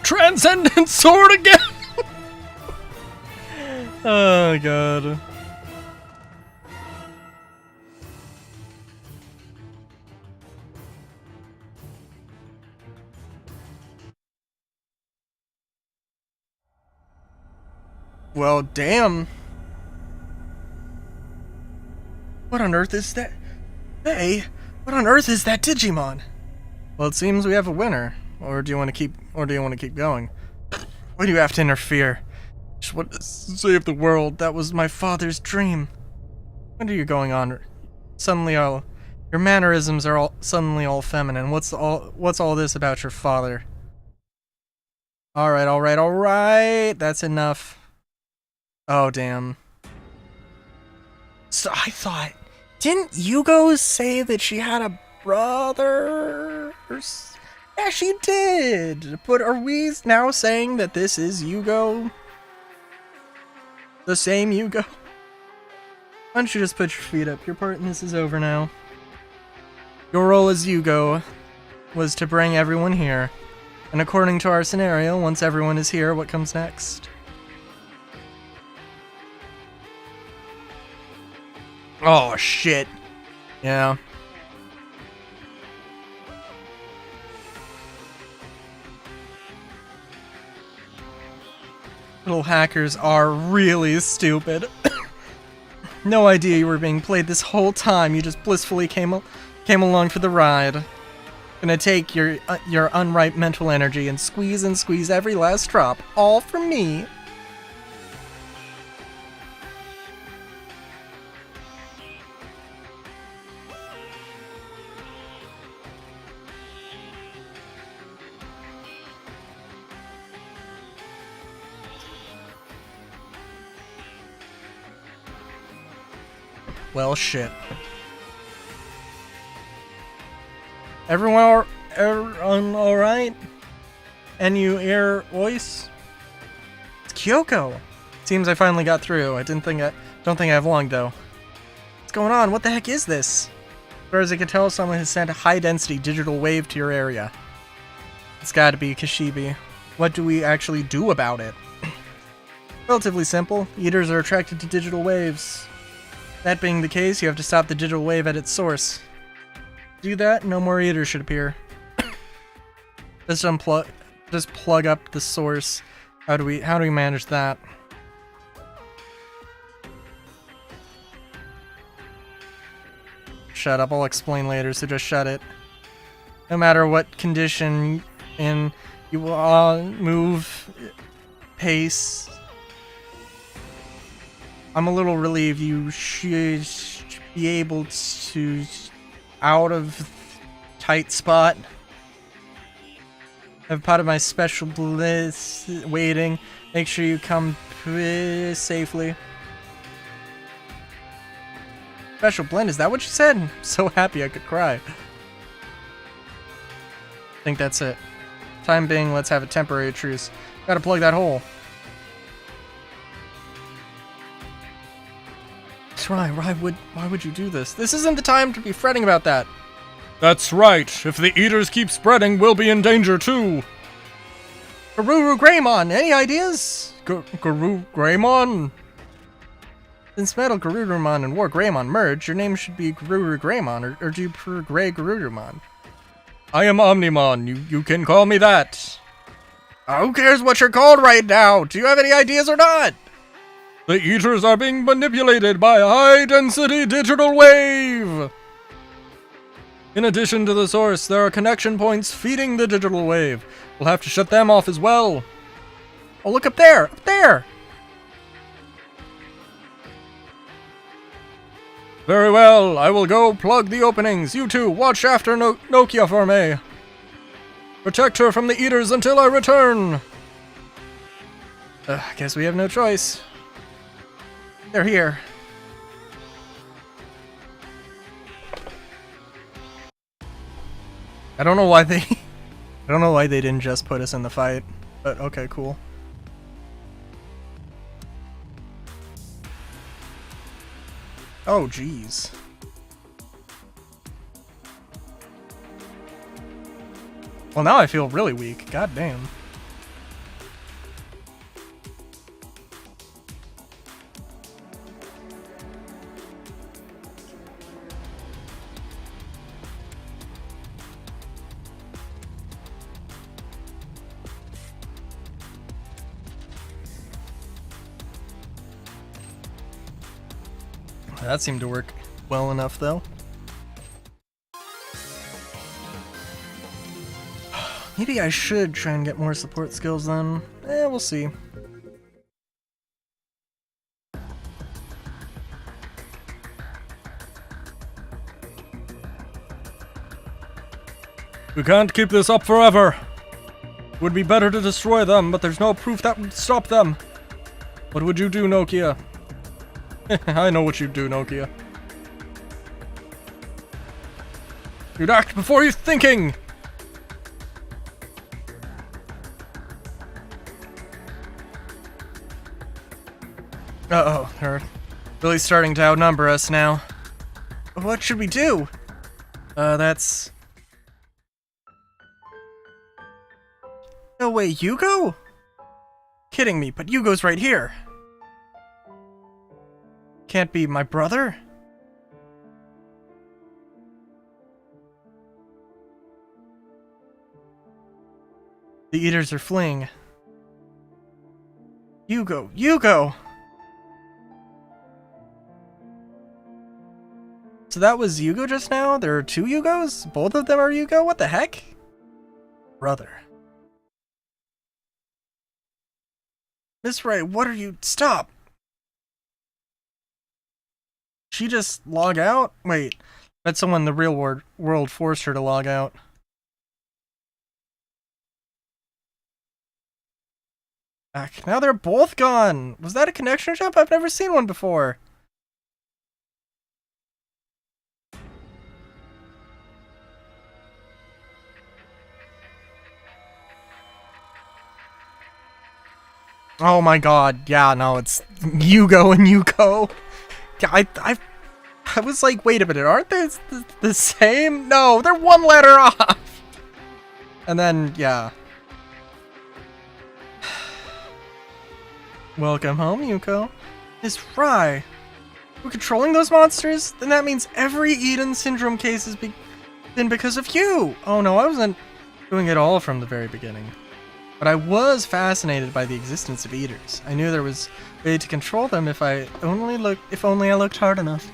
Transcendent Sword again! Oh god. Well, damn. What on earth is that? Hey, what on earth is that Digimon? Well, it seems we have a winner. Or do you want to keep going? Why do you have to interfere? Just want to save the world. That was my father's dream. What are you going on? Suddenly your mannerisms are all suddenly all feminine. What's all this about your father? All right. That's enough. Oh, damn. So I thought, didn't Yugo say that she had a brother? Yeah, she did. But are we now saying that this is Yugo? The same Yugo? Why don't you just put your feet up? Your part in this is over now. Your role as Yugo was to bring everyone here. And according to our scenario, once everyone is here, what comes next? Oh, shit. Yeah. Little hackers are really stupid. No idea you were being played this whole time. You just blissfully came along for the ride. Gonna take your unripe mental energy and squeeze every last drop, all for me. Well, shit. Everyone alright? And you hear voice? It's Kyoko! Seems I finally got through. Don't think I have long, though. What's going on? What the heck is this? As far as I can tell, someone has sent a high-density digital wave to your area. It's gotta be Kashibi. What do we actually do about it? Relatively simple. Eaters are attracted to digital waves. That being the case, you have to stop the digital wave at its source. Do that, no more eaters should appear. Just plug up the source. How do we manage that? Shut up, I'll explain later, so just shut it. No matter what condition you will move, pace. I'm a little relieved you should be able to out of tight spot. I have part of my special bliss waiting. Make sure you come safely. Special blend, is that what you said? I'm so happy I could cry. I think that's it. Time being, let's have a temporary truce. Gotta plug that hole. That's right, why would you do this? This isn't the time to be fretting about that. That's right. If the eaters keep spreading, we'll be in danger too. Garuru Greymon, any ideas? Guru Greymon? Since Metal Garurumon and War Greymon merge, your name should be Garuru Greymon, or do you prefer Grey Garurumon? I am Omnimon. You can call me that. Who cares what you're called right now? Do you have any ideas or not? The eaters are being manipulated by a high-density digital wave! In addition to the source, there are connection points feeding the digital wave. We'll have to shut them off as well. Oh, look up there! Up there! Very well, I will go plug the openings. You two, watch after Nokia for me. Protect her from the eaters until I return. Guess we have no choice. They're here. I don't know why they didn't just put us in the fight, but okay, cool. Oh, jeez. Well, now I feel really weak. God damn. That seemed to work well enough, though. Maybe I should try and get more support skills then. We'll see. We can't keep this up forever. It would be better to destroy them, but there's no proof that would stop them. What would you do, Nokia? I know what you'd do, Nokia. You'd act before you're thinking! Uh-oh, they're really starting to outnumber us now. What should we do? That's... No way, Yugo? Kidding me, but Yugo's right here. Can't be my brother? The Eaters are fleeing. Yugo! Yugo! So that was Yugo just now? There are two Yugos? Both of them are Yugo? What the heck? Brother. Miss Ray, what are you? Stop! She just log out? Wait, bet someone in the real world forced her to log out. Back. Now they're both gone! Was that a connection jump? I've never seen one before. Oh my god, yeah, no, it's Yugo and Yuko. Yeah, I was like, wait a minute, aren't they the same? No, they're one letter off! And then, yeah. Welcome home, Yuko. Miss Fry. We're controlling those monsters? Then that means every Eden Syndrome case has been because of you! Oh no, I wasn't doing it all from the very beginning. But I was fascinated by the existence of Eaters. I knew there was a way to control them if only I looked hard enough.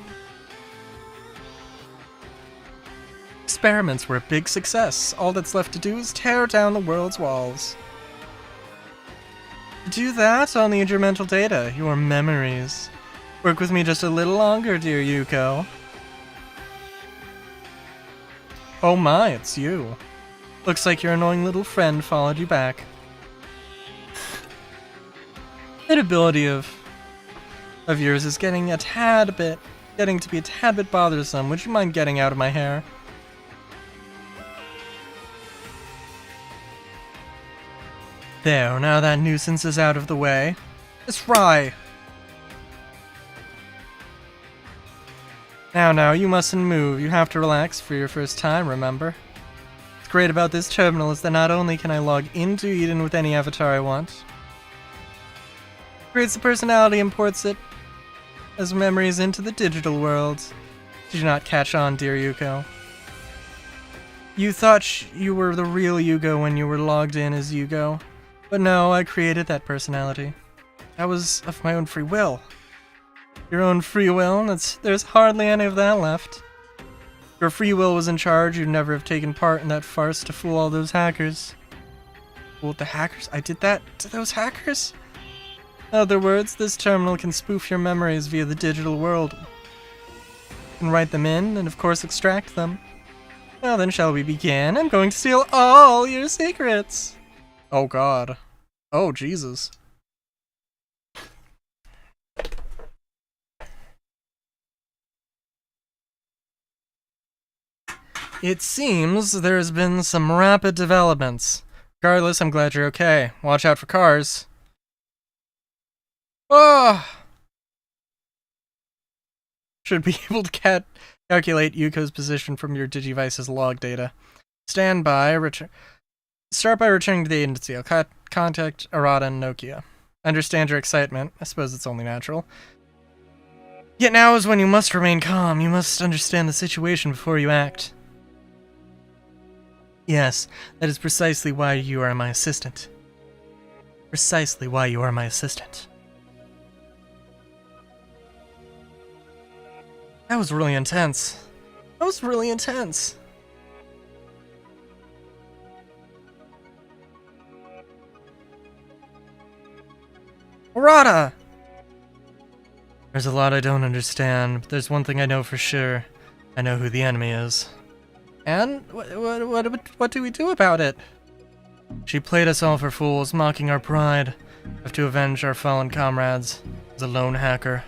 Experiments were a big success. All that's left to do is tear down the world's walls. To do that, I'll need your mental data, your memories. Work with me just a little longer, dear Yuko. Oh my, it's you. Looks like your annoying little friend followed you back. That ability of yours is getting to be a tad bit bothersome. Would you mind getting out of my hair? There, now that nuisance is out of the way. Miss Fry! Now, you mustn't move. You have to relax for your first time, remember? What's great about this terminal is that not only can I log into Eden with any avatar I want, creates the personality, imports it as memories into the digital world. Did you not catch on, dear Yuko? You thought you were the real Yugo when you were logged in as Yugo. But no, I created that personality. That was of my own free will. Your own free will? There's hardly any of that left. If your free will was in charge, you'd never have taken part in that farce to fool all those hackers. Fooled the hackers? I did that to those hackers? In other words, this terminal can spoof your memories via the digital world. You can write them in, and of course extract them. Well then, shall we begin? I'm going to steal all your secrets! Oh god. Oh Jesus. It seems there's been some rapid developments. Regardless, I'm glad you're okay. Watch out for cars. Ah! should be able to calculate Yuko's position from your Digivice's log data. Stand by. Start by returning to the agency. I'll contact Arata and Nokia. Understand your excitement. I suppose it's only natural. Yet now is when you must remain calm. You must understand the situation before you act. Yes, that is precisely why you are my assistant. Precisely why you are my assistant. That was really intense. That was really intense. Arata! There's a lot I don't understand, but there's one thing I know for sure. I know who the enemy is. And? What do we do about it? She played us all for fools, mocking our pride. Have to avenge our fallen comrades as a lone hacker.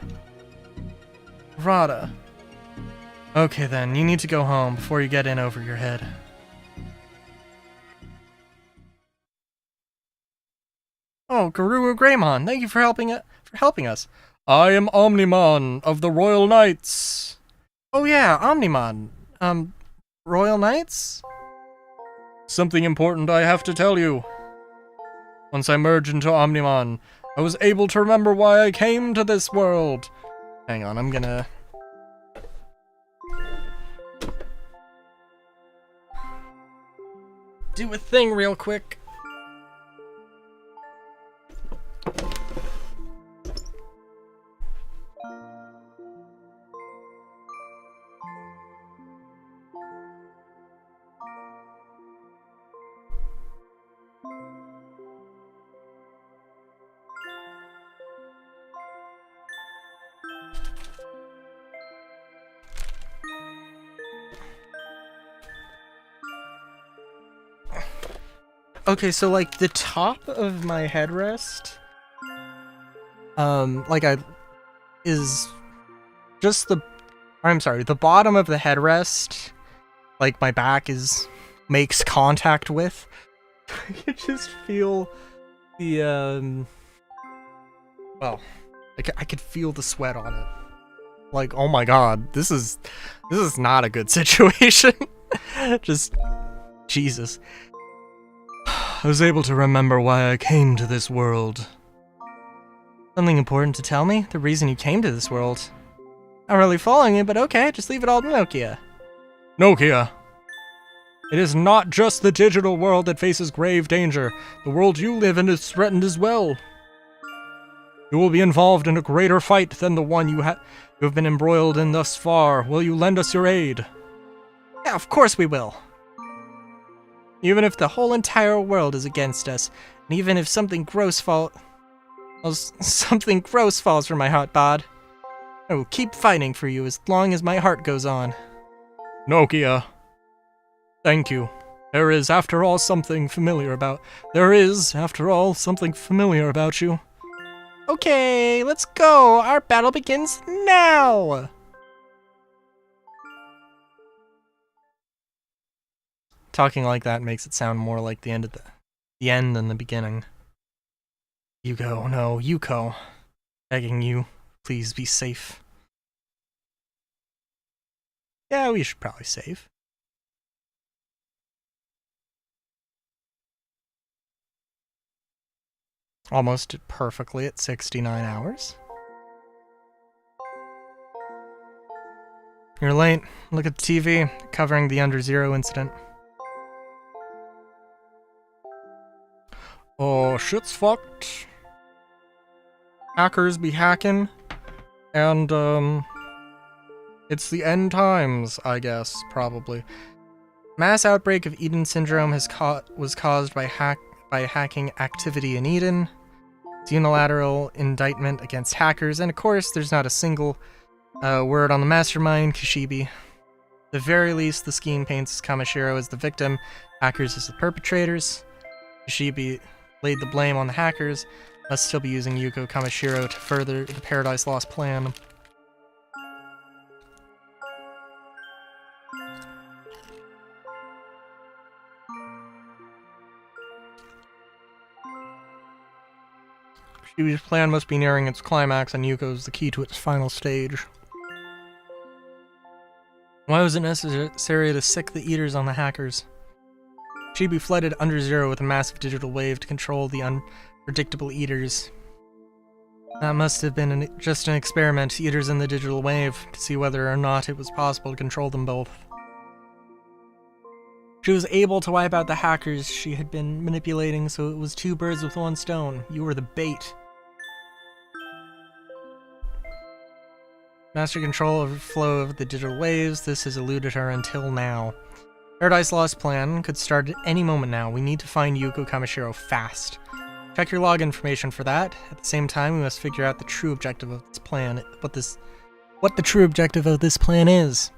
Arata. Okay then, you need to go home before you get in over your head. Oh, Garuru Greymon, thank you for helping us. I am Omnimon of the Royal Knights. Oh yeah, Omnimon. Royal Knights? Something important I have to tell you. Once I merged into Omnimon, I was able to remember why I came to this world. Hang on, I'm gonna... do a thing real quick. Okay, so like the top of my headrest, is just the bottom of the headrest, like my back makes contact with. I can just feel the, well, I could feel the sweat on it. Like, oh my god, this is not a good situation. Just, Jesus. I was able to remember why I came to this world. Something important to tell me? The reason you came to this world? Not really following it, but okay, just leave it all to Nokia. Nokia. It is not just the digital world that faces grave danger. The world you live in is threatened as well. You will be involved in a greater fight than the one you have been embroiled in thus far. Will you lend us your aid? Yeah, of course we will. Even if the whole entire world is against us, and even if something gross falls from my hot bod, I will keep fighting for you as long as my heart goes on. Nokia. Thank you. There is, after all, something familiar about you. Okay, let's go! Our battle begins now! Talking like that makes it sound more like the end than the beginning. Yuko. Begging you, please be safe. Yeah, we should probably save. Almost perfectly at 69 hours. You're late. Look at the TV, covering the Under Zero incident. Oh, shit's fucked. Hackers be hacking. And, it's the end times, I guess, probably. Mass outbreak of Eden syndrome was caused by hacking activity in Eden. It's unilateral indictment against hackers, and of course, there's not a single word on the mastermind, Kishibe. At the very least, the scheme paints Kamashiro as the victim, hackers as the perpetrators. Kishibe laid the blame on the hackers, must still be using Yuko Kamashiro to further the Paradise Lost plan. Kishibe's plan must be nearing its climax, and Yuko's the key to its final stage. Why was it necessary to sick the eaters on the hackers? Chibi flooded Under Zero with a massive digital wave to control the unpredictable eaters. That must have been just an experiment, eaters in the digital wave, to see whether or not it was possible to control them both. She was able to wipe out the hackers she had been manipulating, so it was 2 birds with 1 stone. You were the bait. Master control over flow of the digital waves. This has eluded her until now. Paradise Lost plan could start at any moment now. We need to find Yuko Kamishiro fast. Check your log information for that. At the same time, we must figure out the true objective of this plan. What the true objective of this plan is.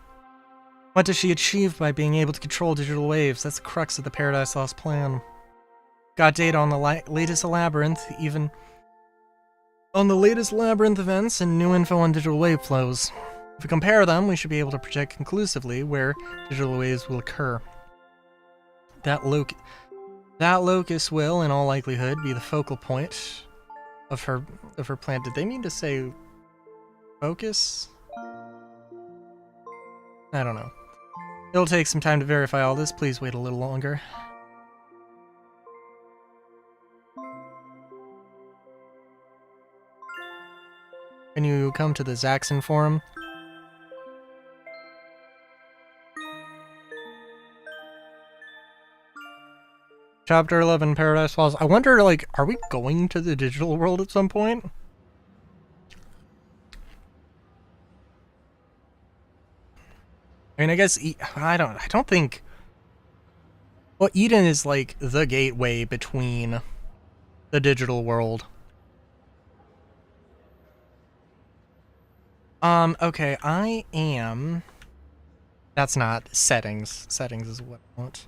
What does she achieve by being able to control digital waves? That's the crux of the Paradise Lost plan. Got data on the latest labyrinth, even on the latest labyrinth events and new info on digital wave flows. If we compare them, we should be able to project conclusively where digital waves will occur. That locus will, in all likelihood, be the focal point of her plan. Did they mean to say focus? I don't know. It'll take some time to verify all this. Please wait a little longer. Can you come to the Zaxxon forum? Chapter 11, Paradise Falls. I wonder, like, are we going to the digital world at some point? I mean, I guess I don't think. Well, Eden is like the gateway between the digital world. Okay, I am. That's not settings. Settings is what I want.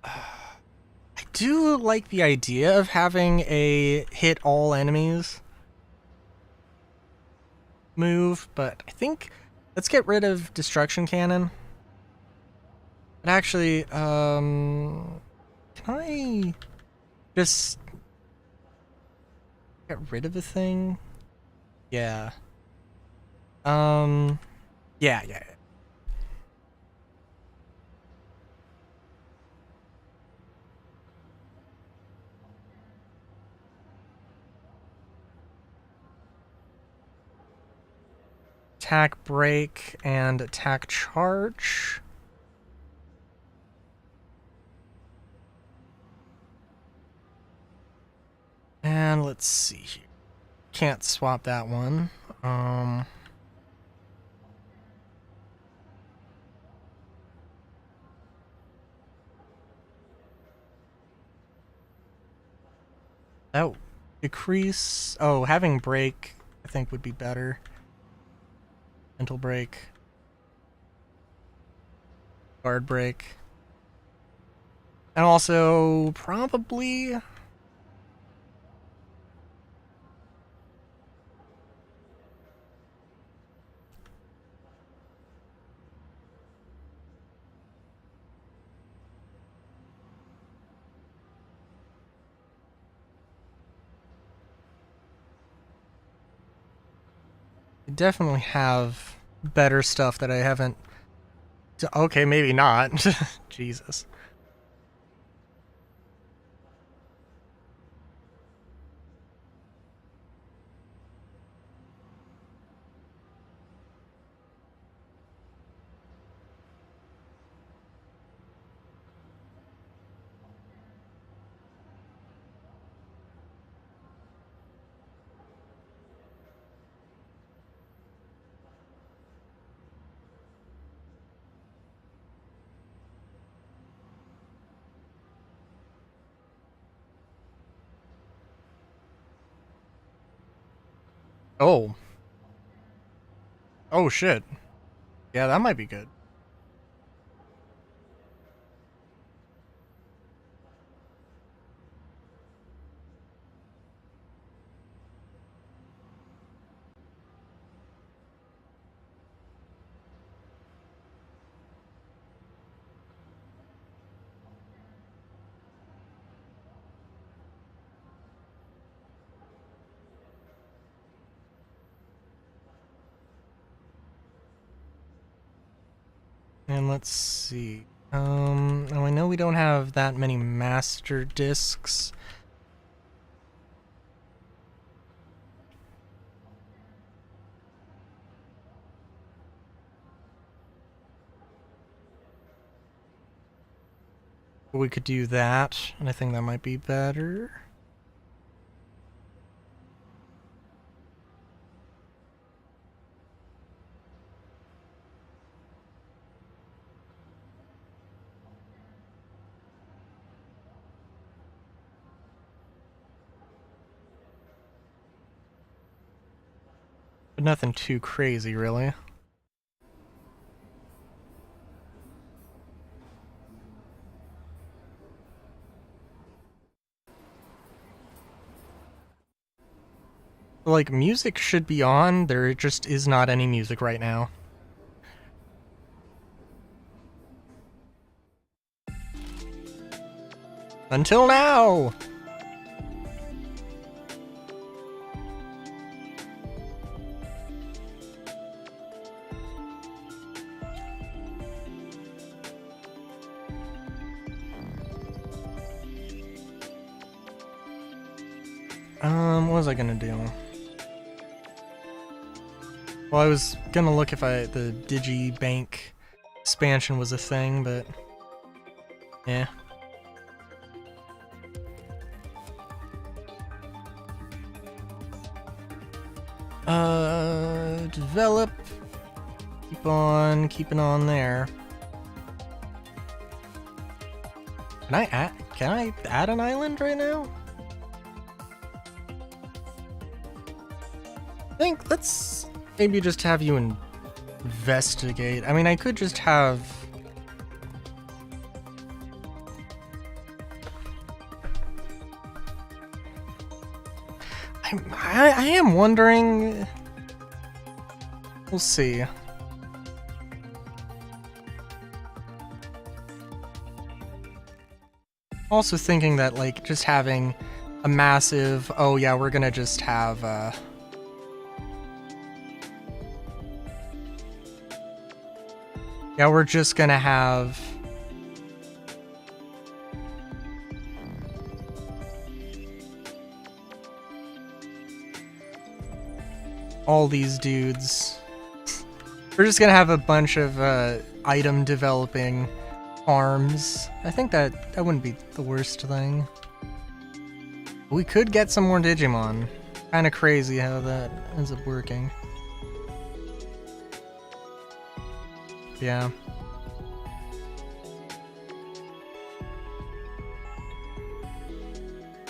I do like the idea of having a hit all enemies move, but I think let's get rid of destruction cannon. But actually, can I just get rid of a thing? Yeah. Yeah. Attack break and attack charge. And let's see here. Can't swap that one. Oh, decrease. Oh, having break I think would be better. Mental break. Guard break. And also probably I definitely have better stuff that I haven't. Okay, maybe not. Jesus. Oh. Oh shit. Yeah, that might be good. And let's see. Oh, I know we don't have that many master discs. But we could do that, and I think that might be better. But nothing too crazy, really. Like, music should be on, there just is not any music right now. Until now! What was I gonna do? Well, I was gonna look if the Digibank expansion was a thing, but yeah. Develop. Keep on keeping on there. Can I add an island right now? I think let's maybe just have you investigate. I mean, I could just have... I am wondering... We'll see. Also thinking that, like, just having a massive... Oh yeah, we're gonna just have... Yeah, we're just gonna have... all these dudes. We're just gonna have a bunch of item developing farms. I think that wouldn't be the worst thing. We could get some more Digimon. Kinda crazy how that ends up working. Yeah.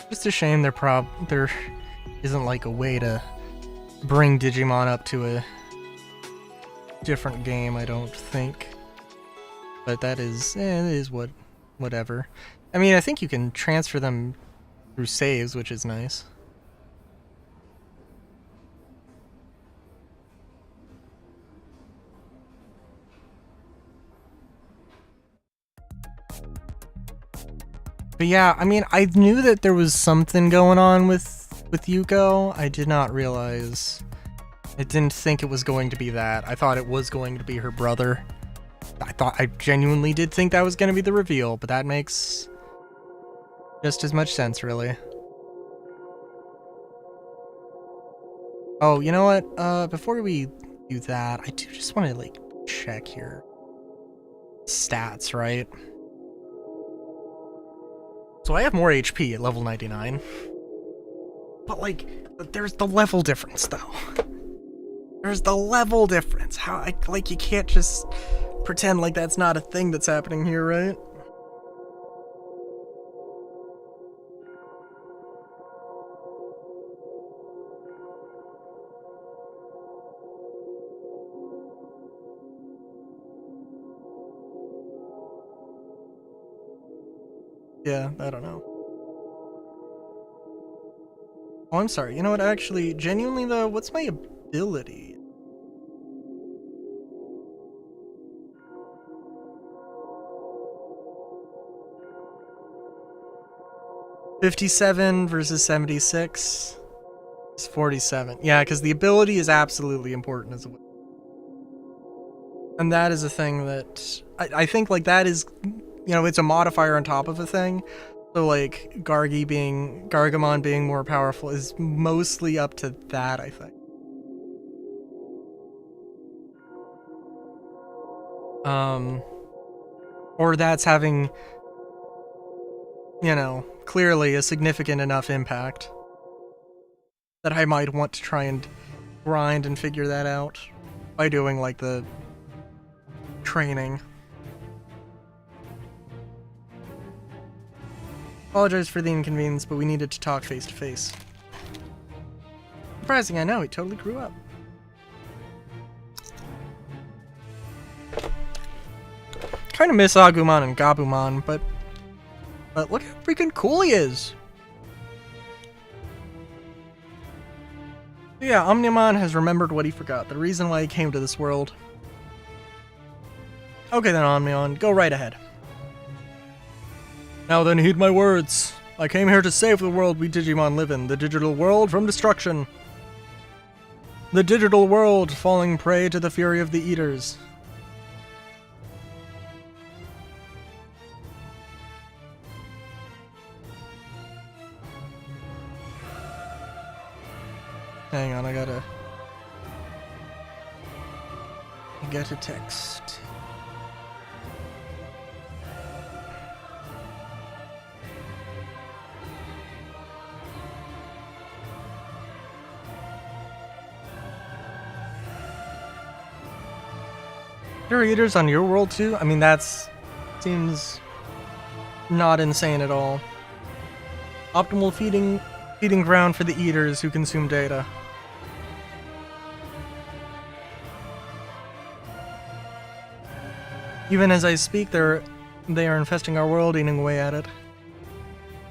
Just a shame there isn't like a way to bring Digimon up to a different game, I don't think. But that is, it is whatever. I mean, I think you can transfer them through saves, which is nice. But yeah, I mean, I knew that there was something going on with Yuko. I did not realize. I didn't think it was going to be that. I thought it was going to be her brother. I genuinely did think that was going to be the reveal, but that makes just as much sense, really. Oh, you know what? Before we do that, I do just want to, like, check here. Stats, right? So I have more HP at level 99. But, like, there's the level difference, though. There's the level difference. How, like, you can't just pretend like that's not a thing that's happening here, right? Yeah, I don't know. Oh, I'm sorry. You know what? Actually, genuinely though, what's my ability? $57 versus 76. It's 47. Yeah, because the ability is absolutely important as well. And that is a thing that I think, like, that is, you know, it's a modifier on top of a thing. So, like, Gargamon being more powerful is mostly up to that, I think. Or that's having, you know, clearly a significant enough impact that I might want to try and grind and figure that out by doing, like, the training. Apologize for the inconvenience, but we needed to talk face to face. Surprising, I know, he totally grew up. Kind of miss Agumon and Gabumon, but look how freaking cool he is. Yeah, Omnimon has remembered what he forgot, the reason why he came to this world. Okay then, Omnimon, go right ahead. Now then, heed my words. I came here to save the world we Digimon live in, the digital world from destruction. The digital world falling prey to the fury of the Eaters. Hang on, I gotta get a text. There are eaters on your world too? I mean, that's seems not insane at all. Optimal feeding ground for the eaters who consume data. Even as I speak, they are infesting our world, eating away at it.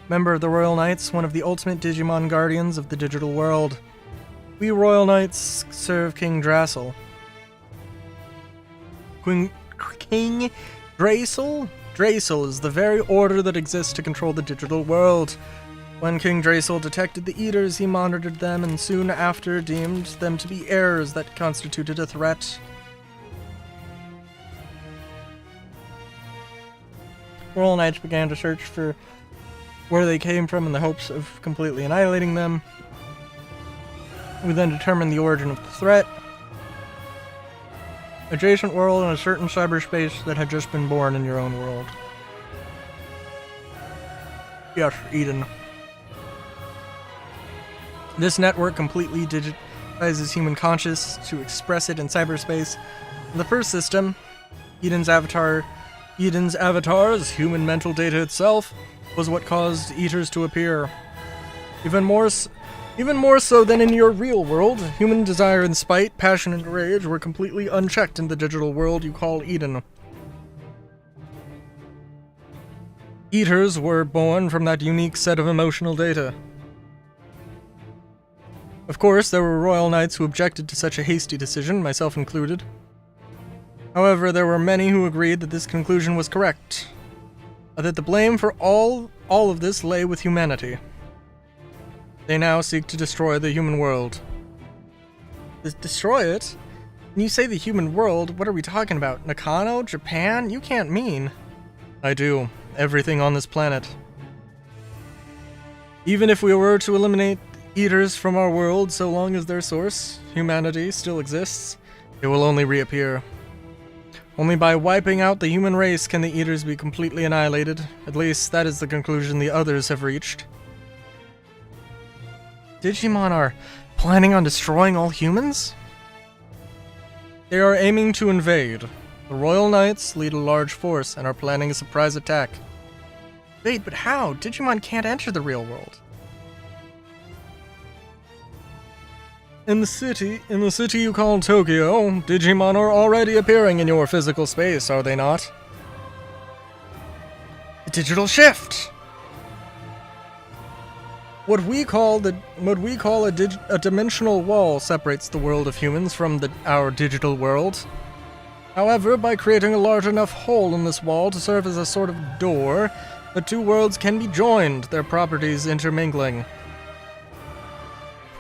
Member of the Royal Knights, one of the ultimate Digimon guardians of the digital world. We Royal Knights serve King Drassel. King Drassel? Drassel is the very order that exists to control the digital world. When King Drassel detected the Eaters, he monitored them and soon after deemed them to be heirs that constituted a threat. Royal Knights began to search for where they came from in the hopes of completely annihilating them. We then determined the origin of the threat. Adjacent world and a certain cyberspace that had just been born in your own world. Yes, Eden. This network completely digitizes human conscious to express it in cyberspace. In the first system, Eden's avatar's human mental data itself was what caused Eaters to appear. Even more so than in your real world, human desire and spite, passion and rage were completely unchecked in the digital world you call Eden. Eaters were born from that unique set of emotional data. Of course, there were Royal Knights who objected to such a hasty decision, myself included. However, there were many who agreed that this conclusion was correct, that the blame for all of this lay with humanity. They now seek to destroy the human world. Destroy it? When you say the human world, what are we talking about? Nakano? Japan? You can't mean. I do. Everything on this planet. Even if we were to eliminate Eaters from our world, so long as their source, humanity, still exists, it will only reappear. Only by wiping out the human race can the Eaters be completely annihilated. At least, that is the conclusion the others have reached. Digimon are planning on destroying all humans? They are aiming to invade. The Royal Knights lead a large force and are planning a surprise attack. Wait, but how? Digimon can't enter the real world. In the city you call Tokyo, Digimon are already appearing in your physical space, are they not? A digital shift! What we call a dimensional wall separates the world of humans from our digital world. However, by creating a large enough hole in this wall to serve as a sort of door, the two worlds can be joined, their properties intermingling.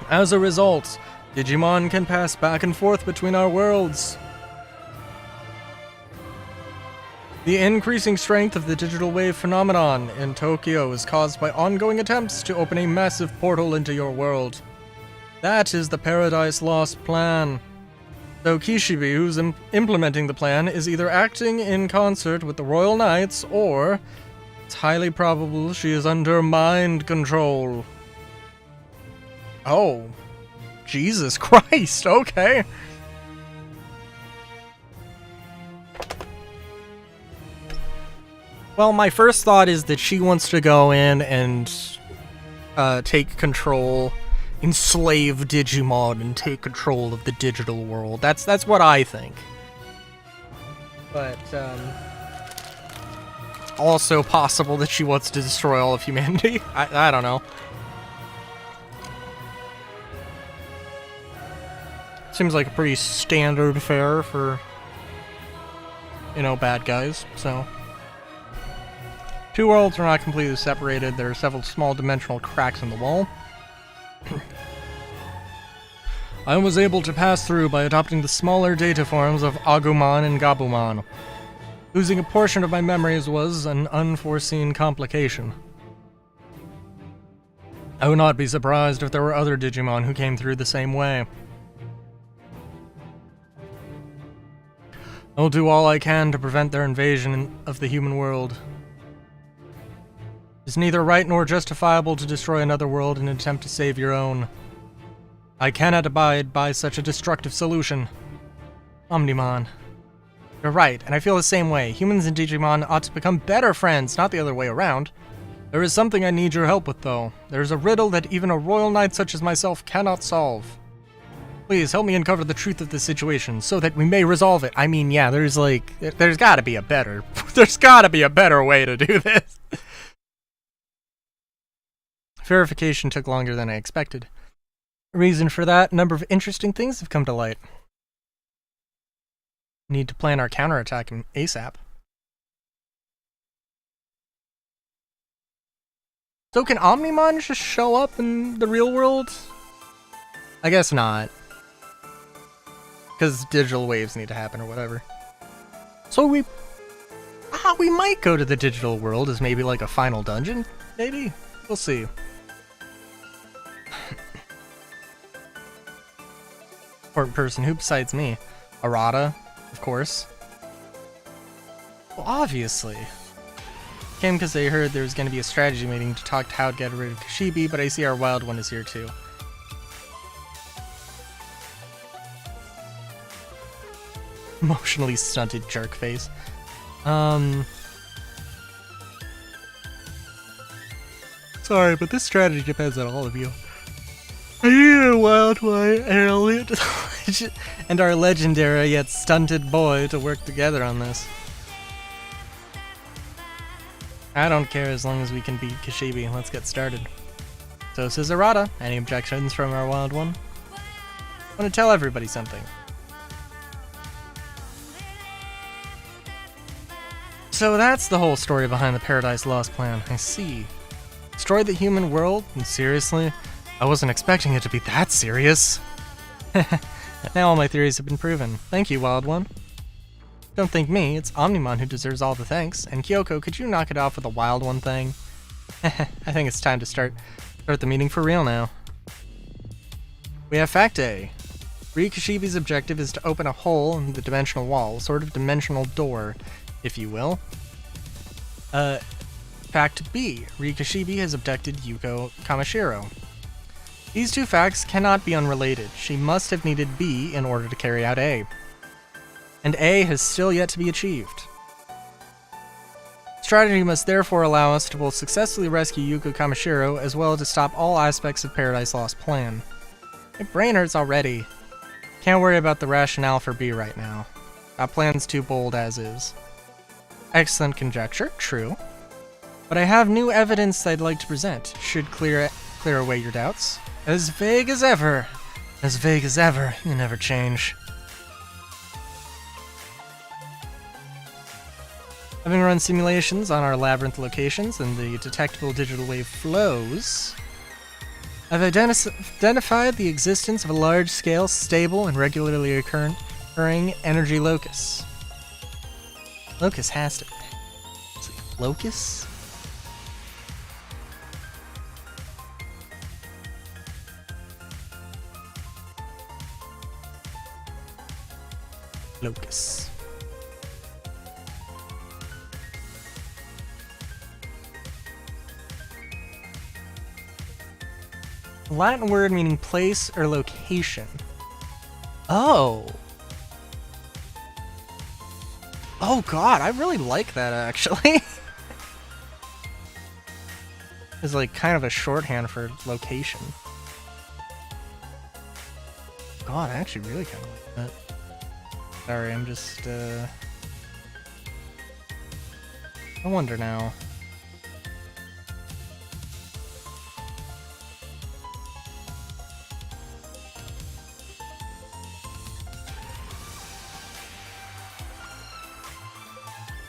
As a result, Digimon can pass back and forth between our worlds. The increasing strength of the digital wave phenomenon in Tokyo is caused by ongoing attempts to open a massive portal into your world. That is the Paradise Lost plan. Though Kishibe, who's implementing the plan, is either acting in concert with the Royal Knights, or it's highly probable she is under mind control. Oh. Jesus Christ, okay. Well, my first thought is that she wants to go in and take control, enslave Digimon, and take control of the digital world. That's what I think. But, also possible that she wants to destroy all of humanity. I don't know. Seems like a pretty standard fare for, you know, bad guys, so. Two worlds are not completely separated. There are several small dimensional cracks in the wall. I was able to pass through by adopting the smaller data forms of Agumon and Gabumon. Losing a portion of my memories was an unforeseen complication. I would not be surprised if there were other Digimon who came through the same way. I will do all I can to prevent their invasion of the human world. It is neither right nor justifiable to destroy another world in an attempt to save your own. I cannot abide by such a destructive solution. Omnimon. You're right, and I feel the same way. Humans and Digimon ought to become better friends, not the other way around. There is something I need your help with, though. There is a riddle that even a royal knight such as myself cannot solve. Please help me uncover the truth of the situation, so that we may resolve it. I mean, yeah, there's gotta be a better way to do this. Verification took longer than I expected. Reason for that, a number of interesting things have come to light. Need to plan our counterattack ASAP. So can Omnimon just show up in the real world? I guess not. Because digital waves need to happen or whatever. So we might go to the digital world as maybe like a final dungeon, maybe? We'll see. Important person, who besides me? Arata, of course. Well, obviously. Came because they heard there was going to be a strategy meeting to talk to how to get rid of Kishibe, but I see our wild one is here too. Emotionally stunted jerk face. Sorry, but this strategy depends on all of you. I need a wild one and our legendary yet stunted boy to work together on this. I don't care as long as we can beat Kishibe. Let's get started. So says Arata. Any objections from our wild one? I want to tell everybody something. So that's the whole story behind the Paradise Lost plan. I see. Destroy the human world? And seriously? I wasn't expecting it to be that serious. Now all my theories have been proven. Thank you, Wild One. Don't thank me, it's Omnimon who deserves all the thanks. And Kyoko, could you knock it off with a Wild One thing? I think it's time to start the meeting for real now. We have Fact A. Kishibe's objective is to open a hole in the dimensional wall, a sort of dimensional door, if you will. Fact B. Kishibe has abducted Yuko Kamashiro. These two facts cannot be unrelated. She must have needed B in order to carry out A. And A has still yet to be achieved. Strategy must therefore allow us to both successfully rescue Yuko Kamashiro as well as to stop all aspects of Paradise Lost plan. My brain hurts already. Can't worry about the rationale for B right now. That plan's too bold as is. Excellent conjecture, true. But I have new evidence I'd like to present. Should clear away your doubts. As vague as ever. As vague as ever. You never change. Having run simulations on our labyrinth locations and the detectable digital wave flows, I've identified the existence of a large-scale, stable, and regularly occurring energy locus. Locus has to be. Let's see. Locus? Locus. Latin word meaning place or location. Oh. Oh god, I really like that actually. It's like kind of a shorthand for location. God, I actually really kind of like that. Sorry, I'm just, I wonder now.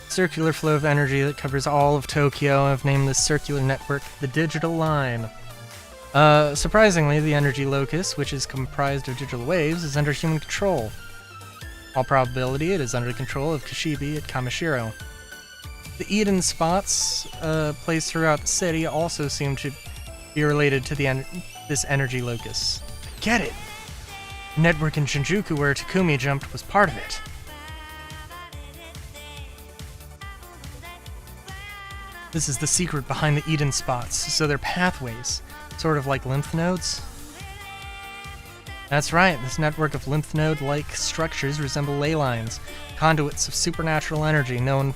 Circular flow of energy that covers all of Tokyo. I've named this circular network the Digital Line. Surprisingly, the energy locus, which is comprised of digital waves, is under human control. All probability, it is under the control of Kishibe at Kamishiro. The Eden spots placed throughout the city also seem to be related to this energy locus. Get it! The network in Shinjuku where Takumi jumped was part of it. This is the secret behind the Eden spots, so they're pathways, sort of like lymph nodes. That's right, this network of lymph node-like structures resemble ley lines, conduits of supernatural energy known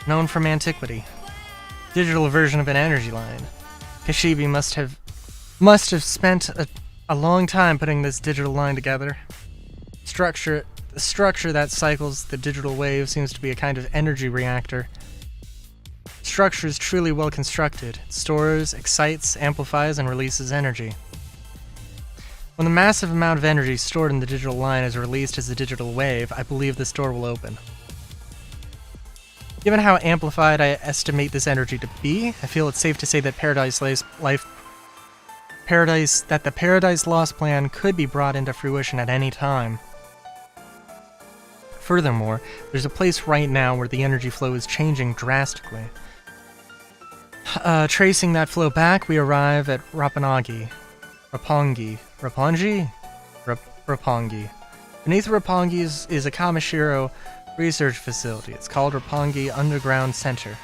from antiquity. Digital version of an energy line. Kishibe must have spent a long time putting this digital line together. The structure that cycles the digital wave seems to be a kind of energy reactor. Structure is truly well constructed. It stores, excites, amplifies, and releases energy. When the massive amount of energy stored in the digital line is released as a digital wave, I believe this door will open. Given how amplified I estimate this energy to be, I feel it's safe to say that the Paradise Lost plan could be brought into fruition at any time. Furthermore, there's a place right now where the energy flow is changing drastically. Tracing that flow back, we arrive at Roppongi. Beneath Roppongi is a Kamishiro research facility. It's called Roppongi Underground Center.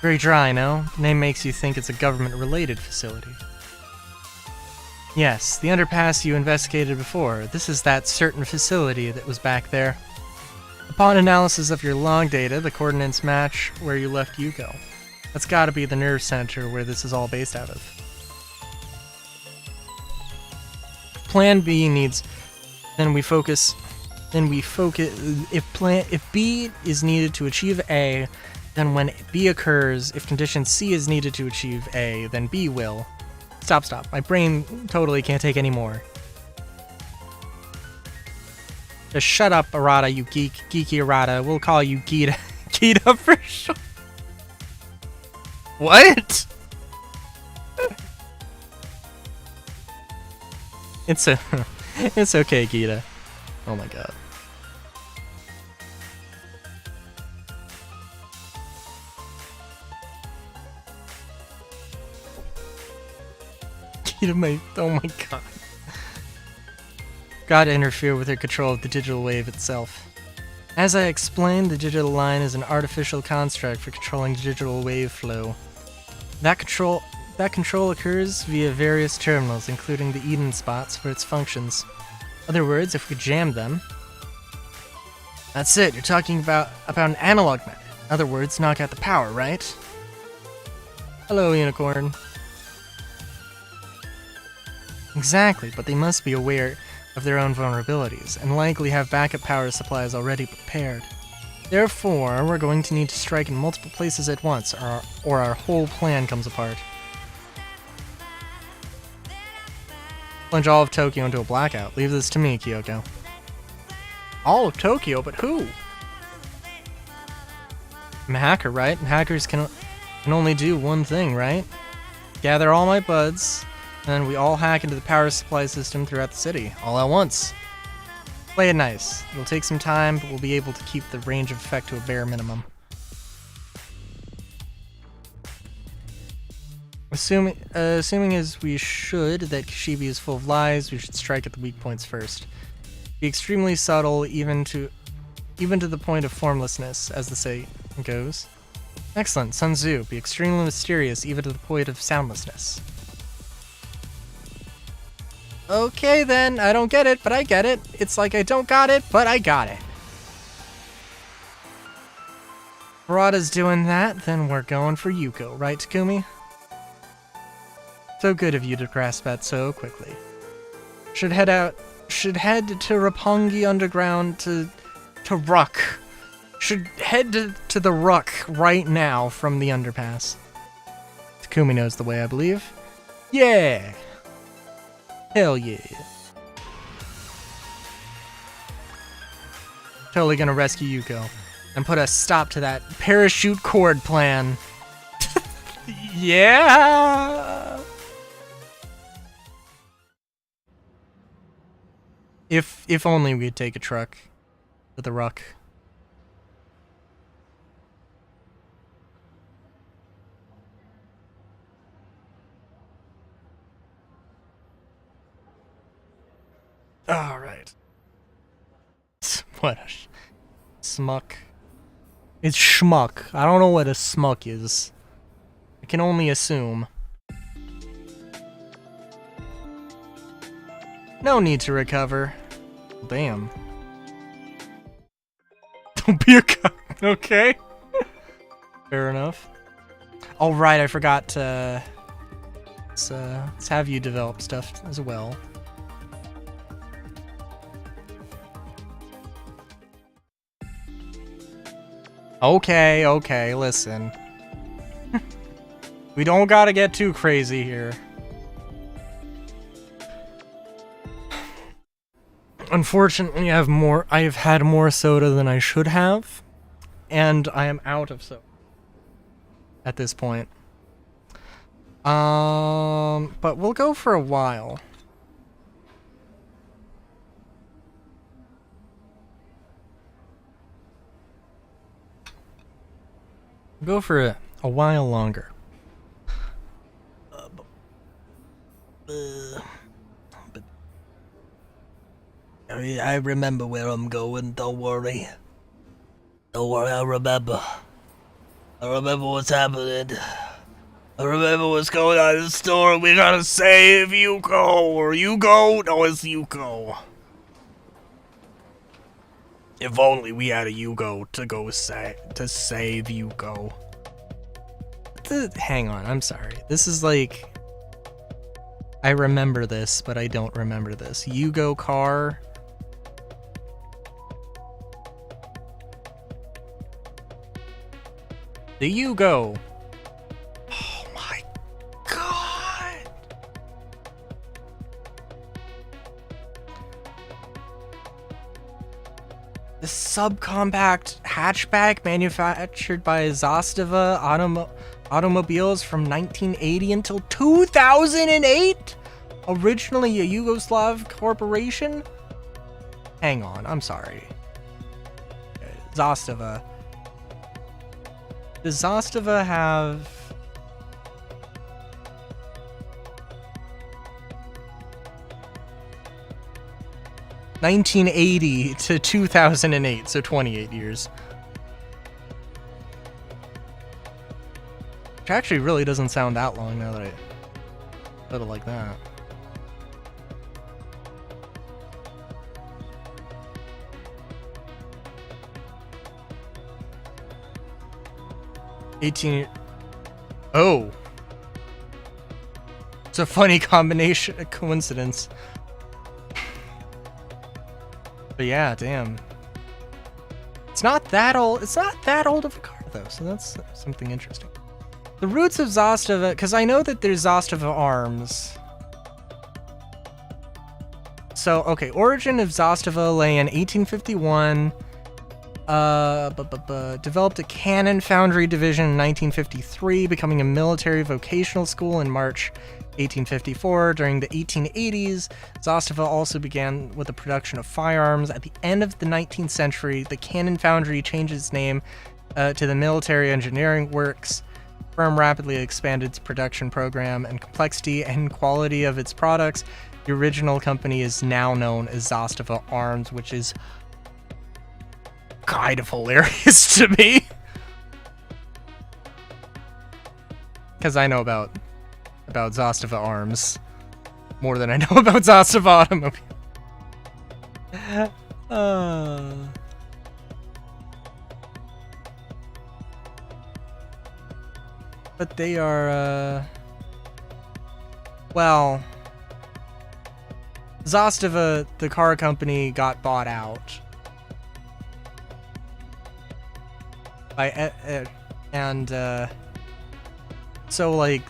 Very dry, no? The name makes you think it's a government-related facility. Yes, the underpass you investigated before. This is that certain facility that was back there. Upon analysis of your log data, the coordinates match where you left Yuko. That's gotta be the nerve center where this is all based out of. Plan B needs... If B is needed to achieve A, then when B occurs, if condition C is needed to achieve A, then B will. Stop. My brain totally can't take any more. Just shut up, Arata, you geeky Arata. We'll call you Gita. Gita for sure. What? It's okay, Gita. Oh my god. Gita, oh my god. Gotta interfere with her control of the digital wave itself. As I explained, the digital line is an artificial construct for controlling digital wave flow. That control occurs via various terminals, including the Eden spots for its functions. In other words, if we jam them... That's it, you're talking about an analog method. In other words, knock out the power, right? Hello, Unicorn. Exactly, but they must be aware of their own vulnerabilities, and likely have backup power supplies already prepared. Therefore, we're going to need to strike in multiple places at once, or our whole plan comes apart. Plunge all of Tokyo into a blackout. Leave this to me, Kyoko. All of Tokyo? But who? I'm a hacker, right? And hackers can only do one thing, right? Gather all my buds, and we all hack into the power supply system throughout the city, all at once. Play it nice. It'll take some time, but we'll be able to keep the range of effect to a bare minimum. Assuming as we should that Kishibe is full of lies, we should strike at the weak points first. Be extremely subtle, even to the point of formlessness, as the saying goes. Excellent, Sun Tzu. Be extremely mysterious, even to the point of soundlessness. Okay then, I don't get it, but I get it. It's like I don't got it, but I got it. Murata's doing that, then we're going for Yuko, right, Takumi? So good of you to grasp that so quickly. Should head to Roppongi Underground to Ruck. Should head to the Ruck right now from the underpass. Takumi knows the way, I believe. Yeah! Hell yeah. Totally gonna rescue Yuko and put a stop to that parachute cord plan. Yeah! If only we could take a truck to the Ruck. All right. What a smuck. It's schmuck. I don't know what a smuck is. I can only assume. No need to recover. Damn. Don't be a cop. Okay. Fair enough. All right, I forgot to. Let's have you develop stuff as well. Okay, listen. We don't gotta get too crazy here. Unfortunately, I have had more soda than I should have, and I am out of soda at this point. But we'll go for a while. Go for a while longer. I remember where I'm going, don't worry. Don't worry, I remember. I remember what's happening. I remember what's going on in the store. We gotta save Yuko, or Yugo? No, it's Yuko. If only we had a Yugo to go to save Yuko. Hang on, I'm sorry. This is like... I remember this, but I don't remember this. Yugo car. The Yugo. Oh my god. The subcompact hatchback manufactured by Zastava Automobiles from 1980 until 2008? Originally a Yugoslav corporation? Hang on, I'm sorry. Zastava. Does Zastava have... ...1980 to 2008, so 28 years. Which actually really doesn't sound that long now that I put it like that. Oh. It's a funny a coincidence. But yeah, damn. It's not that old. It's not that old of a car though, so that's something interesting. The roots of Zastava, because I know that there's Zastava arms. So, okay, origin of Zastava lay in 1851. Developed a cannon foundry division in 1953, becoming a military vocational school in March 1854. During the 1880s, Zastava also began with the production of firearms. At the end of the 19th century, the cannon foundry changed its name to the Military Engineering Works. firm rapidly expanded its production program and complexity and quality of its products. The original company is now known as Zastava Arms, which is kind of hilarious to me. Because I know about Zastava Arms more than I know about Zastava Automobile. But they are, well, Zastava, the car company, got bought out by, so, like,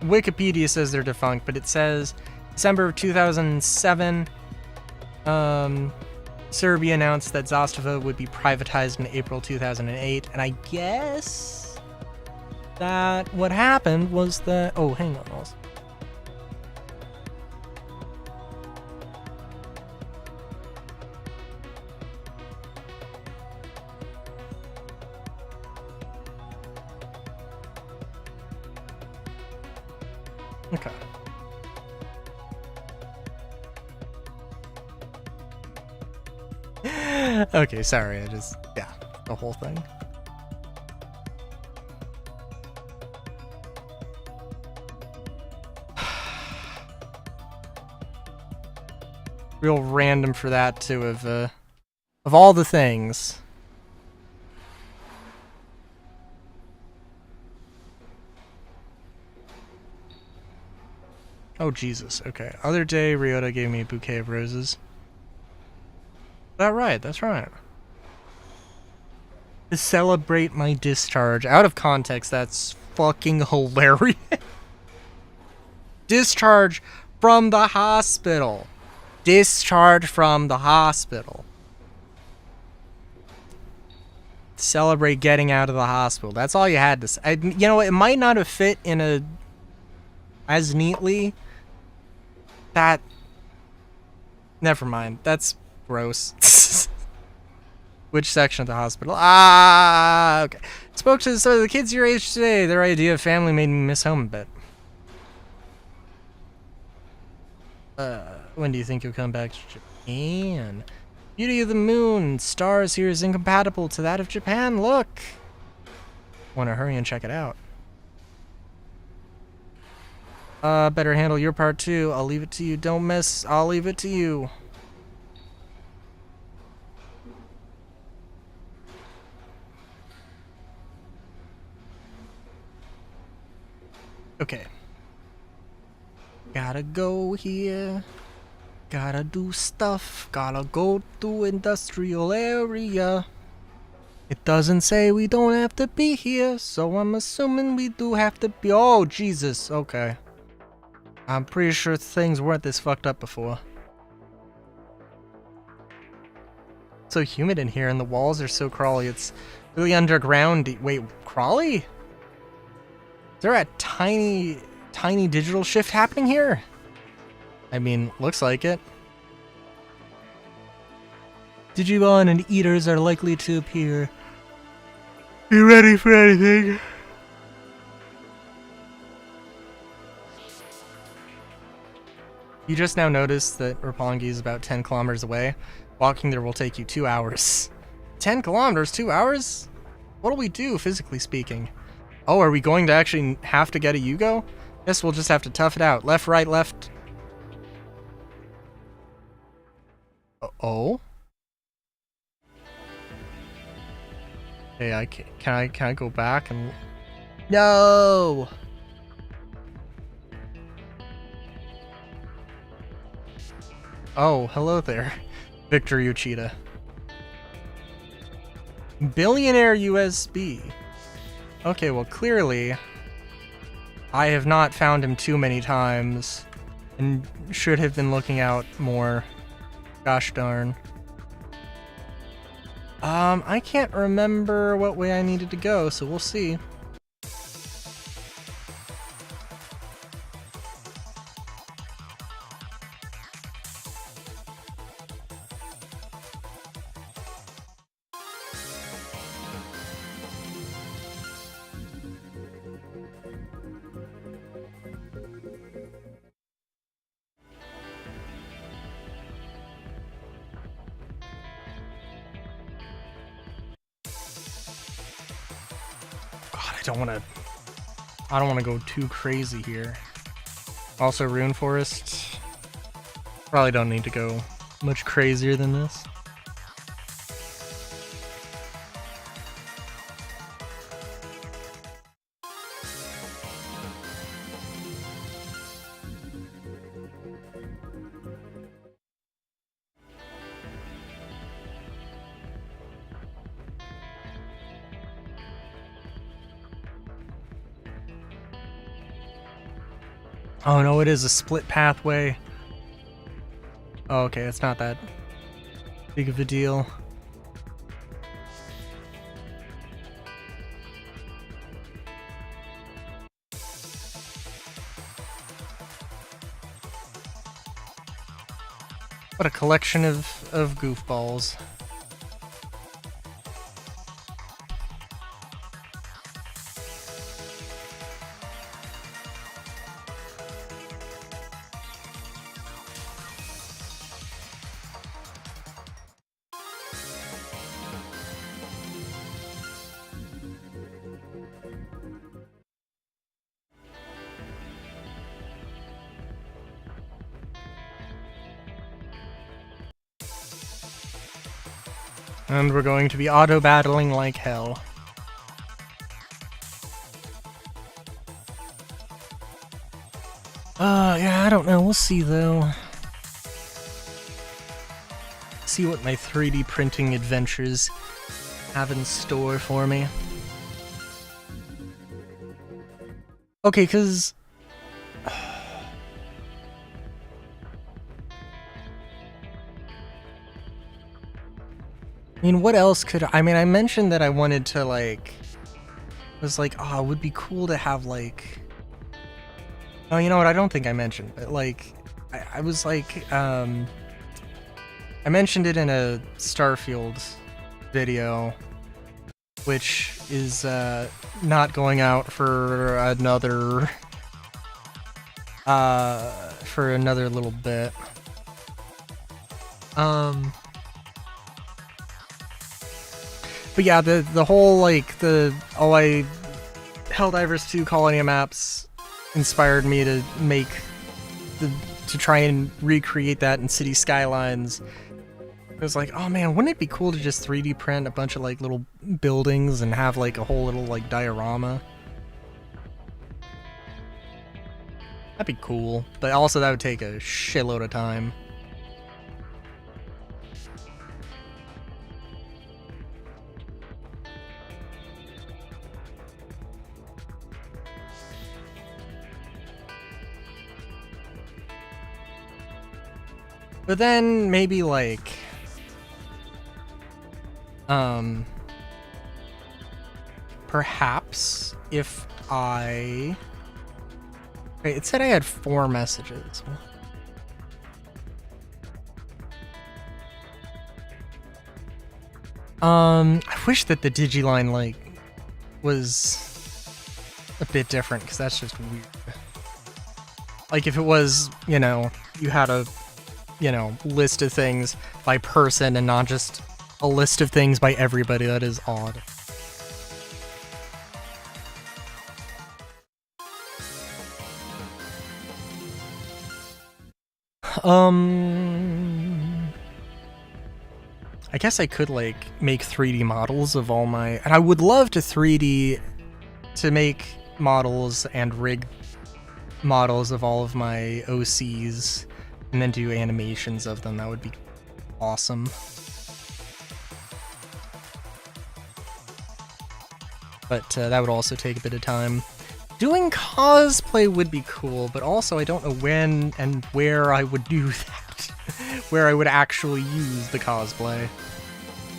Wikipedia says they're defunct, but it says December of 2007, Serbia announced that Zastava would be privatized in April 2008, and I guess that what happened was that... Oh, hang on. Also. Okay. Okay, sorry, yeah, the whole thing. Real random for that to have, of all the things. Oh, Jesus, okay. Other day, Ryota gave me a bouquet of roses. That's right. To celebrate my discharge. Out of context, that's fucking hilarious. Discharge from the hospital. Discharge from the hospital. Celebrate getting out of the hospital. That's all you had to say. You know, it might not have fit in a... as neatly. That... Never mind. That's gross. Which section of the hospital? Ah, okay. Spoke to some of the kids your age today. Their idea of family made me miss home a bit. When do you think you'll come back to Japan? Beauty of the moon, stars here is incompatible to that of Japan. Look! Wanna hurry and check it out. Better handle your part too. I'll leave it to you. Don't miss. I'll leave it to you. Okay. Gotta go here. Gotta do stuff. Gotta go to industrial area. It doesn't say we don't have to be here, so I'm assuming we do have to be. Oh, Jesus. Okay. I'm pretty sure things weren't this fucked up before. It's so humid in here, and the walls are so crawly. It's really underground. Wait, crawly? Is there a tiny digital shift happening here? I mean, looks like it. Digimon and eaters are likely to appear. Be ready for anything. You just now noticed that Roppongi is about 10 kilometers away. Walking there will take you 2 hours. 10 kilometers? 2 hours? What'll we do, physically speaking? Oh, are we going to actually have to get a Yugo? Guess we'll just have to tough it out. Left, right, left. Oh? Hey, can I go back and... No! Oh, hello there, Victor Uchida. Billionaire USB. Okay, well, clearly, I have not found him too many times, and should have been looking out more. Gosh darn. I can't remember what way I needed to go, so we'll see. God, I don't want to go too crazy here. Also, Rune Forest. Probably don't need to go much crazier than this. Oh no, it is a split pathway. Oh, okay, it's not that big of a deal. What a collection of goofballs. And we're going to be auto-battling like hell. Yeah, I don't know. We'll see, though. See what my 3D printing adventures have in store for me. Okay, because... I mean, what else could I mean, I mentioned that I wanted to, like... was like, oh, it would be cool to have, like... Oh, you know what? I don't think I mentioned, but, like... I was like, I mentioned it in a Starfield video, which is, not going out for another... for another little bit. But yeah, the whole, like, Helldivers 2 Colony Maps inspired me to make to try and recreate that in City Skylines. I was like, oh man, wouldn't it be cool to just 3D print a bunch of, like, little buildings and have, like, a whole little, like, diorama? That'd be cool, but also that would take a shitload of time. But then maybe like perhaps if I... Wait, it said I had 4 messages. I wish that the Digiline, like, was a bit different, because that's just weird. Like, if it was, you know, you had a, you know, list of things by person and not just a list of things by everybody, that is odd. I guess I could, like, make 3D models of all my... And I would love to make models and rig models of all of my OCs and then do animations of them. That would be awesome. But that would also take a bit of time. Doing cosplay would be cool, but also I don't know when and where I would do that. Where I would actually use the cosplay.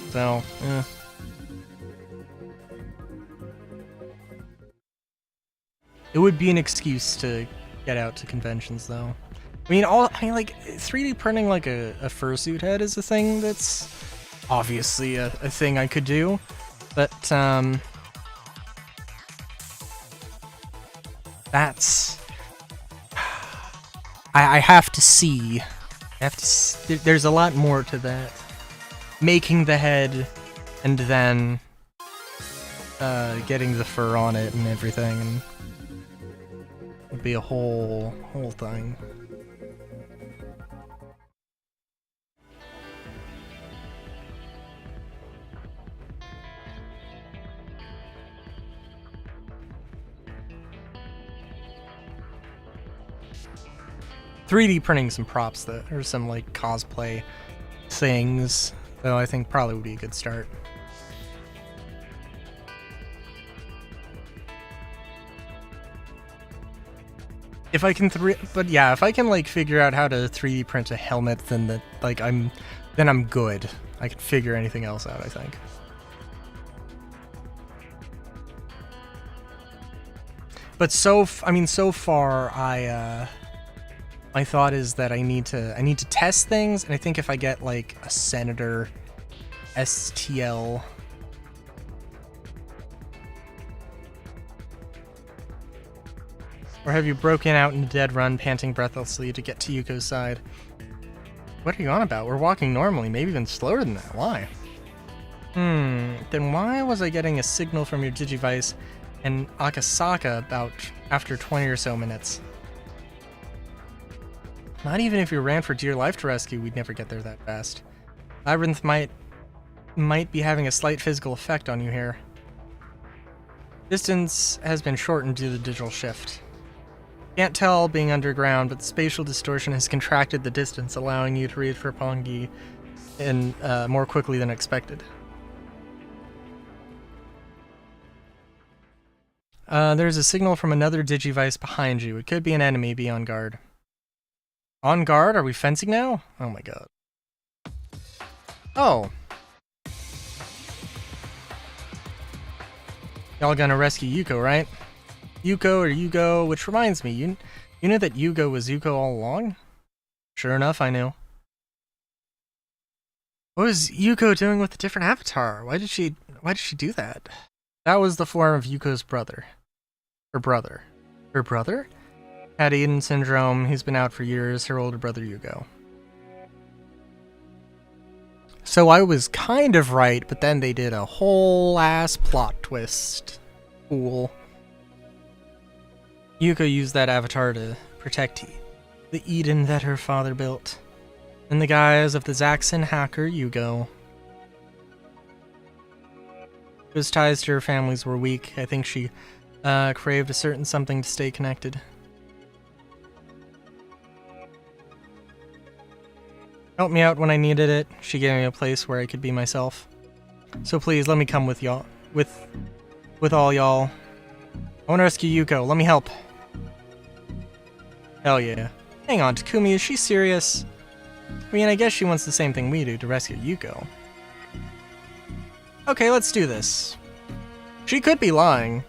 So, yeah. It would be an excuse to get out to conventions, though. I mean, like, 3D printing, like, a fursuit head is a thing that's obviously a thing I could do. But, that's... I have to see. There's a lot more to that. Making the head, and then getting the fur on it and everything, and it'd be a whole thing. $3D printing some props that or some like cosplay things, though I think probably would be a good start. If I can if I can like figure out how to 3D print a helmet, then I'm good. I can figure anything else out, I think. But so far my thought is that I need to test things, and I think if I get like a Senator STL or have you broken out in a dead run, panting breathlessly to get to Yuko's side? What are you on about? We're walking normally, maybe even slower than that. Why? Then why was I getting a signal from your Digivice and Akasaka about after 20 or so minutes? Not even if we ran for dear life to rescue, we'd never get there that fast. Labyrinth might be having a slight physical effect on you here. Distance has been shortened due to the digital shift. Can't tell being underground, but the spatial distortion has contracted the distance, allowing you to read for Pongi in more quickly than expected. There's a signal from another Digivice behind you. It could be an enemy. Be on guard. On guard? Are we fencing now? Oh my god. Oh. Y'all gonna rescue Yuko, right? Yuko or Yugo, which reminds me, you knew that Yugo was Yuko all along? Sure enough, I knew. What was Yuko doing with a different avatar? Why did she do that? That was the form of Yuko's brother. Her brother. Her brother? Had Eden syndrome, he's been out for years, her older brother Yugo. So I was kind of right, but then they did a whole ass plot twist. Cool. Yuko used that avatar to protect the Eden that her father built. In the guise of the Zaxxon hacker, Yugo. Those ties to her families were weak. I think she craved a certain something to stay connected. Helped me out when I needed it. She gave me a place where I could be myself. So please, let me come with y'all. With all y'all. I want to rescue Yuko. Let me help. Hell yeah. Hang on, Takumi, is she serious? I mean, I guess she wants the same thing we do, to rescue Yuko. Okay, let's do this. She could be lying.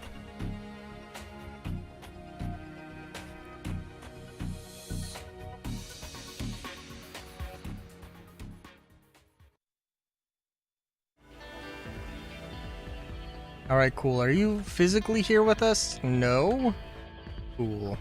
Alright, cool. Are you physically here with us? No? Cool.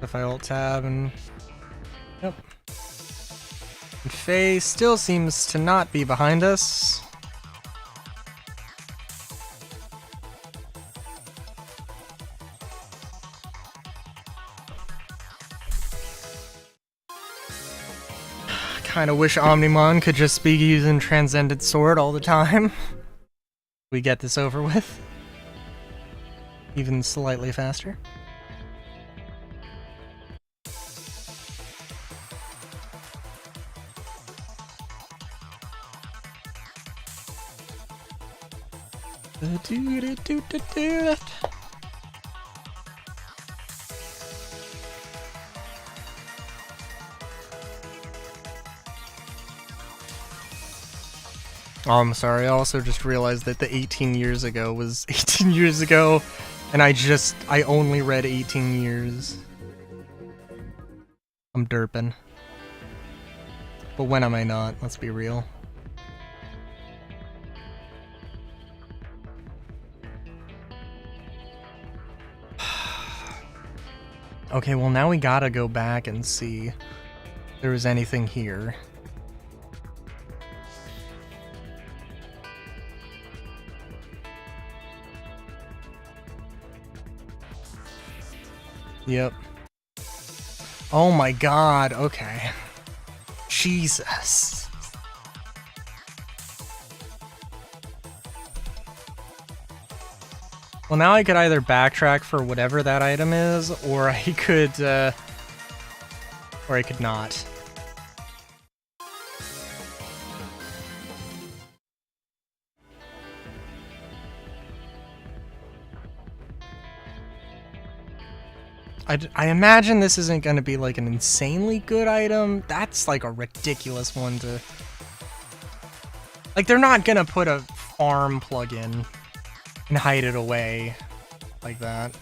If I alt tab and... Yep. And Faye still seems to not be behind us. Kinda wish Omnimon could just be using Transcendent Sword all the time. We get this over with. Even slightly faster. Oh, I'm sorry. I also just realized that the 18 years ago was 18 years ago, and I only read 18 years. I'm derping. But when am I not? Let's be real. Okay, well now we gotta go back and see if there was anything here. Yep. Oh my god, okay. Jesus. Well, now I could either backtrack for whatever that item is, or I could not. I imagine this isn't going to be like an insanely good item. That's like a ridiculous one to... Like, they're not going to put a farm plugin and hide it away like that.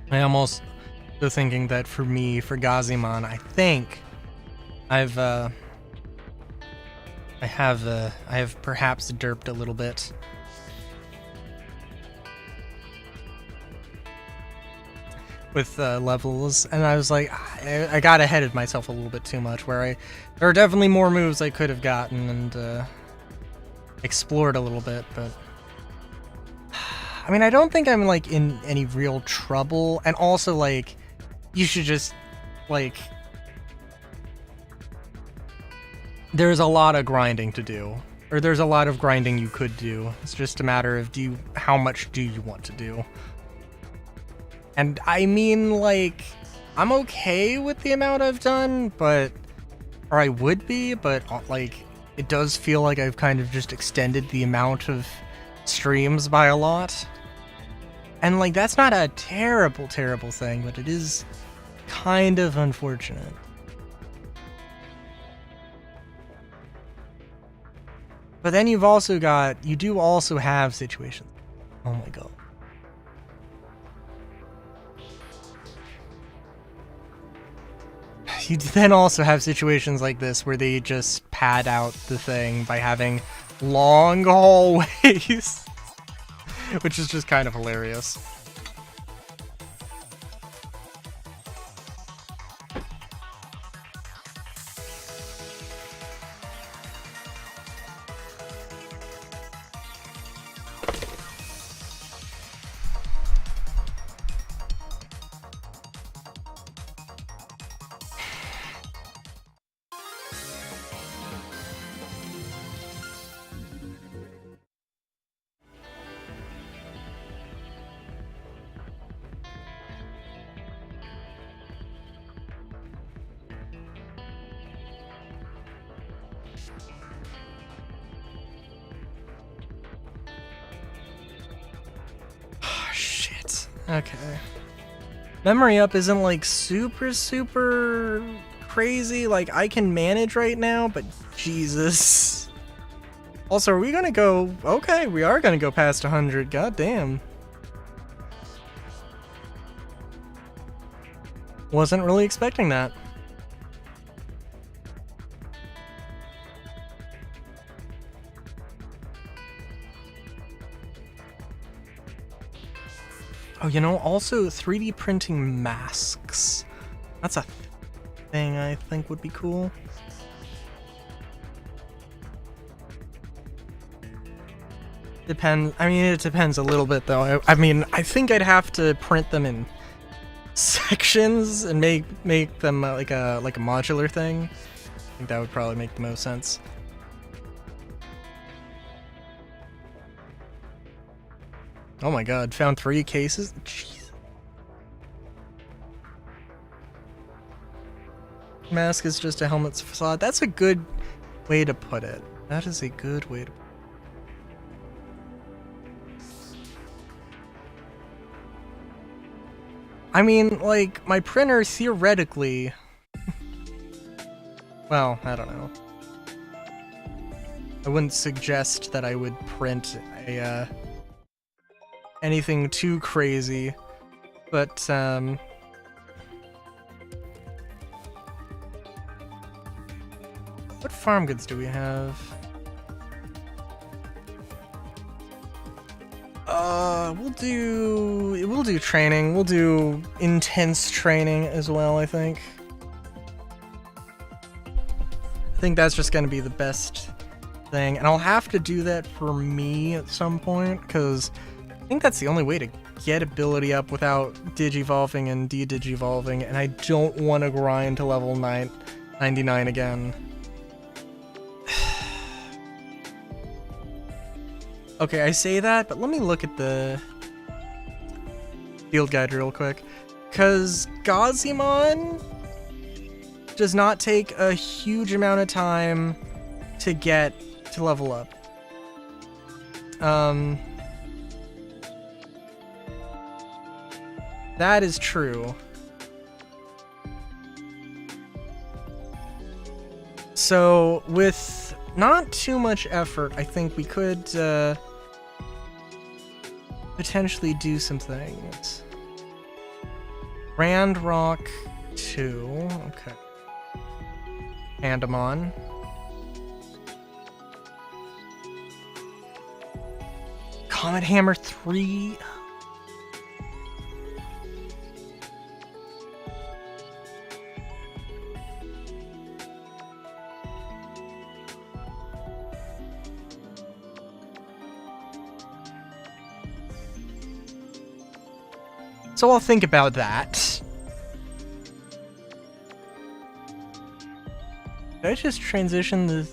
I am also thinking that for me, for Gazimon, I think I have perhaps derped a little bit. With levels, and I was like, I got ahead of myself a little bit too much, where there are definitely more moves I could have gotten and explored a little bit, but I mean, I don't think I'm like in any real trouble, and also like, you should just like, there's a lot of grinding to do, or there's a lot of grinding you could do. It's just a matter of how much do you want to do? And I mean, like, I'm okay with the amount I've done, or I would be, but like, it does feel like I've kind of just extended the amount of streams by a lot. And like, that's not a terrible, terrible thing, but it is kind of unfortunate. But then you do also have situations. Oh my god. You then also have situations like this where they just pad out the thing by having long hallways, which is just kind of hilarious. Okay. Memory up isn't like super crazy. Like, I can manage right now, but Jesus. Also, are we gonna go? Okay, we are gonna go past 100. God damn. Wasn't really expecting that. Oh, you know, also 3D printing masks. That's a thing I think would be cool. Depends. I mean, it depends a little bit, though. I mean, I think I'd have to print them in sections and make them like a modular thing. I think that would probably make the most sense. Oh my god, found 3 cases? Jeez. Mask is just a helmet's facade. That's a good way to put it. That is a good way to put it. I mean, like, my printer theoretically... well, I don't know. I wouldn't suggest that I would print a, anything too crazy, but, what farm goods do we have? We'll do training. We'll do intense training as well, I think. I think that's just gonna be the best thing, and I'll have to do that for me at some point, because I think that's the only way to get ability up without digivolving and de-digivolving, and I don't want to grind to level 99 again. Okay, I say that, but let me look at the field guide real quick. Because Gazimon does not take a huge amount of time to get to level up. That is true. So, with not too much effort, I think we could potentially do some things. Grand Rock 2, okay. Andamon. Comet Hammer 3. So I'll think about that. Did I just transition the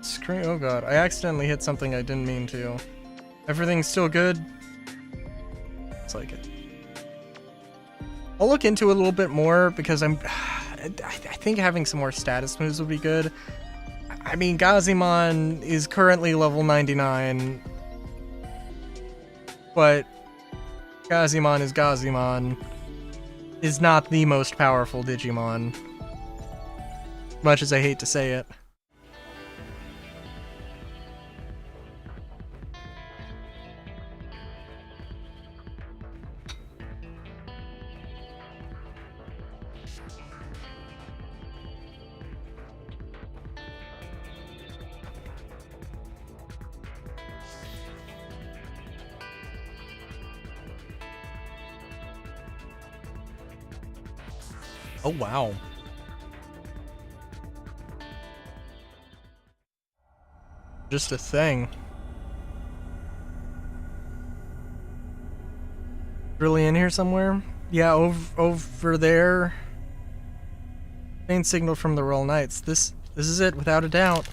screen? Oh god, I accidentally hit something I didn't mean to. Everything's still good? It's like it. I'll look into it a little bit more because I think having some more status moves would be good. I mean, Gazimon is currently level 99, but Gazimon is not the most powerful Digimon, much as I hate to say it. Oh, wow. Just a thing. Really in here somewhere? Yeah, over there. Main signal from the Royal Knights. This is it, without a doubt.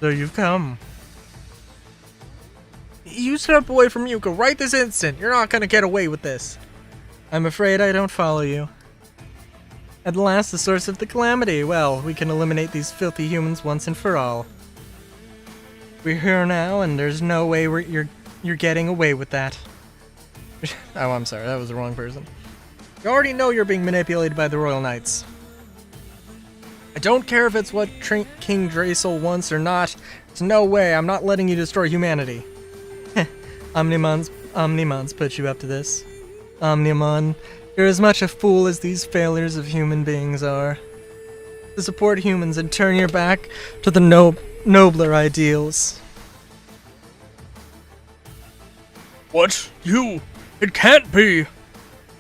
So you've come. You step away from Yuko right this instant. You're not gonna get away with this. I'm afraid I don't follow you. At last, the source of the calamity. Well, we can eliminate these filthy humans once and for all. We're here now, and there's no way you're getting away with that. Oh, I'm sorry. That was the wrong person. You already know you're being manipulated by the Royal Knights. I don't care if it's what King Draysel wants or not. There's no way. I'm not letting you destroy humanity. Omnimon's put you up to this. Omnimon, you're as much a fool as these failures of human beings are. To support humans and turn your back to the nobler ideals. What? You? It can't be!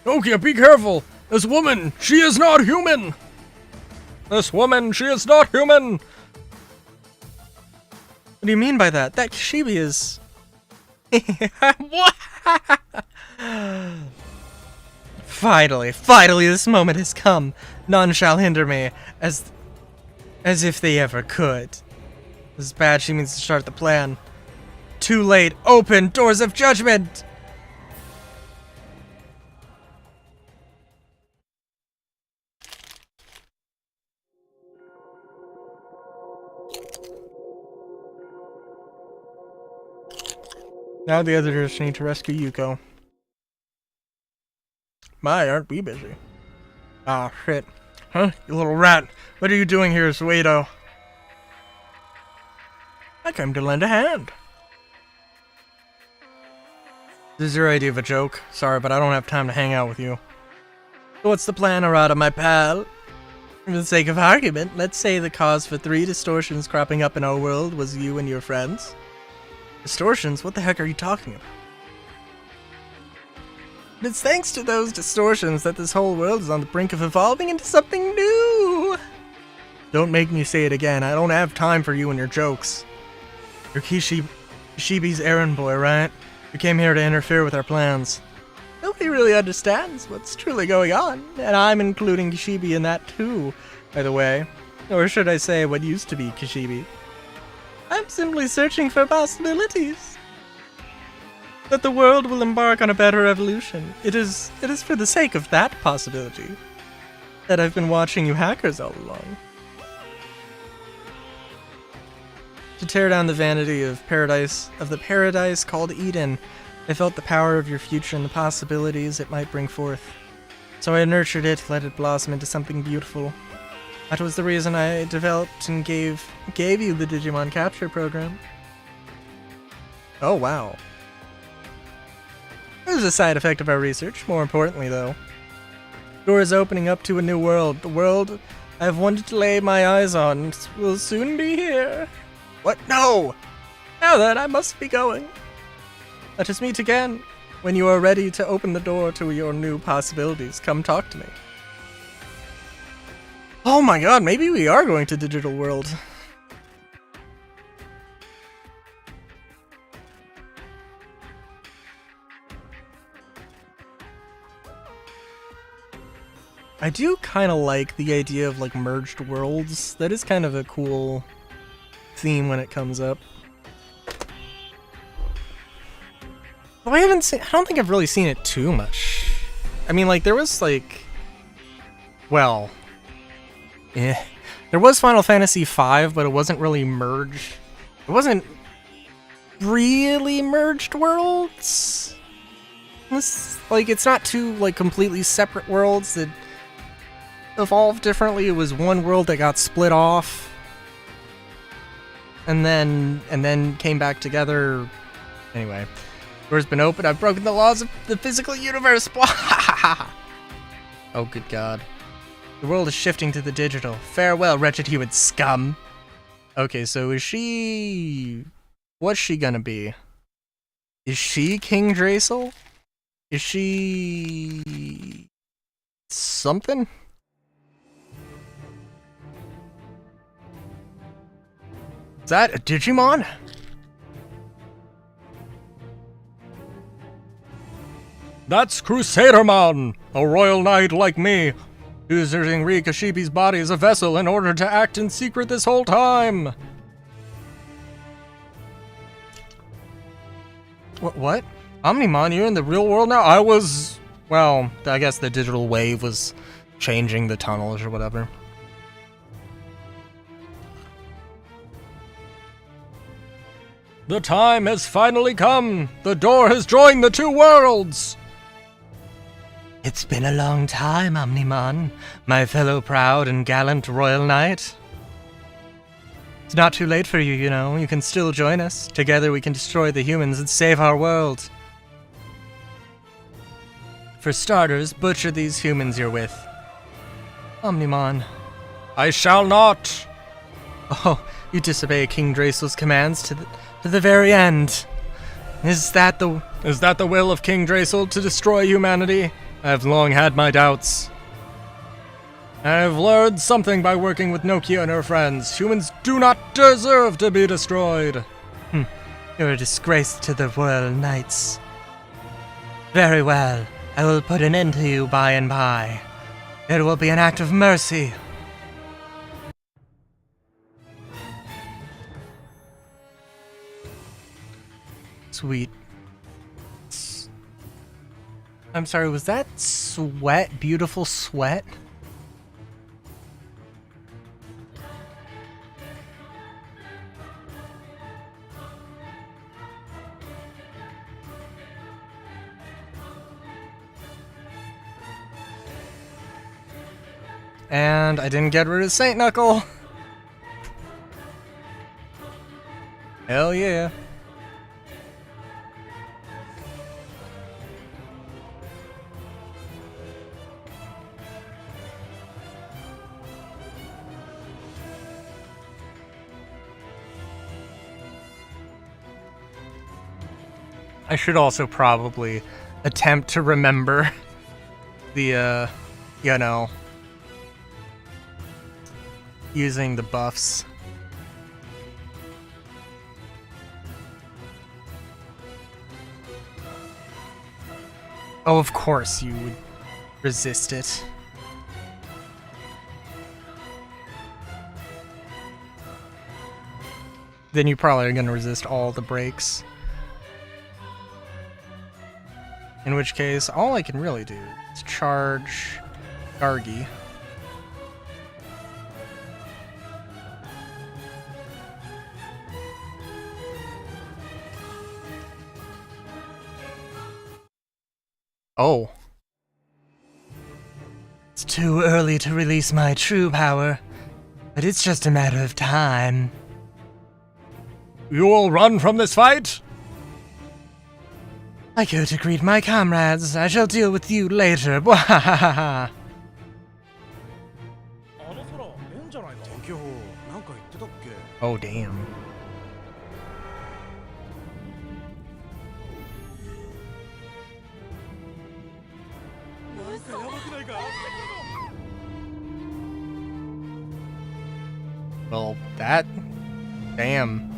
Nokia, be careful! This woman, she is not human! This woman, she is not human! What do you mean by that? That Kishibe is... What? Finally, this moment has come. None shall hinder me, as if they ever could. This is bad. She means to start the plan. Too late. Open doors of judgment. Now the editors need to rescue Yuko. My, aren't we busy? Ah, shit. Huh? You little rat. What are you doing here, Suedo? I came to lend a hand. This is your idea of a joke. Sorry, but I don't have time to hang out with you. So what's the plan, Arata, my pal? For the sake of argument, let's say the cause for 3 distortions cropping up in our world was you and your friends. Distortions? What the heck are you talking about? It's thanks to those distortions that this whole world is on the brink of evolving into something new! Don't make me say it again. I don't have time for you and your jokes. You're Kishibe's errand boy, right? You came here to interfere with our plans. Nobody really understands what's truly going on, and I'm including Kishibe in that too, by the way. Or should I say, what used to be Kishibe. I'm simply searching for possibilities. That the world will embark on a better evolution. It is for the sake of that possibility that I've been watching you hackers all along. To tear down the vanity of the paradise called Eden, I felt the power of your future and the possibilities it might bring forth. So I nurtured it, let it blossom into something beautiful. That was the reason I developed and gave you the Digimon capture program. Oh wow. It was a side effect of our research, more importantly though. The door is opening up to a new world. The world I've wanted to lay my eyes on will soon be here. What? No! Now then, I must be going. Let us meet again. When you are ready to open the door to your new possibilities, come talk to me. Oh my god, maybe we are going to Digital World. I do kind of like the idea of like merged worlds. That is kind of a cool theme when it comes up. Though I don't think I've really seen it too much. I mean, like, there was like, well, there was Final Fantasy V, but it wasn't really merged. It wasn't really merged worlds. It's not two like completely separate worlds that evolved differently. It was one world that got split off, and then came back together. Anyway, door's been opened. I've broken the laws of the physical universe. Oh, good God. The world is shifting to the digital. Farewell, wretched human scum. Okay, so is she... What's she gonna be? Is she King Draysel? Is she... something? Is that a Digimon? That's Crusadermon, a royal knight like me, using Ri Kishibe's body as a vessel in order to act in secret this whole time. What? Omnimon, you're in the real world now? Well, I guess the digital wave was changing the tunnels or whatever. The time has finally come. The door has joined the two worlds. It's been a long time, Omnimon, my fellow proud and gallant royal knight. It's not too late for you, you know. You can still join us. Together we can destroy the humans and save our world. For starters, butcher these humans you're with. Omnimon. I shall not. Oh, you disobey King Draysel's commands to the very end. Is that the will of King Draysel to destroy humanity? I have long had my doubts. I have learned something by working with Nokia and her friends. Humans do not deserve to be destroyed. You're a disgrace to the royal knights. Very well. I will put an end to you by and by. It will be an act of mercy. Sweet. I'm sorry, was that sweat? Beautiful sweat? And I didn't get rid of Saint Knuckle. Hell yeah. I should also probably attempt to remember the, you know, using the buffs. Oh, of course you would resist it. Then you probably are going to resist all the breaks. In which case, all I can really do is charge Gargi. Oh. It's too early to release my true power, but it's just a matter of time. You will run from this fight? I go to greet my comrades. I shall deal with you later. Bwahahaha. Oh, damn. Well, that... Damn.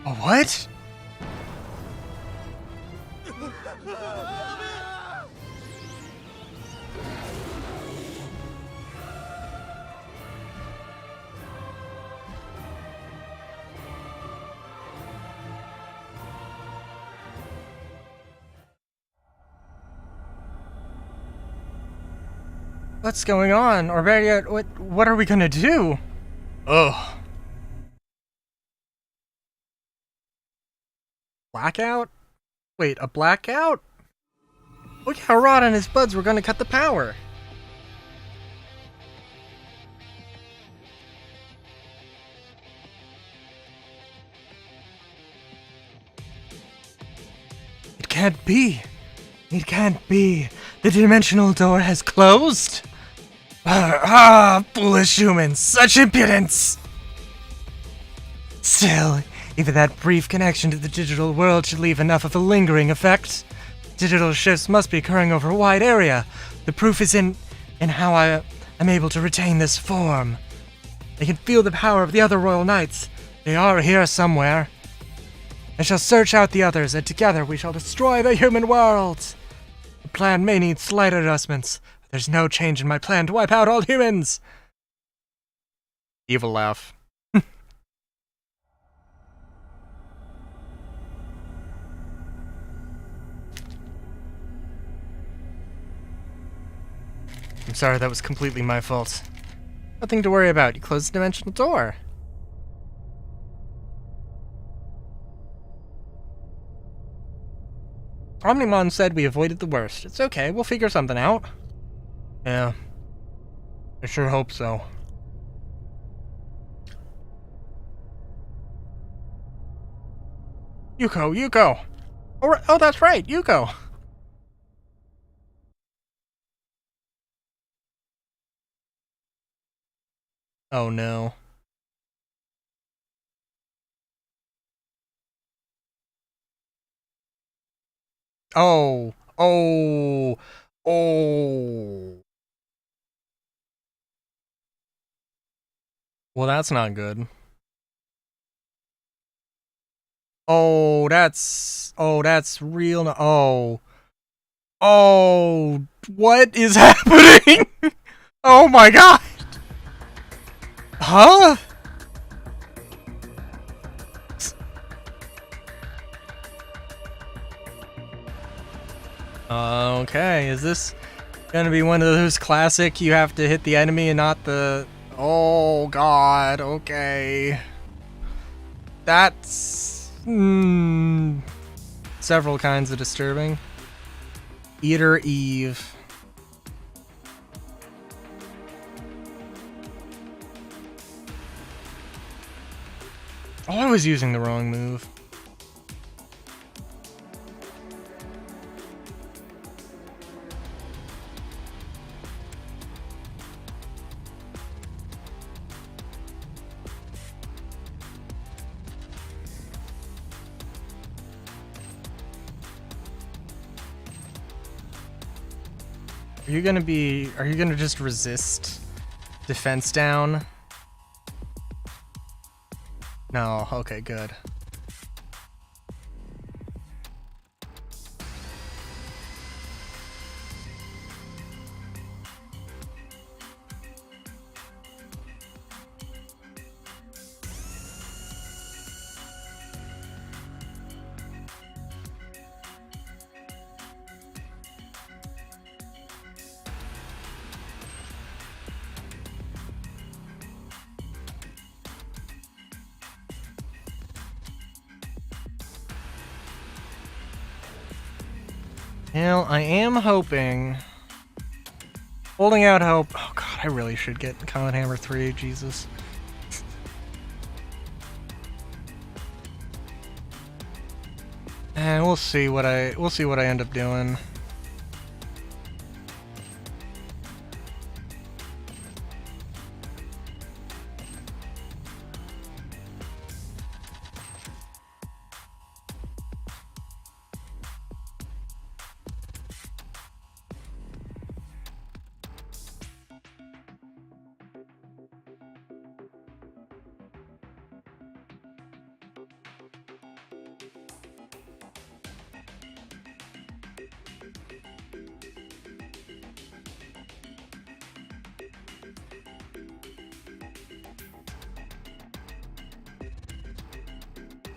What? What's going on? Or better yet, what are we gonna do? Ugh. Blackout? Wait, a blackout? Look how Rod and his buds were gonna cut the power. It can't be. It can't be. The dimensional door has closed? Foolish humans, such impudence! Still, even that brief connection to the digital world should leave enough of a lingering effect. Digital shifts must be occurring over a wide area. The proof is in how I am able to retain this form. I can feel the power of the other Royal Knights. They are here somewhere. I shall search out the others, and together we shall destroy the human world. The plan may need slight adjustments, but there's no change in my plan to wipe out all humans. Evil laugh. I'm sorry, that was completely my fault. Nothing to worry about. You closed the dimensional door. Omnimon said we avoided the worst. It's okay, we'll figure something out. Yeah. I sure hope so. Yuko! Oh, that's right, Yuko! Oh no. Oh. Oh. Oh. Well, that's not good. Oh, that's real. Oh. Oh. What is happening? Oh my god. Huh? Okay, is this gonna be one of those classic you have to hit the enemy and not the... Oh god, okay. That's... several kinds of disturbing. Eater Eve. Oh, I was using the wrong move. Are you gonna just resist defense down? No, okay, good. Well, I am hoping... Holding out hope... Oh god, I really should get Comet Hammer 3, Jesus. And we'll see what I end up doing.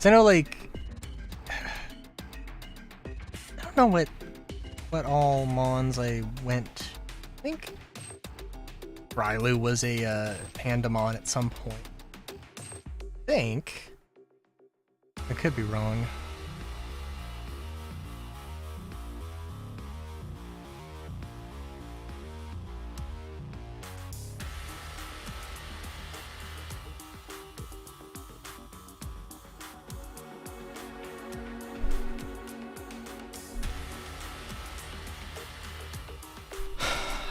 So I know, like, I don't know what all Mons I went. I think Rylu was a Pandamon at some point. I think. I could be wrong.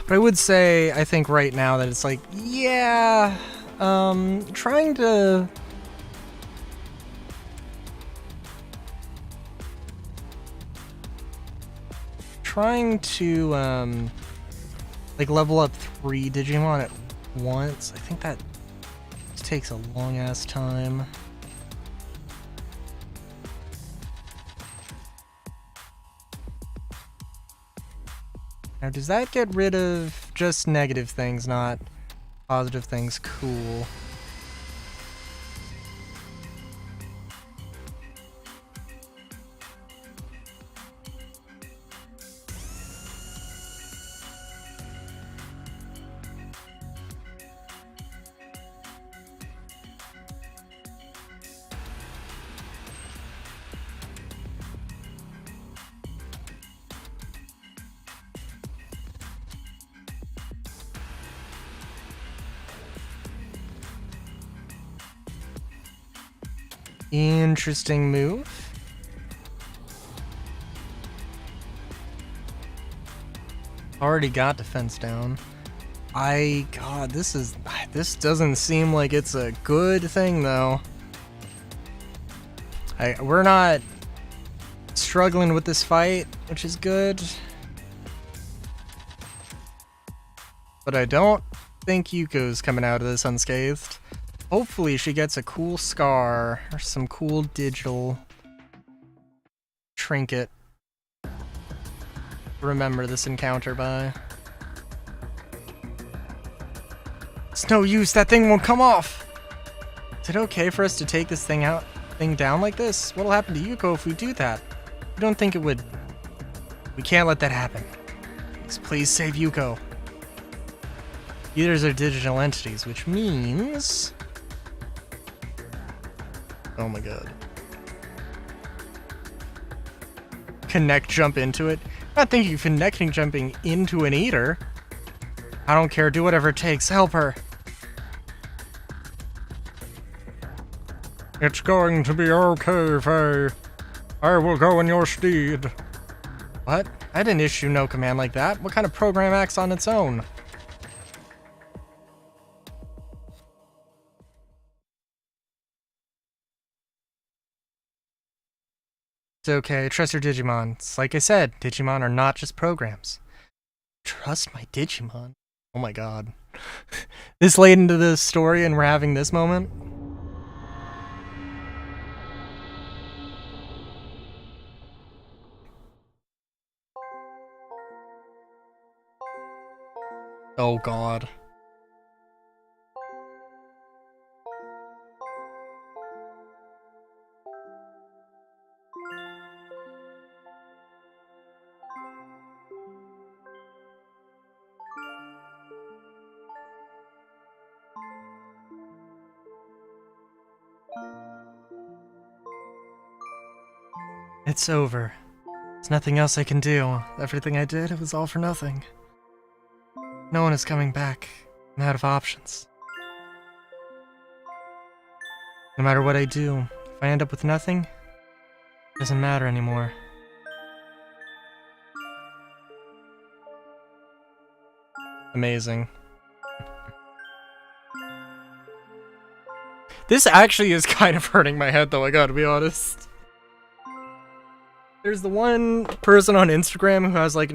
But I would say, I think right now that it's like, yeah, trying to... like, level up 3 Digimon at once. I think that just takes a long-ass time. Now, does that get rid of just negative things, not positive things? Cool. Interesting move. Already got defense down. God, this doesn't seem like it's a good thing though. We're not struggling with this fight, which is good. But I don't think Yuko's coming out of this unscathed. Hopefully she gets a cool scar or some cool digital trinket. Remember this encounter by. It's no use, that thing won't come off! Is it okay for us to take this thing down like this? What'll happen to Yuko if we do that? I don't think it would. We can't let that happen. Please save Yuko. Eaters are digital entities, which means... Oh my god. Connect jump into it? I'm not thinking of connecting jumping into an eater. I don't care, do whatever it takes, help her. It's going to be okay, Faye. I will go in your stead. What? I didn't issue no command like that. What kind of program acts on its own? It's okay, trust your Digimon. It's like I said, Digimon are not just programs. Trust my Digimon? Oh my god. This late into the story and we're having this moment? Oh god. It's over. There's nothing else I can do. Everything I did, it was all for nothing. No one is coming back. I'm out of options. No matter what I do, if I end up with nothing, it doesn't matter anymore. Amazing. This actually is kind of hurting my head though, I gotta be honest. There's the one person on Instagram who has like,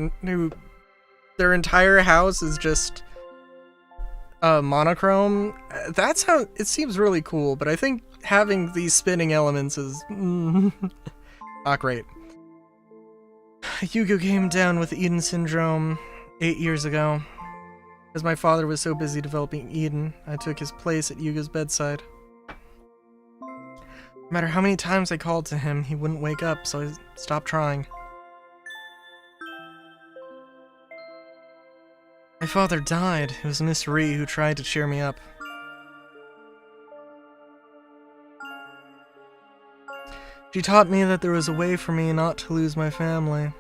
their entire house is just monochrome. That's how, it seems really cool, but I think having these spinning elements is not great. Yugo came down with Eden syndrome 8 years ago. As my father was so busy developing Eden, I took his place at Yugo's bedside. No matter how many times I called to him, he wouldn't wake up, so I stopped trying. My father died. It was Miss Ree who tried to cheer me up. She taught me that there was a way for me not to lose my family.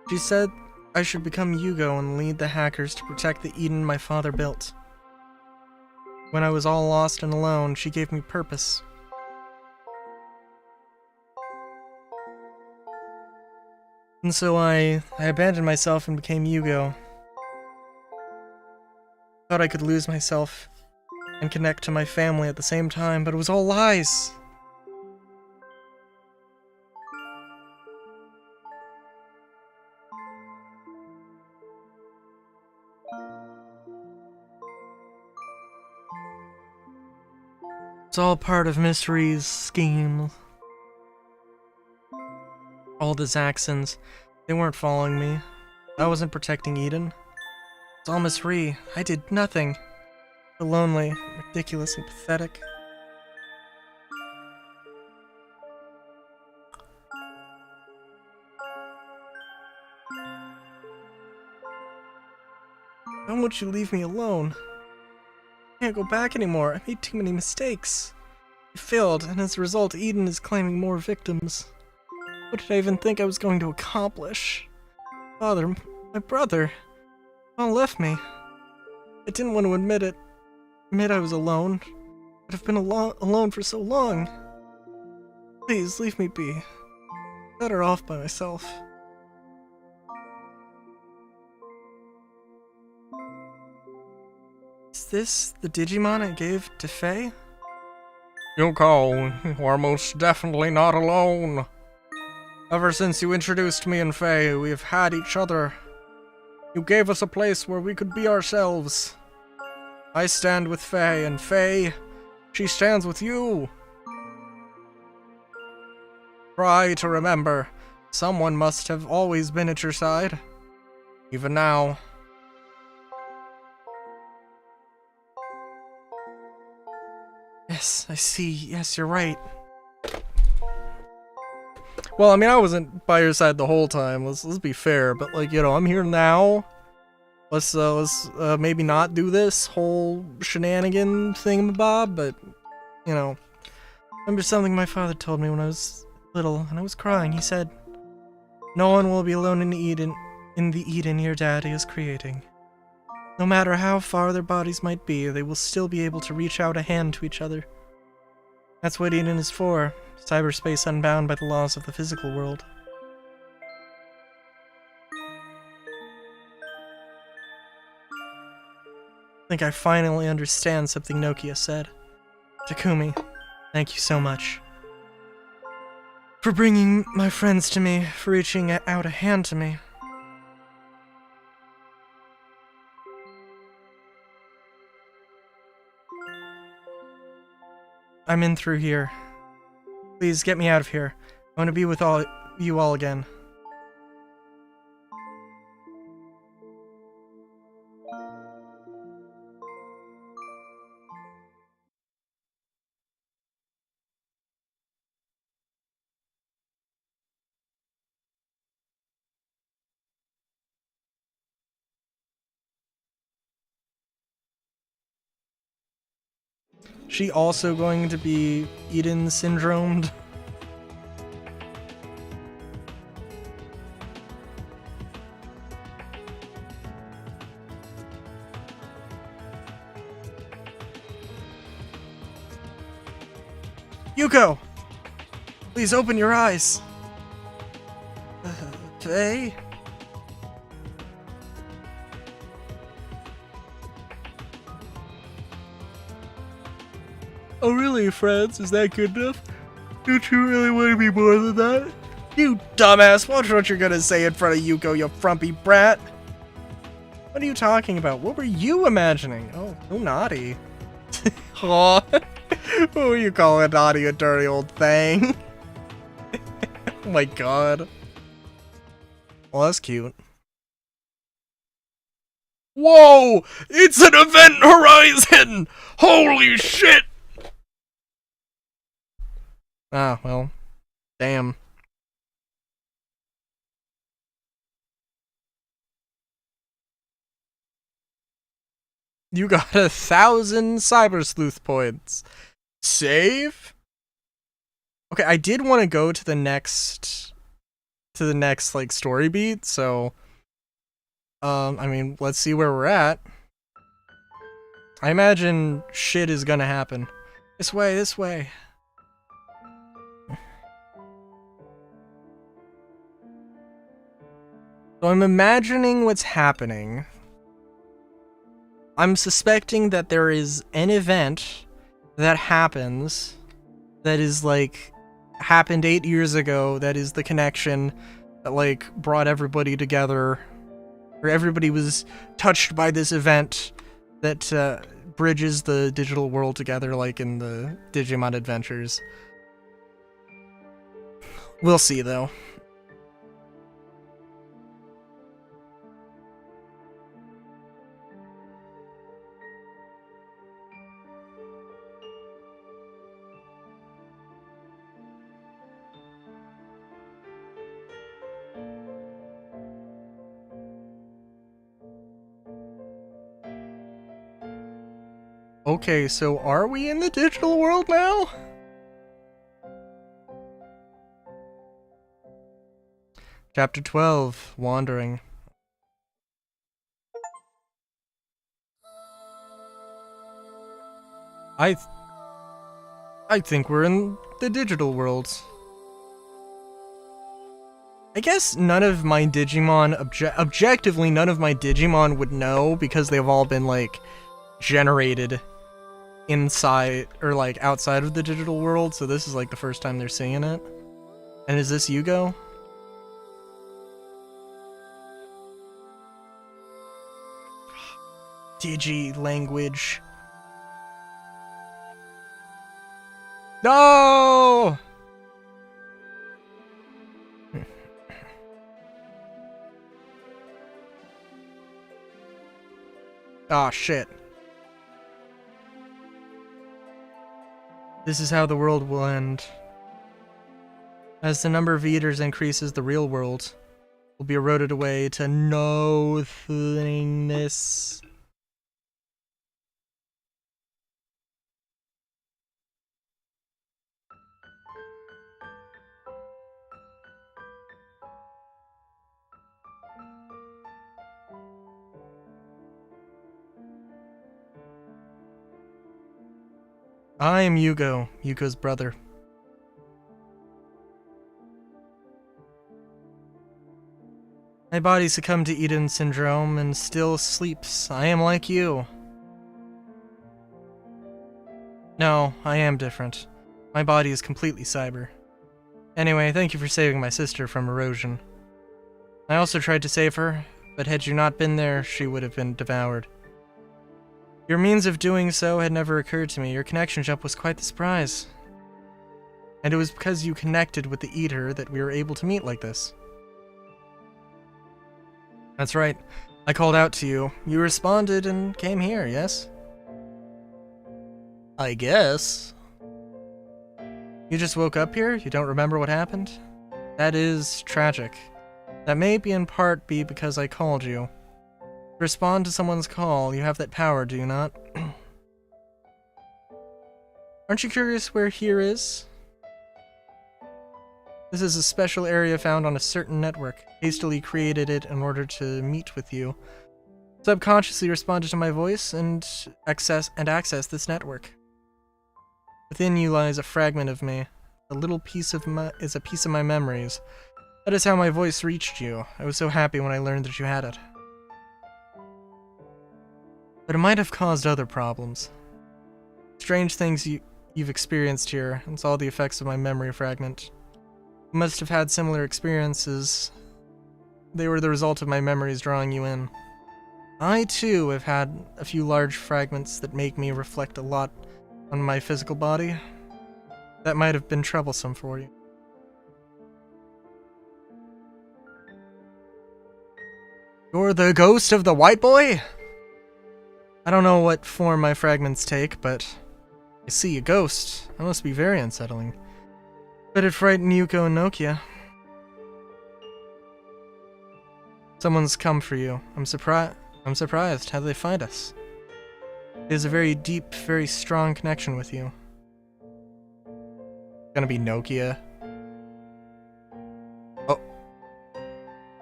She said I should become Yugo and lead the hackers to protect the Eden my father built. When I was all lost and alone, she gave me purpose. And so I abandoned myself and became Yugo. Thought I could lose myself and connect to my family at the same time, but it was all lies. It's all part of Miss Ree's scheme. All the Zaxxons, they weren't following me. I wasn't protecting Eden. It's all Miss Ree. I did nothing. So lonely, ridiculous, and pathetic. Why won't you leave me alone? I can't go back anymore. I made too many mistakes. I failed, and as a result, Eden is claiming more victims. What did I even think I was going to accomplish? Father, my brother, all left me. I didn't want to admit I was alone. I've been alone for so long. Please, leave me be. I'm better off by myself. Is this the Digimon I gave to Faye? Yuko, you are most definitely not alone. Ever since you introduced me and Faye, we have had each other. You gave us a place where we could be ourselves. I stand with Faye, and Faye, she stands with you. Try to remember, someone must have always been at your side. Even now. Yes, I see. Yes, you're right. Well, I mean, I wasn't by your side the whole time. Let's be fair, but like, you know, I'm here now. Let's maybe not do this whole shenanigan thingamabob, but you know, Remember something my father told me when I was little, and I was crying. He said, "No one will be alone in the Eden your daddy is creating. No matter how far their bodies might be, they will still be able to reach out a hand to each other. That's what Eden is for, cyberspace unbound by the laws of the physical world." I think I finally understand something Nokia said. Takumi, thank you so much. For bringing my friends to me, for reaching out a hand to me. I'm in through here. Please get me out of here. I want to be with you all again. She also going to be Eden syndromed? Yuko! Please open your eyes! Faye? Oh really, friends? Is that good enough? Don't you really want to be more than that? You dumbass! Watch what you're gonna say in front of Yuko, you frumpy brat! What are you talking about? What were you imagining? Oh, so naughty. Aw. What were you calling naughty, a dirty old thing? Oh my god. Well, that's cute. Whoa! It's an event horizon! Holy shit! Ah, well. Damn. You got 1,000 Cyber Sleuth points. Save? Okay, I did want to go to the next like story beat, so I mean, let's see where we're at. I imagine shit is gonna happen. This way, this way. So I'm imagining what's happening. I'm suspecting that there is an event that happens that is like happened 8 years ago, that is the connection that like brought everybody together, or everybody was touched by this event that bridges the digital world together, like in the Digimon adventures. We'll see though. Okay, so are we in the digital world now? Chapter 12, Wandering. I think we're in the digital world. I guess none of my Digimon, objectively none of my Digimon would know, because they've all been like generated inside or like outside of the digital world, so this is like the first time they're seeing it. And is this Yugo? Digi language. No! Ah, shit. This is how the world will end. As the number of eaters increases, the real world will be eroded away to nothingness. I am Yugo, Yuko's brother. My body succumbed to Eden syndrome and still sleeps. I am like you. No, I am different. My body is completely cyber. Anyway, thank you for saving my sister from erosion. I also tried to save her, but had you not been there, she would have been devoured. Your means of doing so had never occurred to me. Your connection jump was quite the surprise. And it was because you connected with the Eater that we were able to meet like this. That's right. I called out to you. You responded and came here, yes? I guess. You just woke up here? You don't remember what happened? That is tragic. That may be in part be because I called you. To respond to someone's call, you have that power, do you not? Aren't you curious where here is? This is a special area found on a certain network. Hastily created it in order to meet with you. Subconsciously responded to my voice and access this network. Within you lies a fragment of me. A little piece of my memories. That is how my voice reached you. I was so happy when I learned that you had it. But it might have caused other problems. Strange things you've experienced here. It's all the effects of my memory fragment. You must have had similar experiences. They were the result of my memories drawing you in. I, too, have had a few large fragments that make me reflect a lot on my physical body. That might have been troublesome for you. You're the ghost of the white boy? I don't know what form my fragments take, but I see a ghost. That must be very unsettling. But it frightened Yuko and Nokia. Someone's come for you. I'm surprised. How did they find us? There's a very deep, very strong connection with you. Gonna be Nokia. Oh.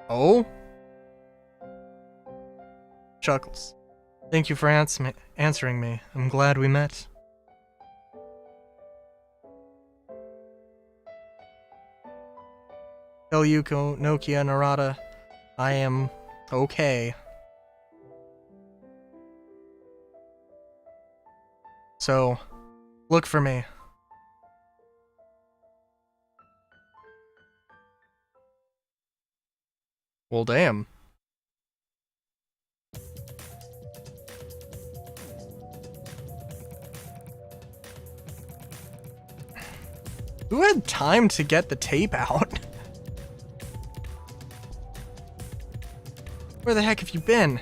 Oh? Chuckles. Thank you for answering me. I'm glad we met. Tell Yuko, Nokia, Narada, I am okay. So, look for me. Well, damn. Who had time to get the tape out? Where the heck have you been?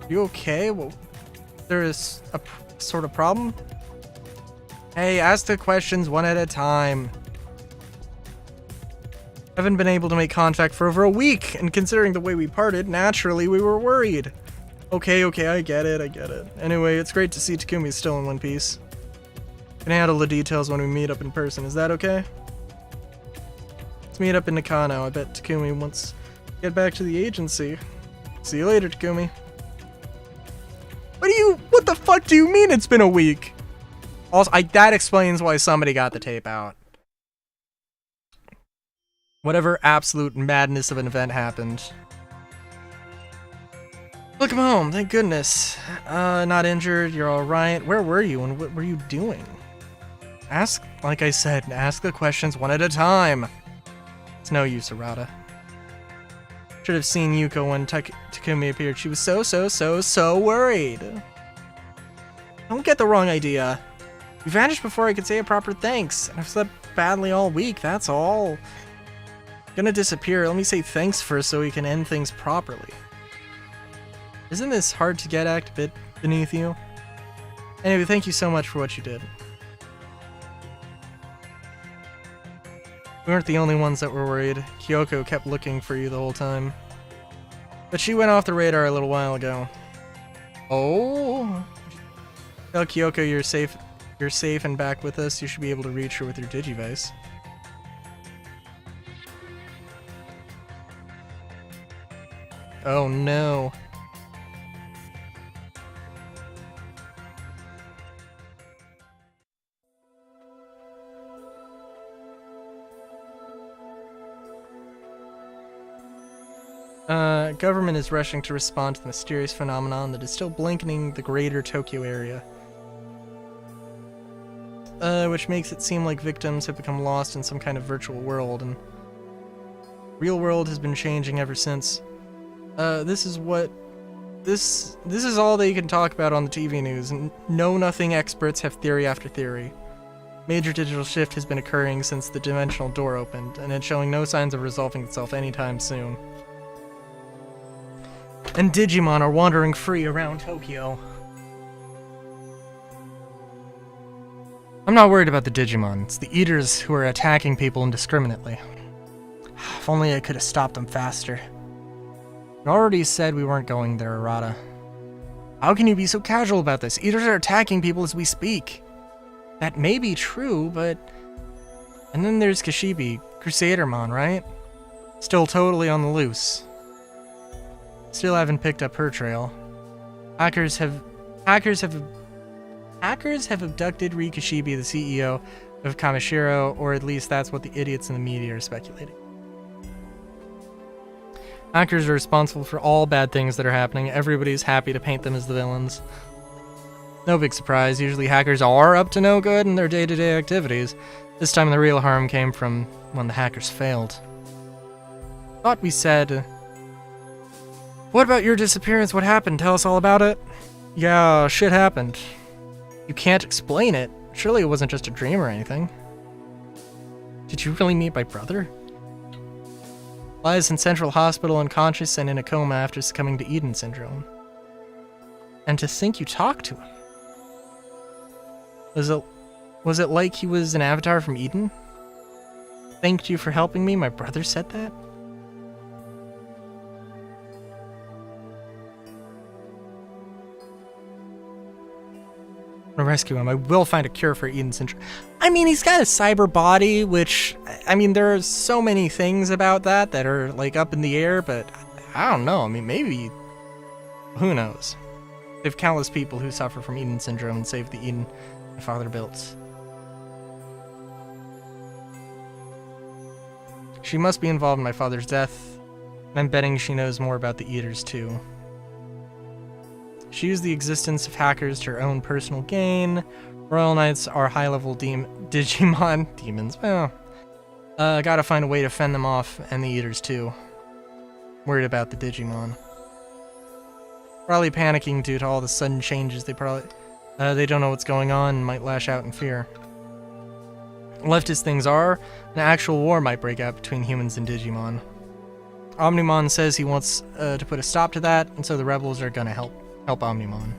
You okay? Well, there is a sort of problem? Hey, ask the questions one at a time. Haven't been able to make contact for over a week, and considering the way we parted, naturally we were worried. Okay, I get it. Anyway, it's great to see Takumi's still in one piece. Can handle the details when we meet up in person, is that okay? Let's meet up in Nakano. I bet Takumi wants to get back to the agency. See you later, Takumi. What the fuck do you mean it's been a week? Also, that explains why somebody got the tape out. Whatever absolute madness of an event happened. Welcome home, thank goodness. Not injured, you're alright. Where were you and what were you doing? Like I said, ask the questions one at a time. It's no use, Arata. Should have seen Yuko when Takumi appeared. She was so worried. Don't get the wrong idea. You vanished before I could say a proper thanks, and I've slept badly all week, that's all. Gonna disappear, let me say thanks first so we can end things properly. Isn't this hard to get act a bit beneath you? Anyway, thank you so much for what you did. We weren't the only ones that were worried. Kyoko kept looking for you the whole time. But she went off the radar a little while ago. Oh? Tell Kyoko you're safe and back with us. You should be able to reach her with your Digivice. Oh no. Government is rushing to respond to the mysterious phenomenon that is still blanketing the greater Tokyo area. Which makes it seem like victims have become lost in some kind of virtual world, and real world has been changing ever since. This is all they can talk about on the TV news, and know-nothing experts have theory after theory. Major digital shift has been occurring since the dimensional door opened, and it's showing no signs of resolving itself anytime soon. And Digimon are wandering free around Tokyo. I'm not worried about the Digimon. It's the Eaters who are attacking people indiscriminately. If only I could have stopped them faster. I already said we weren't going there, Arata. How can you be so casual about this? Eaters are attacking people as we speak. That may be true, but... And then there's Kishibe, Crusadermon, right? Still totally on the loose. Still haven't picked up her trail. Hackers have abducted Rikishibe, the CEO of Kamishiro, or at least that's what the idiots in the media are speculating. Hackers are responsible for all bad things that are happening. Everybody's happy to paint them as the villains. No big surprise, usually hackers are up to no good in their day-to-day activities. This time the real harm came from when the hackers failed. Thought we said... What about your disappearance? What happened? Tell us all about it. Yeah, shit happened. You can't explain it. Surely it wasn't just a dream or anything. Did you really meet my brother? Lies in Central Hospital unconscious and in a coma after succumbing to Eden syndrome. And to think you talked to him. Was it like he was an avatar from Eden? Thanked you for helping me? My brother said that? I'm gonna rescue him. I will find a cure for Eden syndrome. I mean, he's got a cyber body, which, I mean, there are so many things about that are, like, up in the air, but I don't know. I mean, maybe, who knows? They have countless people who suffer from Eden syndrome and save the Eden my father built. She must be involved in my father's death, and I'm betting she knows more about the Eaters, too. She used the existence of hackers to her own personal gain. Royal Knights are high-level Digimon demons. Well, gotta find a way to fend them off, and the Eaters too. Worried about the Digimon. Probably panicking due to all the sudden changes. They don't know what's going on and might lash out in fear. Left as things are, an actual war might break out between humans and Digimon. Omnimon says he wants to put a stop to that, and so the rebels are gonna help Omnimon.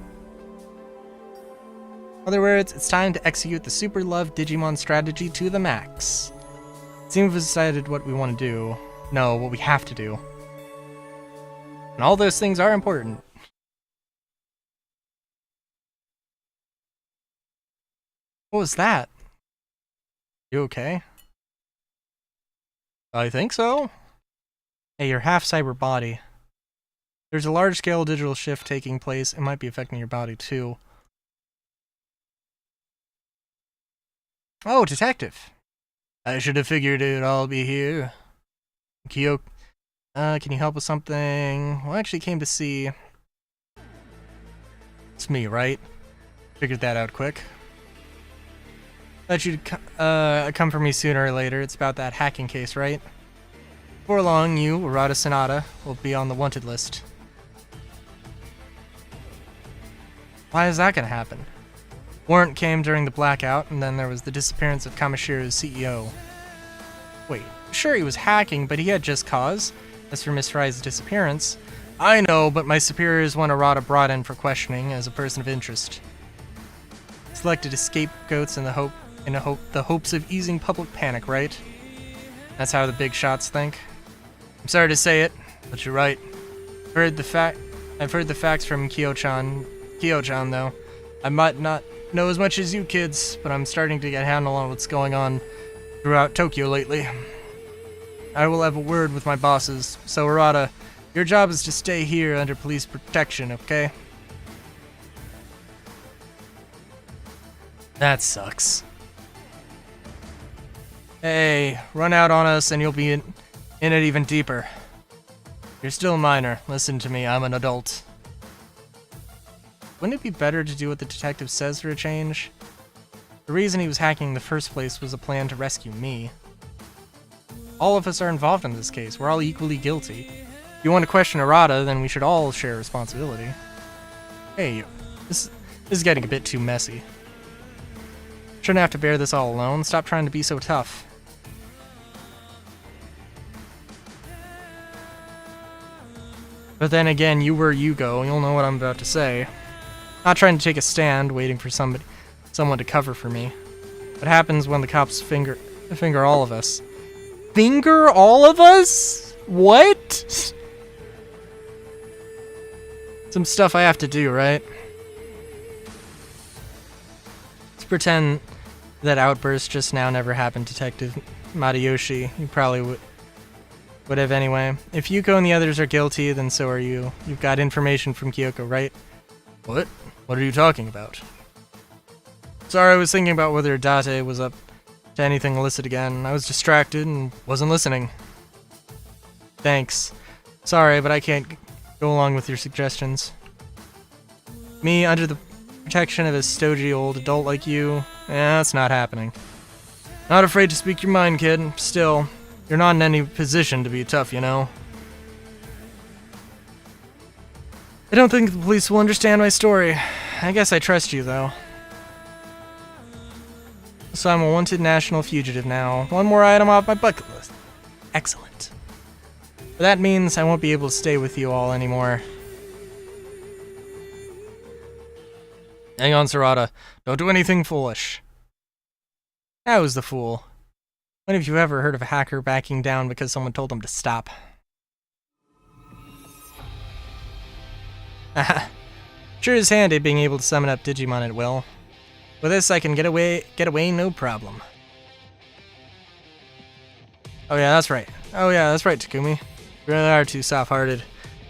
In other words, it's time to execute the Super Love Digimon strategy to the max. It seems we've decided what we want to do. No, what we have to do. And all those things are important. What was that? You okay? I think so. Hey, you're half cyber body. There's a large-scale digital shift taking place. It might be affecting your body, too. Oh, detective. I should have figured it would all be here. Kyoko, can you help with something? Well, I actually came to see... It's me, right? Figured that out quick. Thought you'd come for me sooner or later. It's about that hacking case, right? Before long, you, Arata Sonata, will be on the wanted list. Why is that gonna happen? Warrant came during the blackout, and then there was the disappearance of Kamashiro's CEO. Wait, sure he was hacking, but he had just cause. As for Miss Rai's disappearance, I know, but my superiors want Arata brought in for questioning as a person of interest. Selected as scapegoats in the hopes of easing public panic, right? That's how the big shots think. I'm sorry to say it, but you're right. I've heard the facts from Kyo-chan. Kyo-chan, though. I might not know as much as you kids, but I'm starting to get a handle on what's going on throughout Tokyo lately. I will have a word with my bosses. So, Arata, your job is to stay here under police protection, okay? That sucks. Hey, run out on us and you'll be in it even deeper. You're still a minor. Listen to me, I'm an adult. Wouldn't it be better to do what the detective says for a change? The reason he was hacking in the first place was a plan to rescue me. All of us are involved in this case. We're all equally guilty. If you want to question Arata, then we should all share responsibility. Hey, this is getting a bit too messy. Shouldn't have to bear this all alone. Stop trying to be so tough. But then again, you were Yugo. You'll know what I'm about to say. Not trying to take a stand, waiting for someone to cover for me. What happens when the cops finger all of us? Finger all of us? What? Some stuff I have to do, right? Let's pretend that outburst just now never happened, Detective Matayoshi. You probably would have anyway. If Yuko and the others are guilty, then so are you. You've got information from Kyoko, right? What? What are you talking about? Sorry, I was thinking about whether Date was up to anything illicit again. I was distracted and wasn't listening. Thanks. Sorry, but I can't go along with your suggestions. Me, under the protection of a stodgy old adult like you, that's not happening. Not afraid to speak your mind, kid. Still, you're not in any position to be tough, you know? I don't think the police will understand my story. I guess I trust you, though. So I'm a wanted national fugitive now. One more item off my bucket list. Excellent. But that means I won't be able to stay with you all anymore. Hang on, Sarada. Don't do anything foolish. I was the fool. When have you ever heard of a hacker backing down because someone told them to stop? Haha. Sure is handy being able to summon up Digimon at will. With this, I can get away no problem. Oh yeah, that's right. Takumi. You really are too soft-hearted.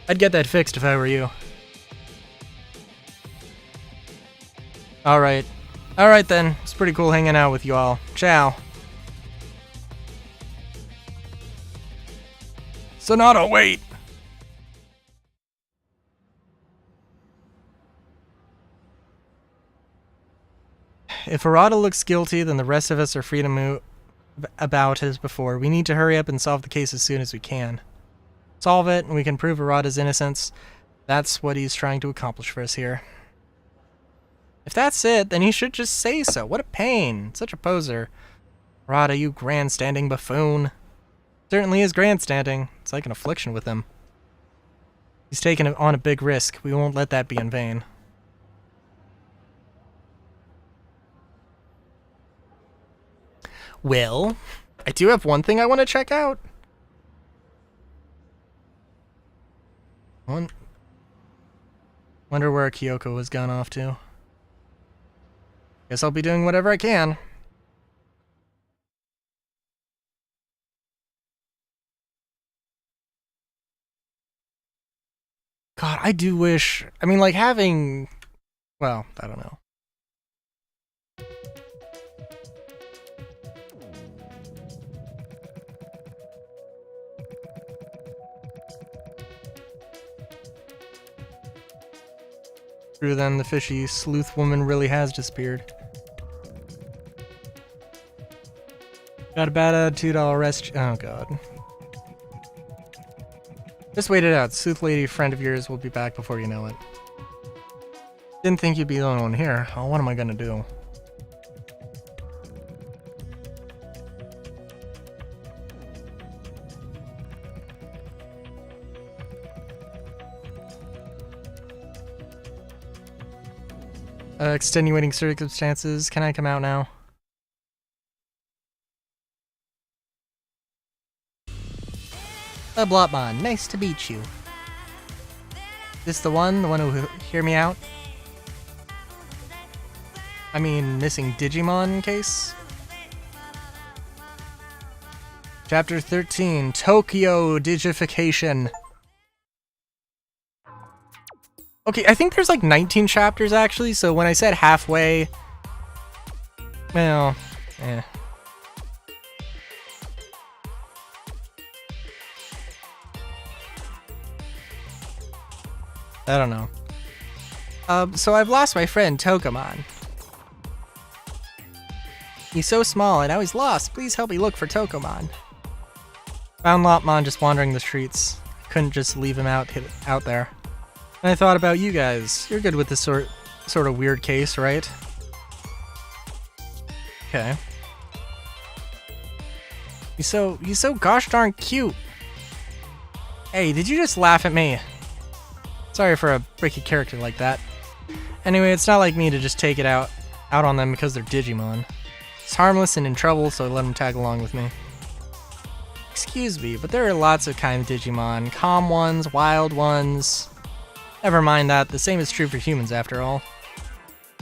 I'd get that fixed if I were you. Alright. Alright then. It's pretty cool hanging out with you all. Ciao. Sonata, wait! If Arata looks guilty, then the rest of us are free to move about as before. We need to hurry up and solve the case as soon as we can. Solve it, and we can prove Arata's innocence. That's what he's trying to accomplish for us here. If that's it, then he should just say so. What a pain. Such a poser. Arata, you grandstanding buffoon. Certainly is grandstanding. It's like an affliction with him. He's taken on a big risk. We won't let that be in vain. Well, I do have one thing I want to check out. Wonder where Kyoko has gone off to. Guess I'll be doing whatever I can. God, I do wish... I mean, like, having... Well, I don't know. True then, the fishy sleuth woman really has disappeared. Got a bad attitude, I'll arrest you. Oh god. Just wait it out. Sleuth lady, friend of yours, will be back before you know it. Didn't think you'd be the only one here. Oh, what am I gonna do? Extenuating circumstances. Can I come out now? Blotmon, nice to meet you. This the one who will hear me out? I mean, missing Digimon case? Chapter 13, Tokyo Digification. Okay, I think there's like 19 chapters actually, so when I said halfway, well, eh. I don't know. So I've lost my friend Tokamon. He's so small and now he's lost. Please help me look for Tokamon. Found Lopmon just wandering the streets. Couldn't just leave him out there. And I thought about you guys. You're good with this sort of weird case, right? Okay. He's so gosh darn cute. Hey, did you just laugh at me? Sorry for a bricky character like that. Anyway, it's not like me to just take it out on them because they're Digimon. It's harmless and in trouble, so I let him tag along with me. Excuse me, but there are lots of kind of Digimon. Calm ones, wild ones. Never mind that, the same is true for humans after all.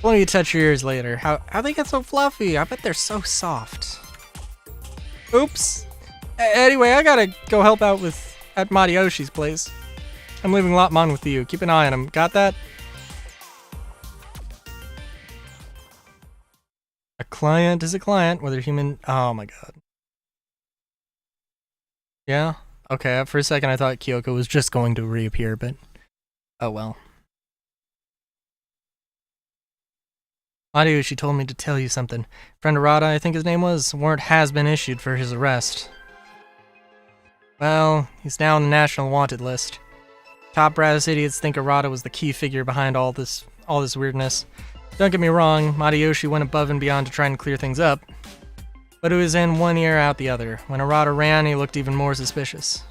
Let me touch your ears later. How they get so fluffy? I bet they're so soft. Oops. Anyway, I gotta go help out at Madayoshi's place. I'm leaving Lopmon with you. Keep an eye on him. Got that? A client is a client, whether human... Oh my god. Yeah? Okay, for a second I thought Kyoko was just going to reappear, but... Oh well. Madayoshi told me to tell you something. Friend Arata, I think his name was, warrant has been issued for his arrest. Well, he's now on the national wanted list. Top brass idiots think Arata was the key figure behind all this weirdness. Don't get me wrong, Madayoshi went above and beyond to try and clear things up. But it was in one ear out the other. When Arata ran, he looked even more suspicious.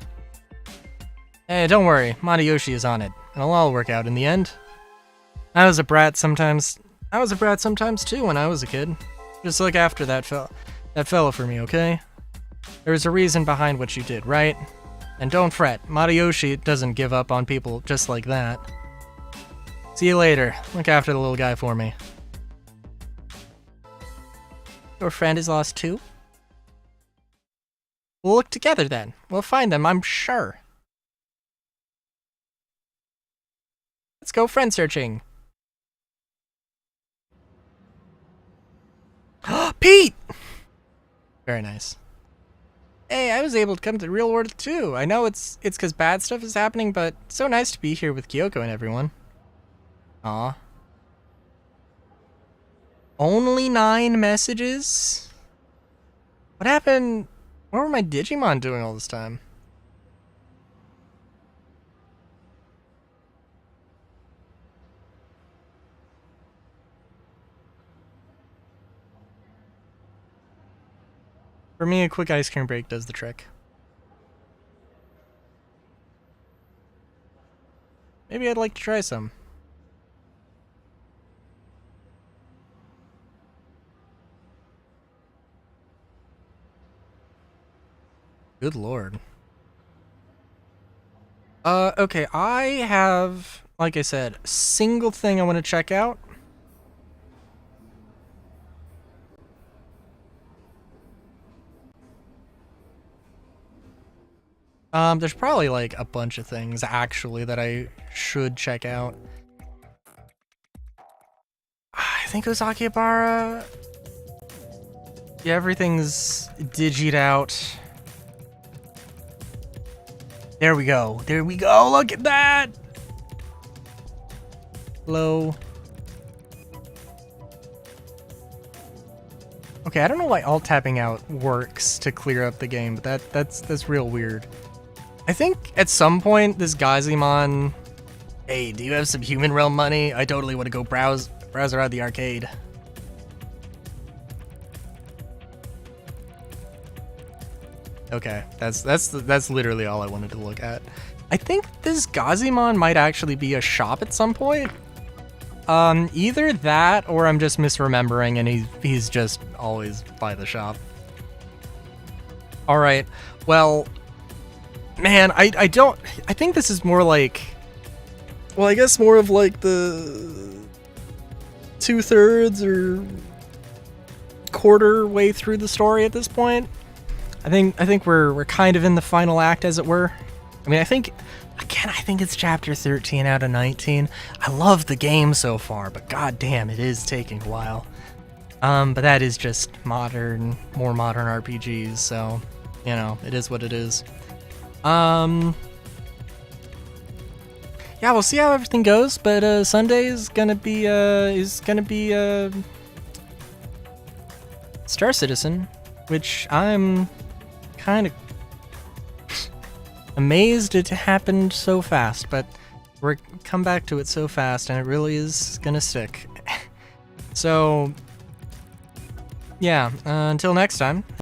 Hey, don't worry, Madayoshi is on it. It'll all work out in the end. I was a brat sometimes too when I was a kid. Just look after that fellow for me, okay? There was a reason behind what you did, right? And don't fret, Madayoshi doesn't give up on people just like that. See you later. Look after the little guy for me. Your friend is lost too? We'll look together then. We'll find them, I'm sure. Let's go friend searching. Pete! Very nice. Hey, I was able to come to the real world too. I know it's because bad stuff is happening, but it's so nice to be here with Kyoko and everyone. Aw. Only 9 messages? What happened? What were my Digimon doing all this time? For me, a quick ice cream break does the trick. Maybe I'd like to try some. Good lord. Okay, I have, like I said, a single thing I want to check out. There's probably like a bunch of things actually that I should check out. I think it was Akihabara. Yeah, everything's digied out. There we go. There we go. Look at that. Hello. Okay, I don't know why alt tapping out works to clear up the game, but that's real weird. I think at some point this Digimon. Hey, do you have some Human Realm money? I totally want to go browse around the arcade. Okay, that's literally all I wanted to look at. I think this Digimon might actually be a shop at some point. Either that or I'm just misremembering and he's just always by the shop. All right. Well, man, I think this is more like, well, I guess more of like the 2/3 or quarter way through the story at this point. I think we're kind of in the final act, as it were. I mean, I think it's chapter 13 out of 19. I love the game so far, but goddamn, it is taking a while. But that is just more modern RPGs, so you know, it is what it is. Yeah, we'll see how everything goes, but Sunday is gonna be Star Citizen, which I'm kind of amazed it happened so fast, but we're come back to it so fast, and it really is gonna stick. So, yeah, until next time.